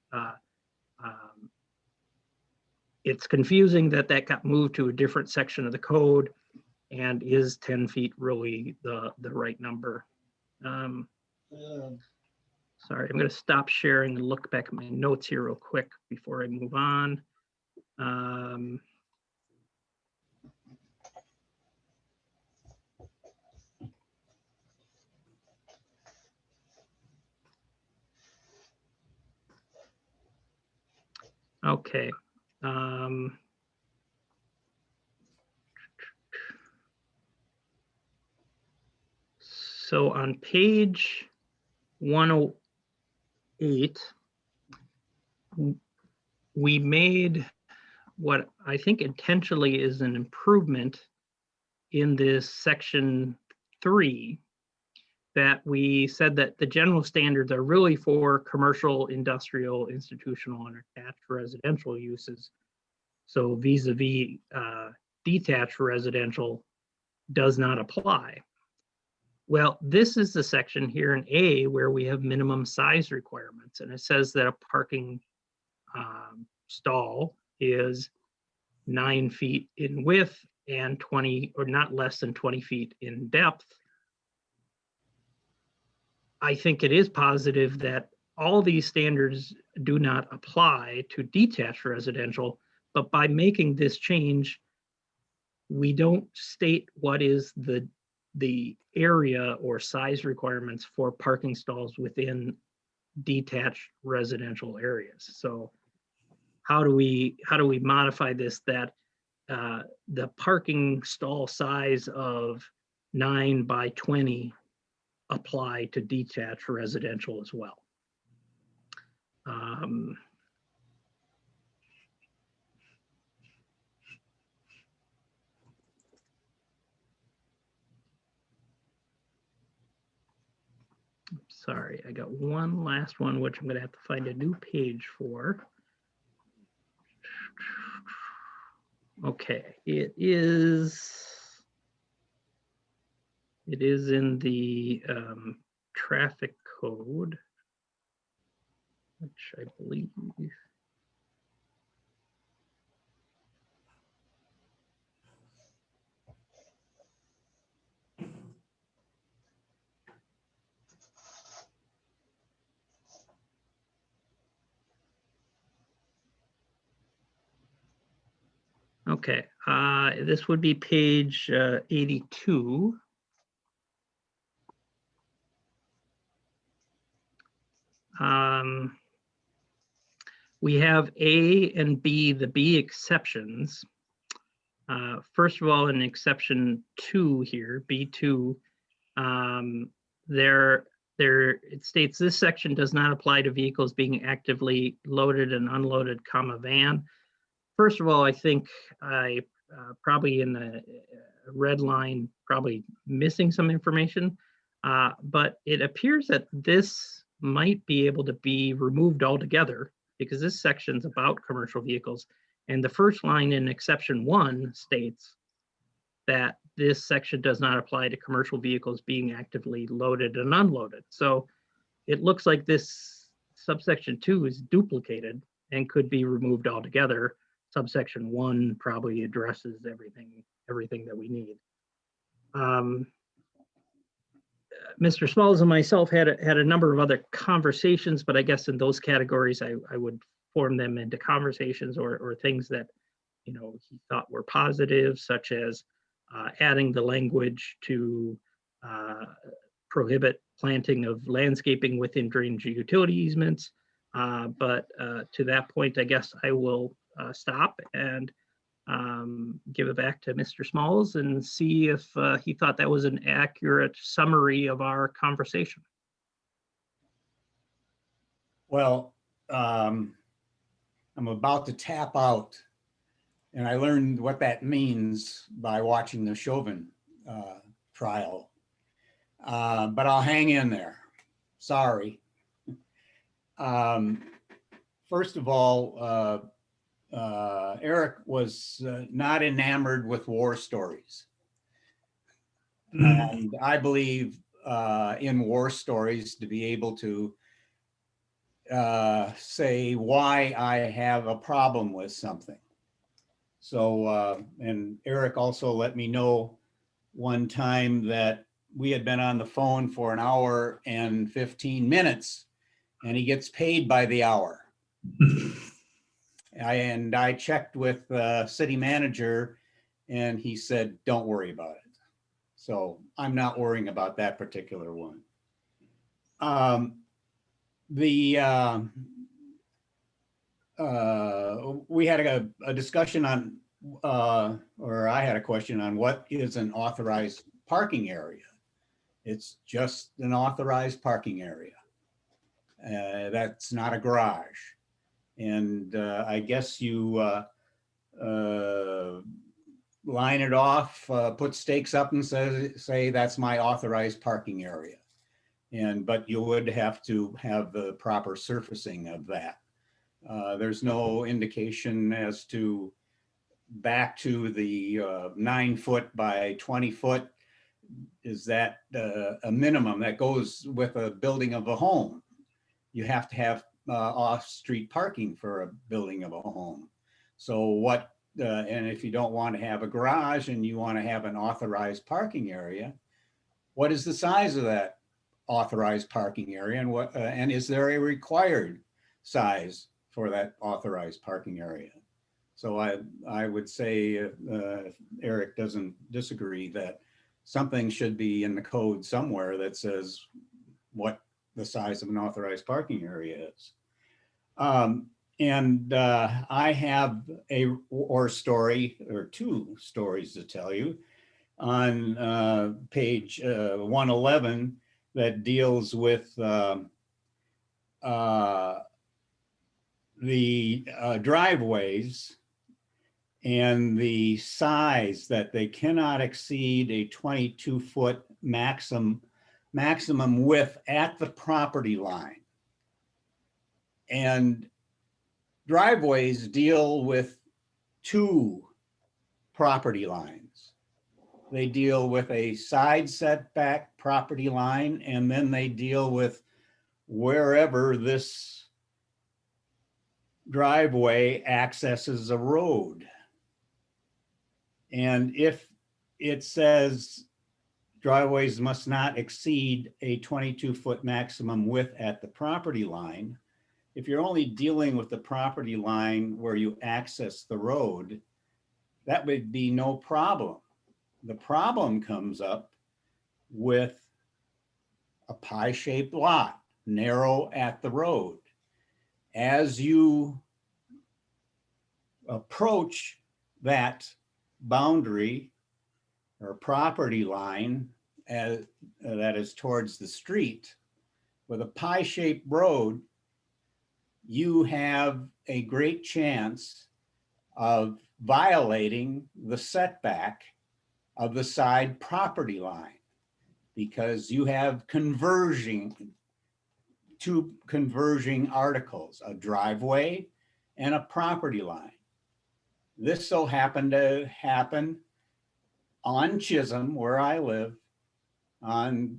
it's confusing that got moved to a different section of the code, and is 10 feet really the right number? Sorry, I'm going to stop sharing and look back at my notes here real quick before I move on. Okay. So on page 108, we made what I think intentionally is an improvement in this section 3, that we said that the general standards are really for commercial, industrial, institutional, and attached residential uses. So vis-a-vis detached residential does not apply. Well, this is the section here in A where we have minimum size requirements, and it says that a parking stall is 9 feet in width and 20 or not less than 20 feet in depth. I think it is positive that all these standards do not apply to detached residential, but by making this change, we don't state what is the the area or size requirements for parking stalls within detached residential areas. So how do we modify this that the parking stall size of 9 by 20 apply to detached residential as well? Sorry, I got one last one, which I'm going to have to find a new page for. Okay, it is in the traffic code, which I believe. Okay, this would be page 82. We have A and B, the B exceptions. First of all, in exception 2 here, B2, it states this section does not apply to vehicles being actively loaded and unloaded, van. First of all, I think I probably in the red line, probably missing some information, but it appears that this might be able to be removed altogether because this section's about commercial vehicles. And the first line in exception 1 states that this section does not apply to commercial vehicles being actively loaded and unloaded. So it looks like this subsection 2 is duplicated and could be removed altogether. Subsection 1 probably addresses everything that we need. Mr. Smalls and myself had a number of other conversations, but I guess in those categories, I would form them into conversations or things that, he thought were positive, such as adding the language to prohibit planting of landscaping within drainage utility easements. But to that point, I guess I will stop and give it back to Mr. Smalls and see if he thought that was an accurate summary of our conversation. Well, I'm about to tap out, and I learned what that means by watching the Chauvin trial. But I'll hang in there. Sorry. First of all, Eric was not enamored with war stories. And I believe in war stories to be able to say why I have a problem with something. So, and Eric also let me know one time that we had been on the phone for an hour and 15 minutes and he gets paid by the hour. And I checked with the city manager and he said, don't worry about it. So I'm not worrying about that particular one. We had a discussion on, or I had a question on what is an authorized parking area. It's just an authorized parking area. That's not a garage. And I guess you line it off, put stakes up and say that's my authorized parking area. But you would have to have the proper surfacing of that. There's no indication as to back to the 9 foot by 20 foot. Is that a minimum that goes with a building of a home? You have to have off-street parking for a building of a home. So what, and if you don't want to have a garage and you want to have an authorized parking area, what is the size of that authorized parking area, and what and is there a required size for that authorized parking area? So I would say Eric doesn't disagree that something should be in the code somewhere that says what the size of an authorized parking area is. I have a war story or two stories to tell you on page 111 that deals with the driveways and the size that they cannot exceed a 22-foot maximum width at the property line. And driveways deal with two property lines. They deal with a side setback property line, and then they deal with wherever this driveway accesses a road. And if it says driveways must not exceed a 22-foot maximum width at the property line, if you're only dealing with the property line where you access the road, that would be no problem. The problem comes up with a pie-shaped lot, narrow at the road. As you approach that boundary or property line that is towards the street with a pie-shaped road, you have a great chance of violating the setback of the side property line because you have two converging articles, a driveway and a property line. This so happened to happen on Chisholm, where I live, on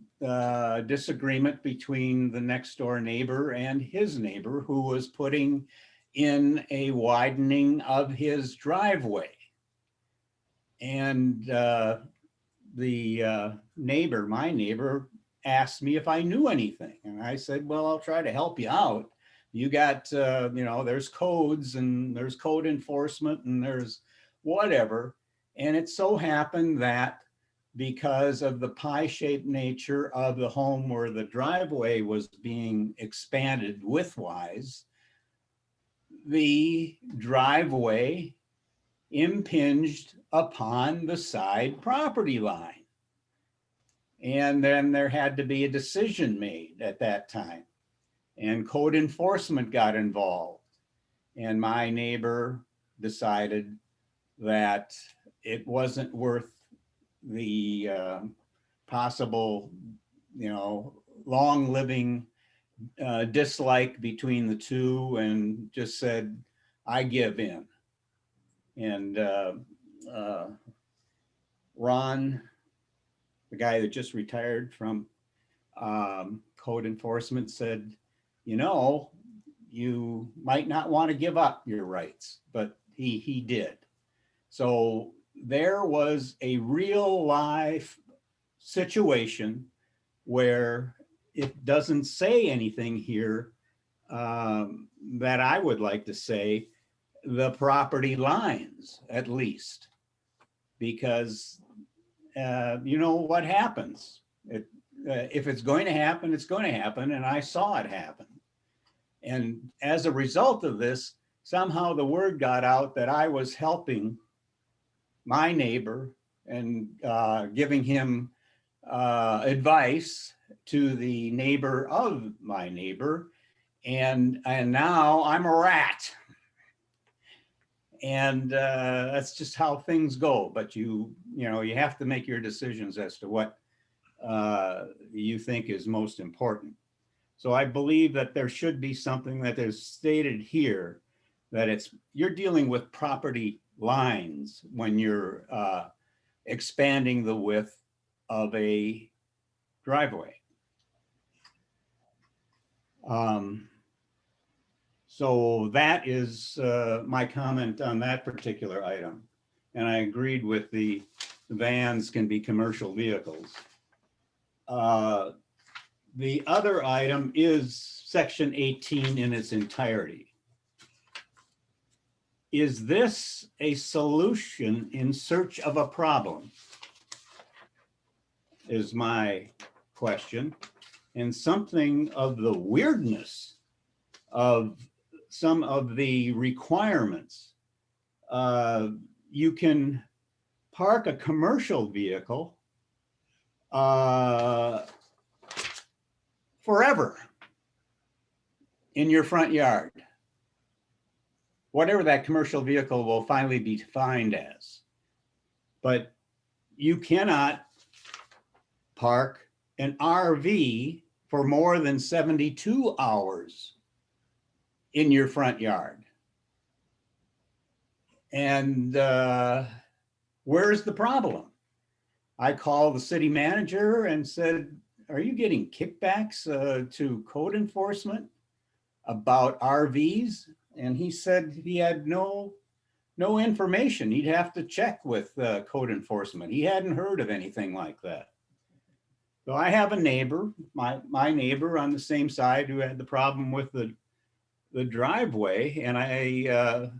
disagreement between the next door neighbor and his neighbor who was putting in a widening of his driveway. And my neighbor asked me if I knew anything. And I said, well, I'll try to help you out. You got, there's codes and there's code enforcement and there's whatever. And it so happened that because of the pie-shaped nature of the home where the driveway was being expanded widthwise, the driveway impinged upon the side property line. And then there had to be a decision made at that time. And code enforcement got involved. And my neighbor decided that it wasn't worth the possible, long living dislike between the two, and just said, I give in. And Ron, the guy that just retired from code enforcement, said, you might not want to give up your rights, but he did. So there was a real life situation where it doesn't say anything here that I would like to say the property lines, at least, because what happens. If it's going to happen, it's going to happen, and I saw it happen. And as a result of this, somehow the word got out that I was helping my neighbor and giving him advice to the neighbor of my neighbor. And now I'm a rat. And that's just how things go. But you have to make your decisions as to what you think is most important. So I believe that there should be something that is stated here, that you're dealing with property lines when you're expanding the width of a driveway. So that is my comment on that particular item. And I agreed with the vans can be commercial vehicles. The other item is section 18 in its entirety. Is this a solution in search of a problem? is my question, and something of the weirdness of some of the requirements. You can park a commercial vehicle forever in your front yard, whatever that commercial vehicle will finally be defined as. But you cannot park an RV for more than 72 hours in your front yard. And where's the problem? I called the city manager and said, are you getting kickbacks to code enforcement about RVs? And he said he had no information. He'd have to check with code enforcement. He hadn't heard of anything like that. So I have a neighbor, my neighbor on the same side, who had the problem with the driveway. And I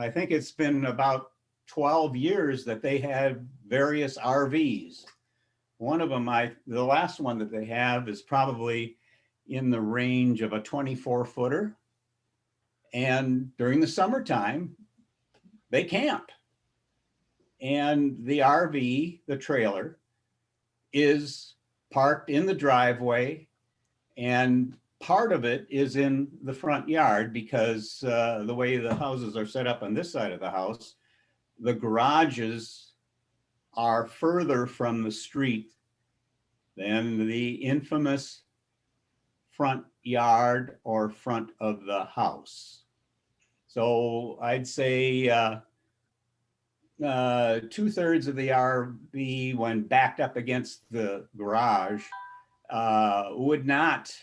think it's been about 12 years that they had various RVs. One of them, the last one that they have is probably in the range of a 24-footer. And during the summertime, they camp. And the RV, the trailer, is parked in the driveway, and part of it is in the front yard because the way the houses are set up on this side of the house, the garages are further from the street than the infamous front yard or front of the house. So I'd say 2/3 of the RV, when backed up against the garage, would not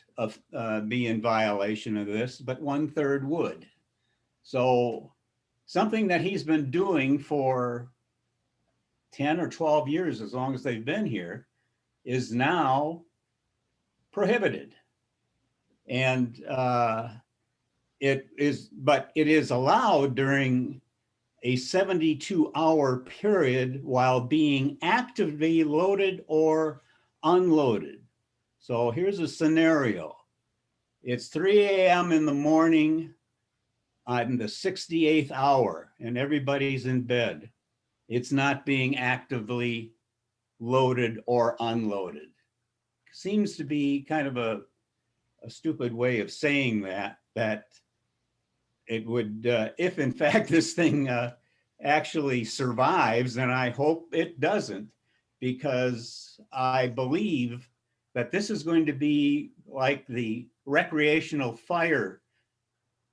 be in violation of this, but 1/3 would. So something that he's been doing for 10 or 12 years, as long as they've been here, is now prohibited. And it is allowed during a 72-hour period while being actively loaded or unloaded. So here's a scenario. It's 3 a.m. in the morning on the 68th hour and everybody's in bed. It's not being actively loaded or unloaded. Seems to be kind of a stupid way of saying that it would, if in fact this thing actually survives, and I hope it doesn't, because I believe that this is going to be like the recreational fire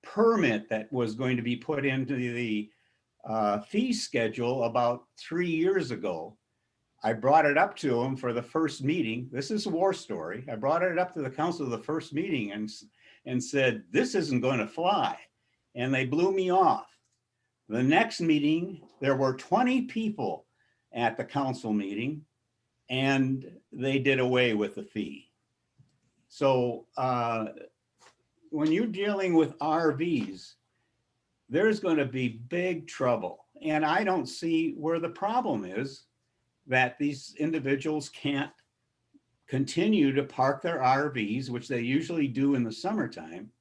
permit that was going to be put into the fee schedule about 3 years ago. I brought it up to them for the first meeting. This is a war story. I brought it up to the council the first meeting and said, this isn't going to fly. And they blew me off. The next meeting, there were 20 people at the council meeting, and they did away with the fee. So when you're dealing with RVs, there's going to be big trouble. And I don't see where the problem is that these individuals can't continue to park their RVs, which they usually do in the summertime,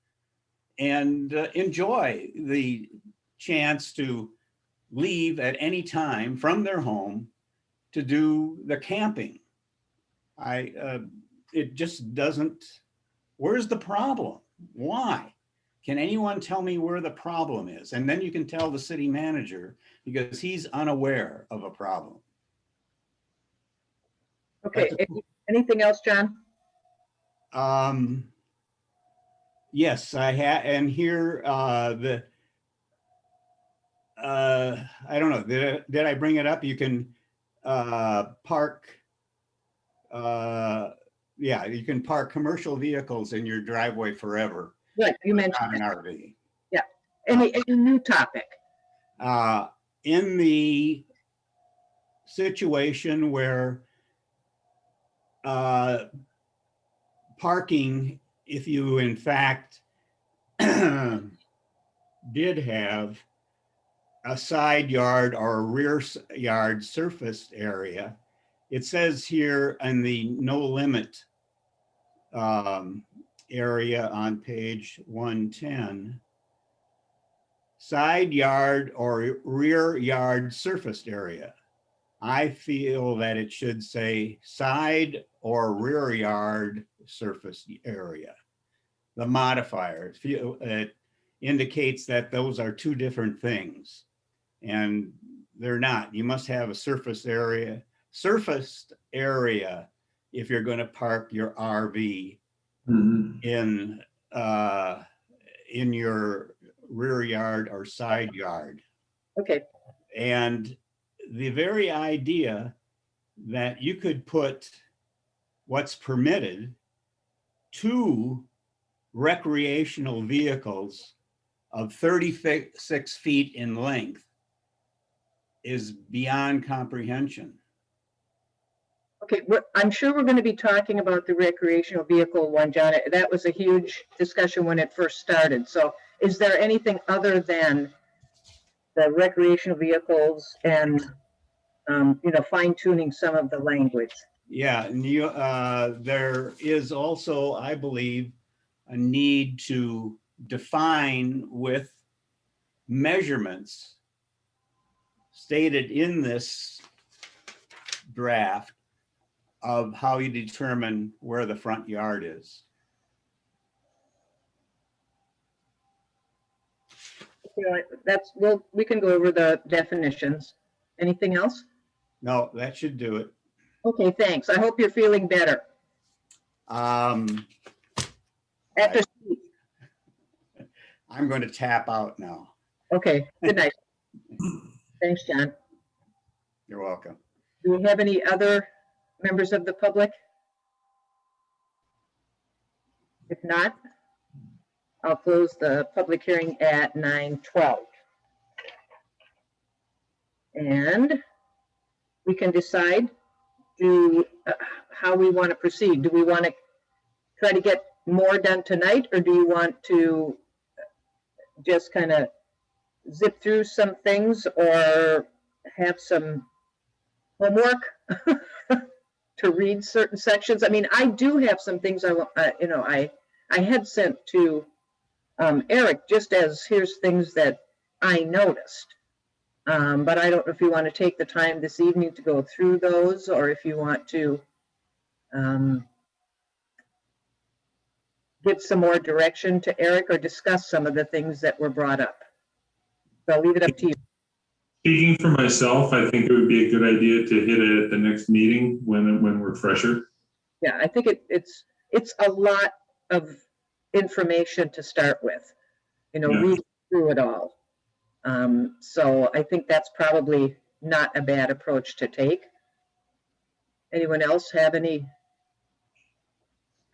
and enjoy the chance to leave at any time from their home to do the camping. It just doesn't, where's the problem? Why? Can anyone tell me where the problem is? And then you can tell the city manager, because he's unaware of a problem. Okay, anything else, John? Yes, I have, and here I don't know, did I bring it up? You can park, yeah, you can park commercial vehicles in your driveway forever. Right, you mentioned Not an that. RV. Yeah, any new topic? In the situation where parking, if you in fact did have a side yard or a rear yard surfaced area, it says here in the no limit area on page 110, side yard or rear yard surfaced area. I feel that it should say side or rear yard surface area. The modifier, it indicates that those are two different things, and they're not. You must have a surfaced area if you're going to park your RV in your rear yard or side yard. Okay. And the very idea that you could put what's permitted to recreational vehicles of 36 feet in length is beyond comprehension. Okay, I'm sure we're going to be talking about the recreational vehicle one, John. That was a huge discussion when it first started. So is there anything other than the recreational vehicles and, fine tuning some of the language? Yeah, and there is also, I believe, a need to define with measurements stated in this draft of how you determine where the front yard is. We can go over the definitions. Anything else? No, that should do it. Okay, thanks. I hope you're feeling better. After I'm going to tap out now. Okay, good night. Thanks, John. You're welcome. Do we have any other members of the public? If not, I'll close the public hearing at 9:12. And we can decide how we want to proceed. Do we want to try to get more done tonight, or do you want to just kind of zip through some things or have some homework to read certain sections? I mean, I do have some things I had sent to Eric, just as here's things that I noticed. But I don't know if you want to take the time this evening to go through those, or if you want to give some more direction to Eric or discuss some of the things that were brought up. So I'll leave it up to you. Speaking for myself, I think it would be a good idea to hit it at the next meeting when we're fresher. Yeah, I think it's a lot of information to start with, read through it all. So I think that's probably not a bad approach to take. Anyone else have any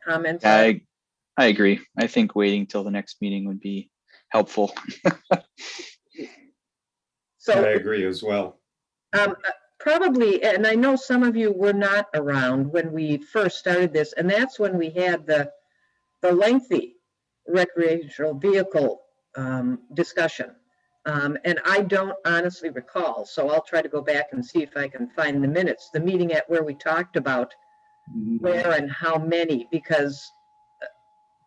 comments? I agree. I think waiting till the next meeting would be helpful. So I agree as well. Probably, and I know some of you were not around when we first started this, and that's when we had the lengthy recreational vehicle discussion. And I don't honestly recall, so I'll try to go back and see if I can find the minutes, the meeting where we talked about where and how many, because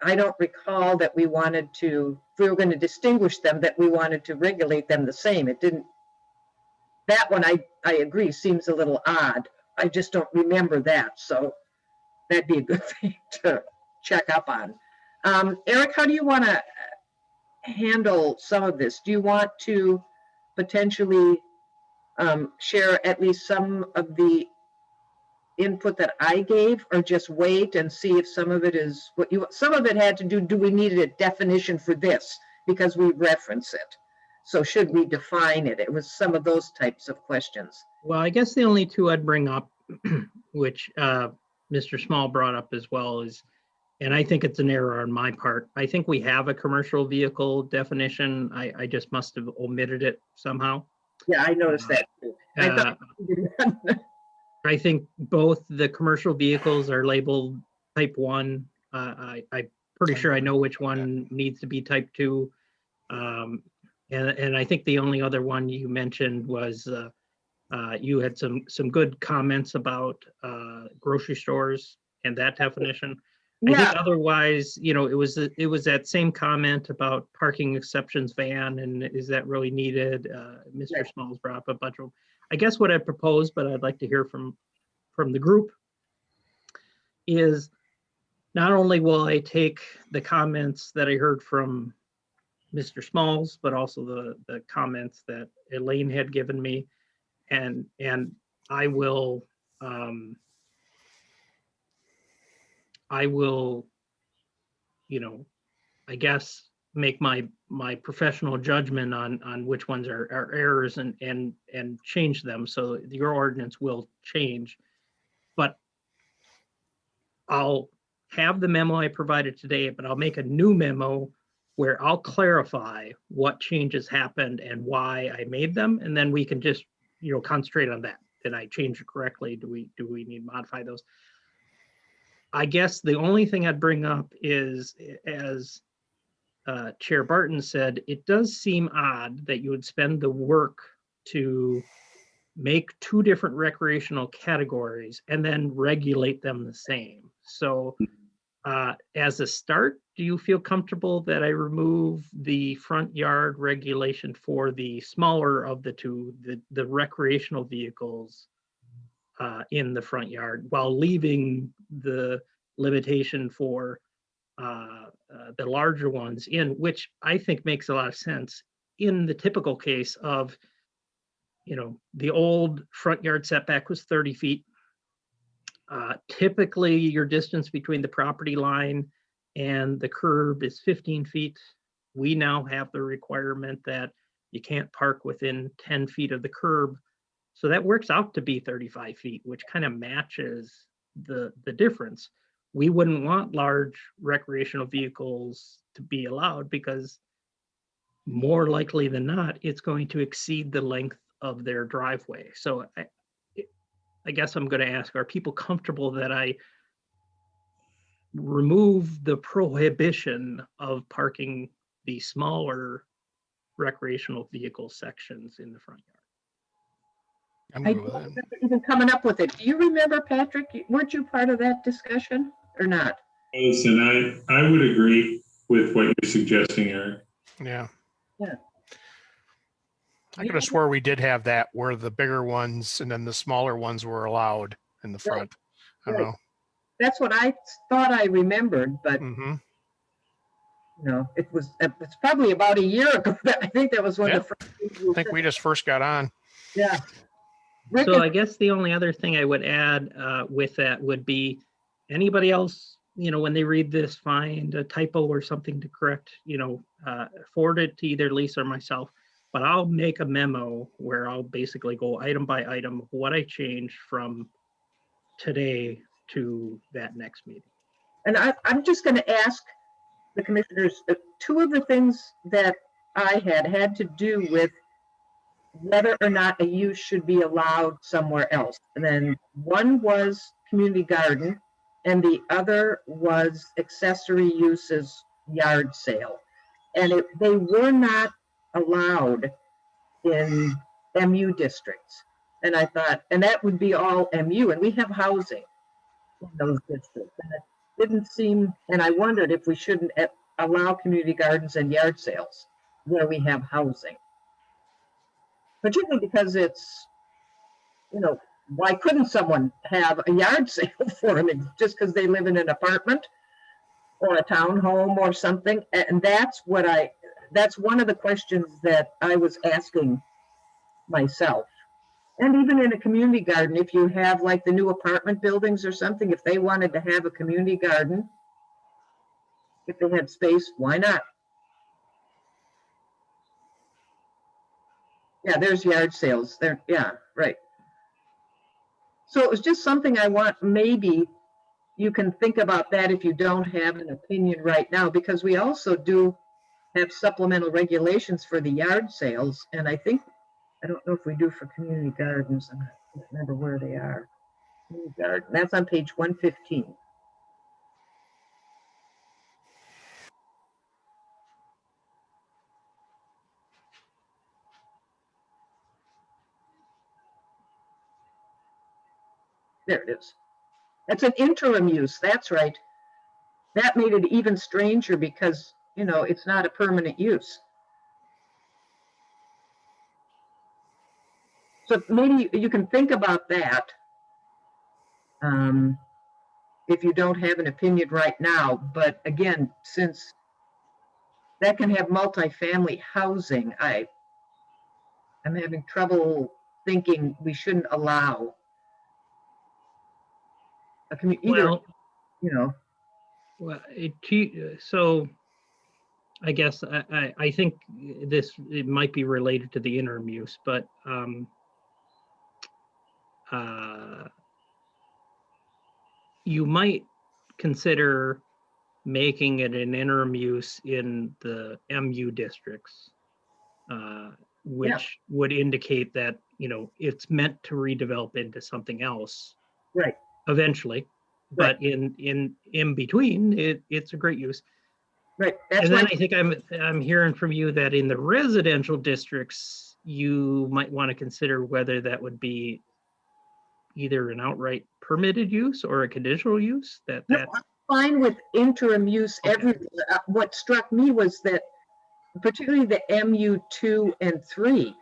I don't recall that we wanted to, if we were going to distinguish them, that we wanted to regulate them the same. It didn't, that one I agree seems a little odd. I just don't remember that, so that'd be a good thing to check up on. Eric, how do you want to handle some of this? Do you want to potentially share at least some of the input that I gave, or just wait and see if some of it is what you, some of it had to do we need a definition for this because we reference it? So should we define it? It was some of those types of questions. Well, I guess the only two I'd bring up, which Mr. Small brought up as well, is, and I think it's an error on my part, I think we have a commercial vehicle definition. I just must have omitted it somehow. Yeah, I noticed that too. I think both the commercial vehicles are labeled type 1. I'm pretty sure I know which one needs to be type 2. And I think the only other one you mentioned was You had some good comments about grocery stores and that definition. I think Yeah, otherwise, it was that same comment about parking exceptions van and is that really needed? Mr. Right. Smalls brought up a bunch of, I guess what I proposed, but I'd like to hear from the group is not only will I take the comments that I heard from Mr. Smalls, but also the comments that Elaine had given me, and I will I will, I guess make my professional judgment on which ones are errors and change them. So your ordinance will change, but I'll have the memo I provided today, but I'll make a new memo where I'll clarify what changes happened and why I made them. And then we can just, concentrate on that. Did I change it correctly? Do we need to modify those? I guess the only thing I'd bring up is, as Chair Barton said, it does seem odd that you would spend the work to make two different recreational categories and then regulate them the same. So as a start, do you feel comfortable that I remove the front yard regulation for the smaller of the two, the recreational vehicles in the front yard, while leaving the limitation for the larger ones in, which I think makes a lot of sense in the typical case of, the old front yard setback was 30 feet. Typically, your distance between the property line and the curb is 15 feet. We now have the requirement that you can't park within 10 feet of the curb. So that works out to be 35 feet, which kind of matches the difference. We wouldn't want large recreational vehicles to be allowed because more likely than not, it's going to exceed the length of their driveway. So I guess I'm going to ask, are people comfortable that I remove the prohibition of parking the smaller recreational vehicle sections in the front yard? I'm I good with don't it. remember even coming up with it. Do you remember, Patrick? Weren't you part of that discussion or not? Listen, I would agree with what you're suggesting, Eric. Yeah. Yeah. I could have swore we did have that where the bigger ones and then the smaller ones were allowed in the front. I don't Right. know. That's what I thought I remembered, but Mm-hmm. it's probably about a year ago. I think that was one Yeah. of the first things I think we just first got on. Yeah. Rick, So I guess the only other thing I would add with that would be anybody else, when they read this, find a typo or something to correct, forward it to either Lisa or myself. But I'll make a memo where I'll basically go item by item of what I changed from today to that next meeting. and I'm just going to ask the commissioners, two of the things that I had to do with whether or not a use should be allowed somewhere else. And then one was community garden, and the other was accessory uses yard sale. And they were not allowed in MU districts. And I thought, and that would be all MU, and we have housing in those districts. And it didn't seem, and I wondered if we shouldn't allow community gardens and yard sales where we have housing. Particularly because it's, why couldn't someone have a yard sale for them just because they live in an apartment or a townhome or something? And that's one of the questions that I was asking myself. And even in a community garden, if you have like the new apartment buildings or something, if they wanted to have a community garden, if they had space, why not? Yeah, there's yard sales there. Yeah, right. So it was just something I want, maybe you can think about that if you don't have an opinion right now, because we also do have supplemental regulations for the yard sales. And I don't know if we do for community gardens. I can't remember where they are. Community garden, that's on page 115. There it is. That's an interim use, that's right. That made it even stranger because, you know, it's not a permanent use. So maybe you can think about that. If you don't have an opinion right now, but again, since that can have multifamily housing, I'm having trouble thinking we shouldn't allow a community, either, Well, you know. well, so I guess I think it might be related to the interim use, but you might consider making it an interim use in the MU districts, which would indicate that, you know, it's meant to redevelop into something else Right. eventually. But in between, it's a great use. Right. That's And then why I think I'm hearing from you that in the residential districts, you might want to consider whether that would be either an outright permitted use or a conditional use. That I'm fine with interim use everywhere. What struck me was that particularly the MU2 and 3,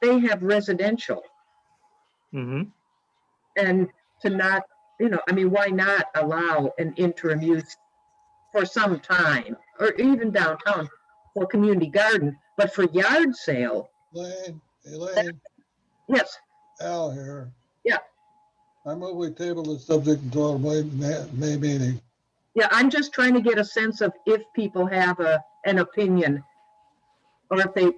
they have residential. Mm-hmm. And to not, you know, I mean, why not allow an interim use for some time, or even downtown for community garden, but for yard sale? Elaine, Yes. Al here. Yeah. I move we table the subject until our May meeting. Yeah, I'm just trying to get a sense of if people have an opinion, or if they,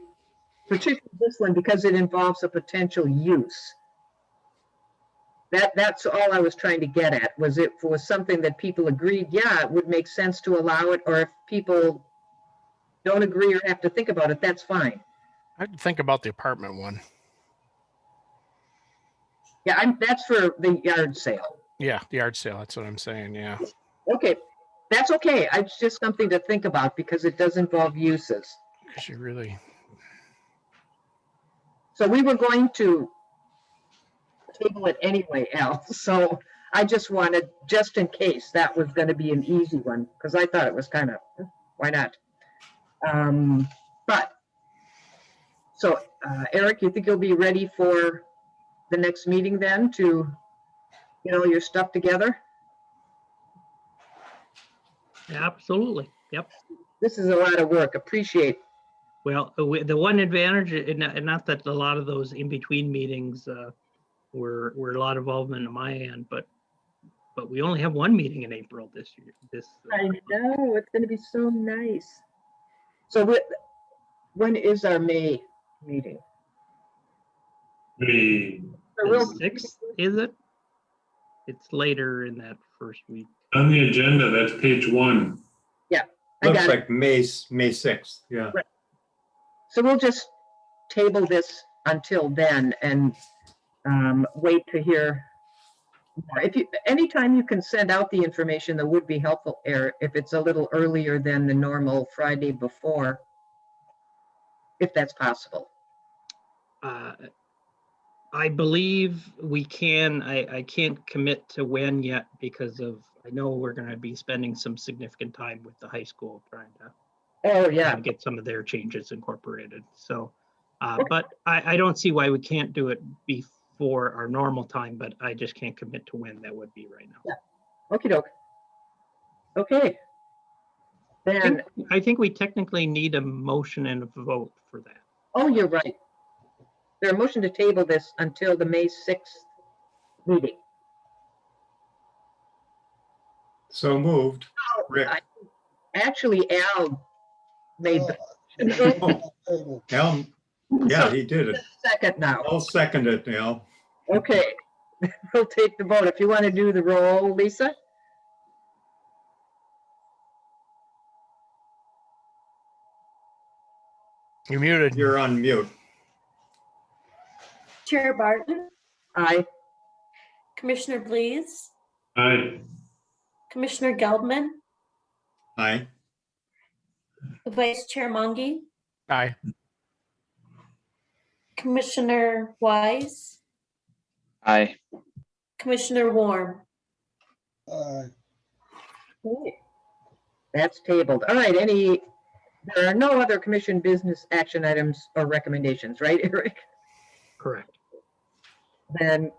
particularly this one, because it involves a potential use. That's all I was trying to get at. Was it for something that people agreed, yeah, it would make sense to allow it, or if people don't agree or have to think about it, that's fine. I'd think about the apartment one. Yeah, that's for the yard sale. Yeah, the yard sale. That's what I'm saying. Yeah. Okay, that's okay. It's just something to think about because it does involve uses. Because you really. So we were going to table it anyway, Al. So I just wanted, just in case, that was going to be an easy one because I thought it was kind of, why not? But so Eric, you think you'll be ready for the next meeting then to get all your stuff together? Absolutely. Yep. This is a lot of work. Appreciate. Well, the one advantage, and not that a lot of those in between meetings were a lot of involvement on my end, but we only have one meeting in April this year. I know, it's going to be so nice. So when is our May meeting? The 6th, is it? It's later in that first week. on the agenda, that's page 1. Yeah, I Looks got like May 6th, yeah. Right. So we'll just table this until then and wait to hear more. If you, anytime you can send out the information, that would be helpful, Eric, if it's a little earlier than the normal Friday before, if that's possible. I believe we can. I can't commit to when yet because I know we're going to be spending some significant time with the high school trying to get some of their changes incorporated. So, but I don't see why we can't do it before our normal time, but I just can't commit to when that would be right now. Yeah. Okie doke. Okay. Then I think we technically need a motion and a vote for that. Oh, you're right. There a motion to table this until the May 6th meeting. So moved. Rick. Actually, Al made Al, yeah, he did it. Second now. I'll second it, Al. Okay, we'll take the vote. If you want to do the roll, Lisa? You're muted. You're on mute. Chair Barton, Aye. Commissioner Blees, Aye. Commissioner Geldman, Aye. Vice Chair Mungy, Aye. Commissioner Wise, Aye. Commissioner Warren. Aye. Okay. That's tabled. All right, there are no other commission business action items or recommendations, right, Eric? Correct. Then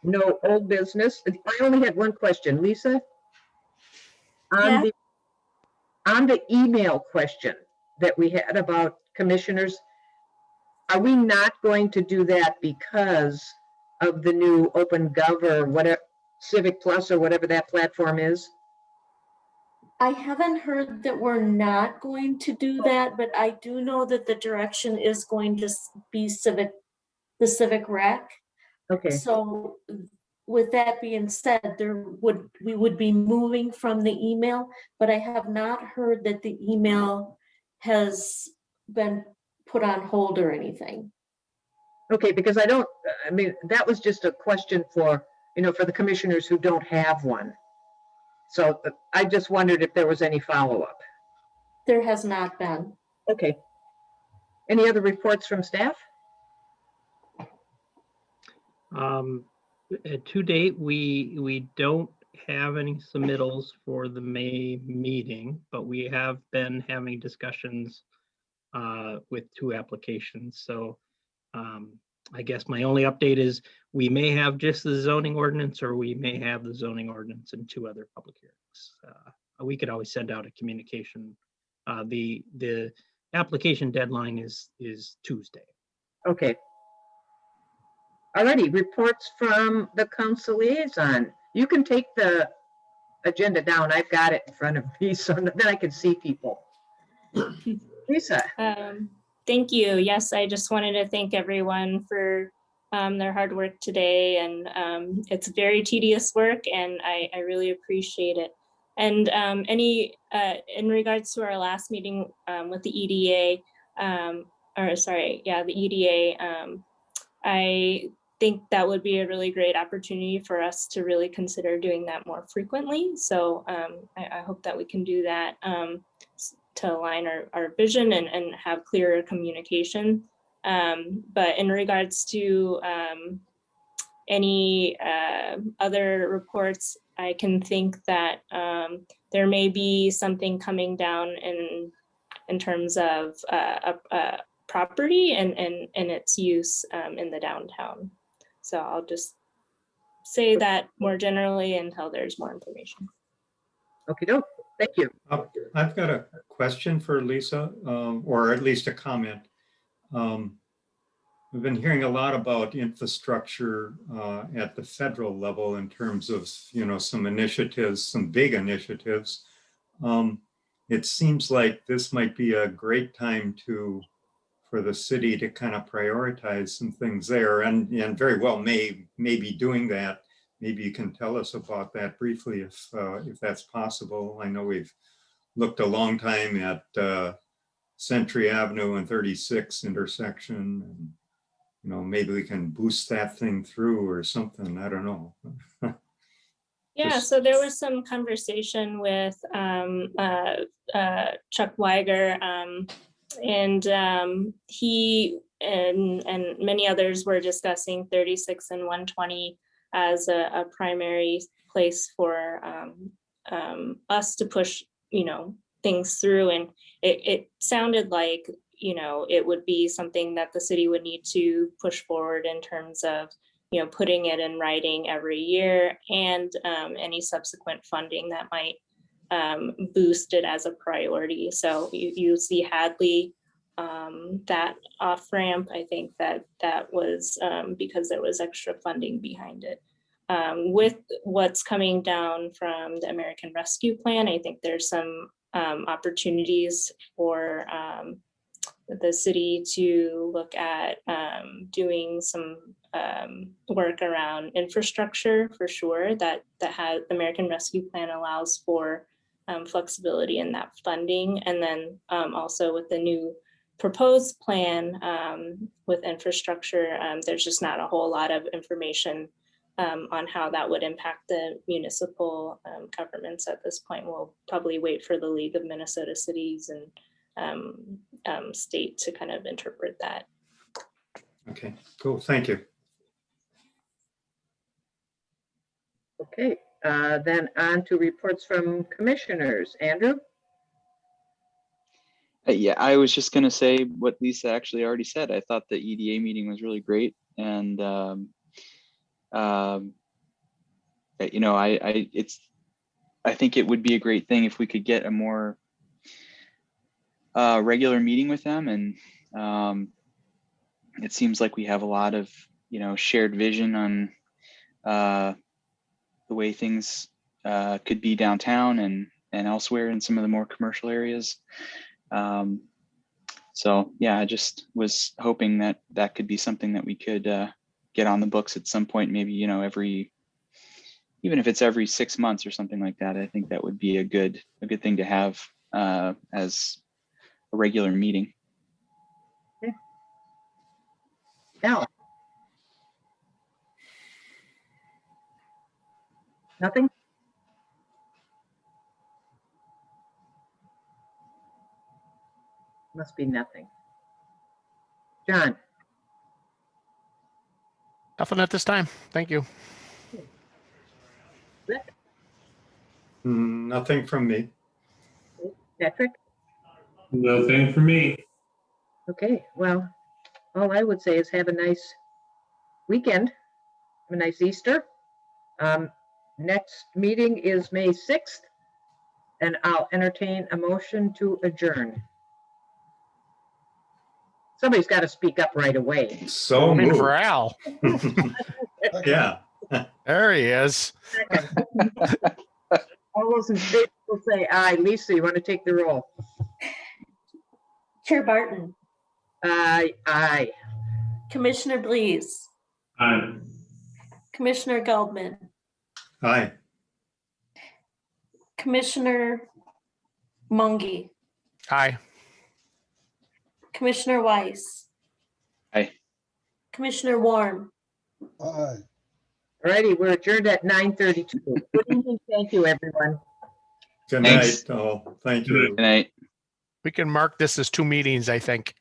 no old business. I only had one question, Lisa. Yeah. On the email question that we had about commissioners, are we not going to do that because of the new OpenGov or whatever, Civic Plus or whatever that platform is? I haven't heard that we're not going to do that, but I do know that the direction is going to be the Civic Rec. Okay, So with that being said, we would be moving from the email, but I have not heard that the email has been put on hold or anything. okay, because I mean, that was just a question for, for the commissioners who don't have one. So I just wondered if there was any follow-up. There has not been. Okay. Any other reports from staff? To date, we don't have any submittals for the May meeting, but we have been having discussions with 2 applications. So I guess my only update is we may have just the zoning ordinance, or we may have the zoning ordinance and 2 other public hearings. We could always send out a communication. The application deadline is Tuesday. Okay. Alrighty, reports from the council liaison. You can take the agenda down. I've got it in front of me so that I can see people. Lisa. Thank you. Yes, I just wanted to thank everyone for their hard work today. And it's very tedious work, and I really appreciate it. And in regards to our last meeting with the EDA, the EDA, I think that would be a really great opportunity for us to really consider doing that more frequently. So I hope that we can do that to align our vision and have clearer communication. But in regards to any other reports, I can think that there may be something coming down in terms of property and its use in the downtown. So I'll just say that more generally until there's more information. Okay, thank you. I've got a question for Lisa, or at least a comment. We've been hearing a lot about infrastructure at the federal level in terms of, some initiatives, some big initiatives. It seems like this might be a great time for the city to kind of prioritize some things there, and very well may be doing that. Maybe you can tell us about that briefly if that's possible. I know we've looked a long time at Century Avenue and 36 intersection, and maybe we can boost that thing through or something. I don't know. Yeah, so there was some conversation with Chuck Weiger, and he and many others were discussing 36 and 120 as a primary place for us to push, things through. And it sounded like, it would be something that the city would need to push forward in terms of, putting it in writing every year, and any subsequent funding that might boost it as a priority. So you see Hadley, that off ramp, I think that was because there was extra funding behind it. With what's coming down from the American Rescue Plan, I think there's some opportunities for the city to look at doing some work around infrastructure for sure. That has the American Rescue Plan allows for flexibility in that funding, and then also with the new proposed plan with infrastructure, there's just not a whole lot of information on how that would impact the municipal governments at this point. We'll probably wait for the League of Minnesota Cities and state to kind of interpret that. Okay, cool. Thank you. Okay, then on to reports from commissioners. Andrew? Yeah, I was just going to say what Lisa actually already said. I thought the EDA meeting was really great. And, you know, I think it would be a great thing if we could get a more regular meeting with them. And it seems like we have a lot of, you know, shared vision on the way things could be downtown and elsewhere in some of the more commercial areas. So yeah, I just was hoping that that could be something that we could get on the books at some point, maybe, you know, even if it's every 6 months or something like that. I think that would be a good thing to have as a regular meeting. Al? Nothing? Must be nothing. John? Nothing at this time. Thank you. Rick? Nothing from me. Patrick? Nothing for me. Okay, well, all I would say is have a nice weekend, have a nice Easter. Next meeting is May 6th, and I'll entertain a motion to adjourn. Somebody's got to speak up right away. So Moving moved. for Al. Yeah. There he is. All those in favor will say aye. Lisa, you want to take the roll? Chair Barton, Aye, aye. Commissioner Blees, Aye. Commissioner Geldman, Hi. Commissioner Mungy, Aye. Commissioner Weiss, Aye. Commissioner Warm. Aye. All righty, we're adjourned at 9:32. Good evening. Thank you, everyone. Good Thanks. night. Oh, thank you. Good night. We can mark this as 2 meetings, I think.